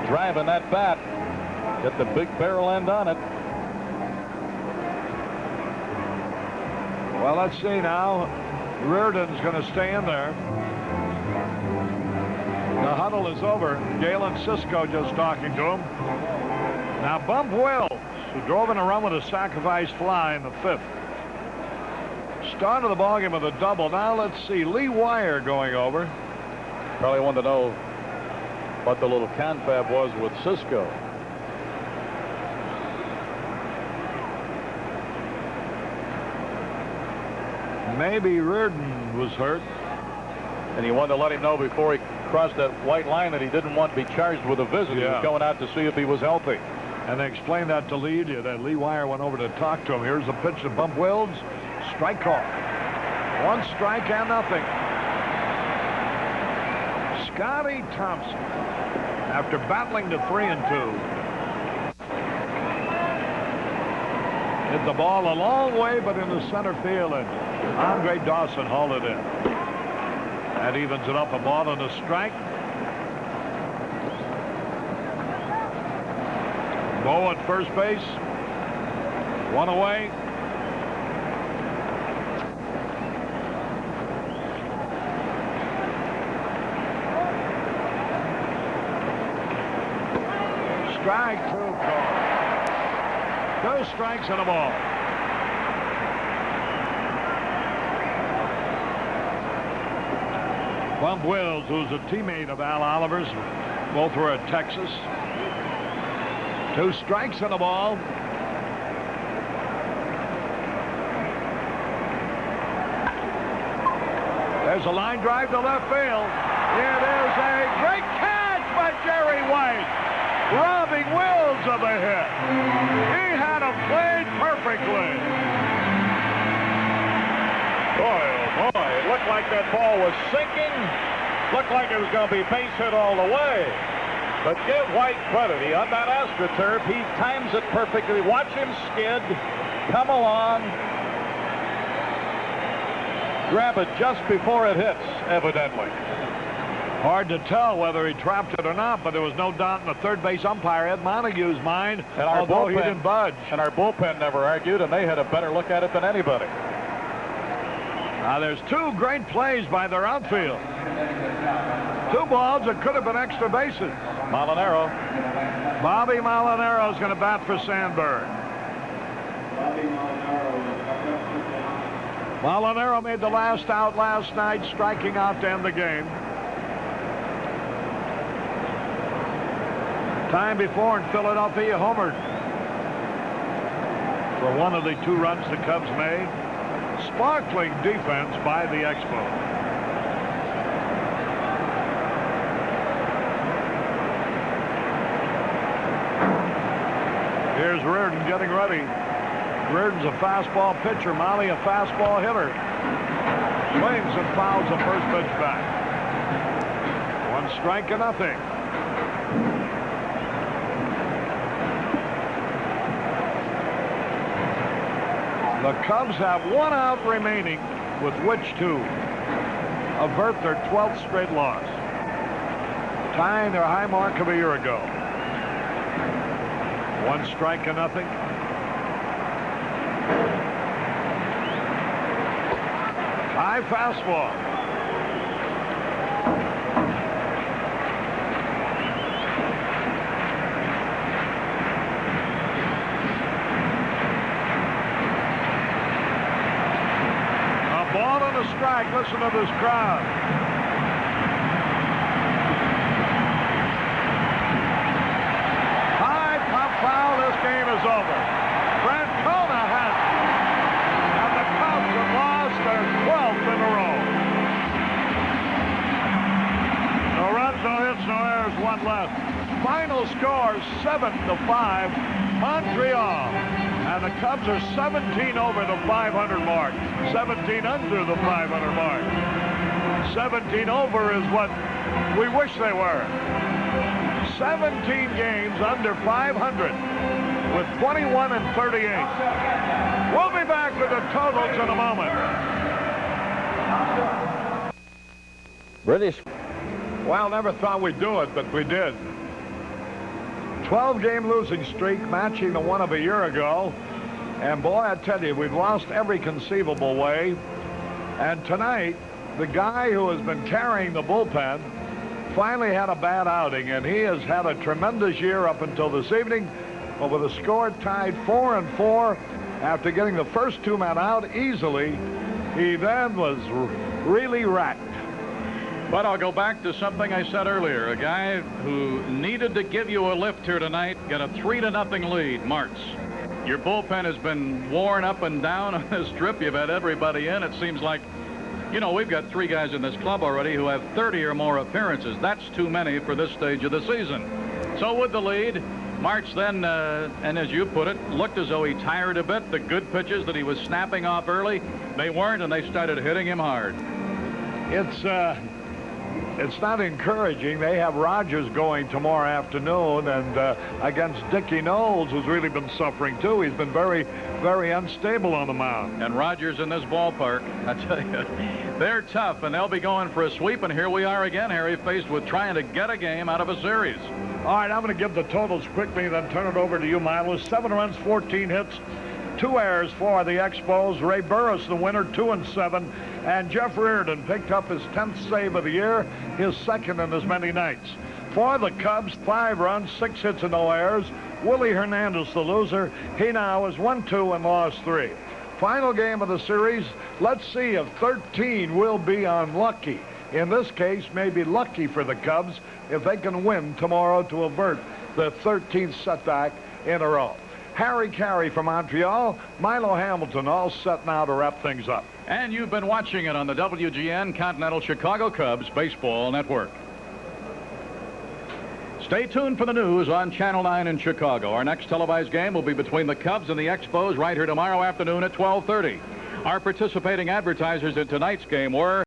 driving that bat. Get the big barrel end on it. Well, let's see now. Reardon's going to stay in there. The huddle is over. Galen Cisco just talking to him. Now, Bump Wells, who drove in a run with a sacrifice fly in the 5th. Started the ballgame with a double. Now, let's see. Lee Wire going over. Probably wanted to know what the little confab was with Cisco. Maybe Reardon was hurt. And he wanted to let him know before he crossed that white line that he didn't want to be charged with a visit. He was going out to see if he was healthy. And they explained that to Lee. That Lee Wire went over to talk to him. Here's the pitch to Bump Wells. Strike call. 1 strike and nothing. Scotty Thompson, after battling to 3-2. Hit the ball a long way, but in the center field, and Andre Dawson hauled it in. That evens it up, a ball and a strike. Bo at first base. One away. Strike two call. 2 strikes and a ball. Bump Wills, who's a teammate of Al Oliver's, both were at Texas. 2 strikes and a ball. There's a line drive to left field. It is a great catch by Jerry White, robbing Wills of a hit. He had him played perfectly. Boy, oh boy, it looked like that ball was sinking. Looked like it was going to be base hit all the way. But give White credit. On that AstroTurf, he times it perfectly. Watch him skid, come along, grab it just before it hits, evidently. Hard to tell whether he trapped it or not, but there was no doubt in the third base umpire, Ed Montague's mind, And our although he bullpen, didn't budge. And our bullpen never argued, and they had a better look at it than anybody. Now, there's 2 great plays by their outfield. 2 balls that could have been extra bases. Molinaro. Bobby Molinaro is going to bat for Sandberg. Molinaro made the last out last night, striking out to end the game. Time before in Philadelphia, homered for one of the 2 runs the Cubs made. Sparkling defense by the Expos. Here's Reardon getting ready. Reardon's a fastball pitcher. Molly a fastball hitter. Swings and fouls the first pitch back. 1 strike and nothing. The Cubs have 1 out remaining with which to avert their 12th straight loss, tying their high mark of a year ago. 1 strike and nothing. High fastball. Ball and a strike. Listen to this crowd. High pop foul. This game is over. Francona has it. And the Cubs have lost their 12th in a row. No runs, no hits, no errors, 1 left. Final score 7-5. Montreal. And the Cubs are 17 over the 500 mark. 17 under the 500 mark. 17 over is what we wish they were. 17 games under 500 with 21 and 38. We'll be back with the totals in a moment. British. Well, never thought we'd do it, but we did. 12-game losing streak, matching the one of a year ago. And boy, I tell you, we've lost every conceivable way. And tonight, the guy who has been carrying the bullpen finally had a bad outing, and he has had a tremendous year up until this evening. But with a score tied 4-4 after getting the first 2 men out easily, he then was really racked. But I'll go back to something I said earlier. A guy who needed to give you a lift here tonight got a 3-0 lead, Martz. Your bullpen has been worn up and down on this trip. You've had everybody in. It seems like, you know, we've got 3 guys in this club already who have 30 or more appearances. That's too many for this stage of the season. So with the lead, Martz then, and as you put it, looked as though he tired a bit. The good pitches that he was snapping off early, they weren't, and they started hitting him hard. It's It's not encouraging. They have Rogers going tomorrow afternoon, and against Dickie Knowles, who's really been suffering too. He's been very, very unstable on the mound. And Rogers in this ballpark, I tell you, they're tough, and they'll be going for a sweep. And here we are again, Harry, faced with trying to get a game out of a series. All right, I'm going to give the totals quickly, then turn it over to you, Milo. 7 runs, 14 hits, 2 errors for the Expos. Ray Burris, the winner, 2-7. And Jeff Reardon picked up his 10th save of the year, his second in as many nights. For the Cubs, 5 runs, 6 hits, and no errors. Willie Hernandez, the loser. He now is 1-2 and lost 3. Final game of the series. Let's see if 13 will be unlucky. In this case, maybe lucky for the Cubs if they can win tomorrow to avert the 13th setback in a row. Harry Carey from Montreal, Milo Hamilton, all set now to wrap things up. And you've been watching it on the WGN Continental Chicago Cubs Baseball Network. Stay tuned for the news on Channel 9 in Chicago. Our next televised game will be between the Cubs and the Expos right here tomorrow afternoon at 12:30. Our participating advertisers in tonight's game were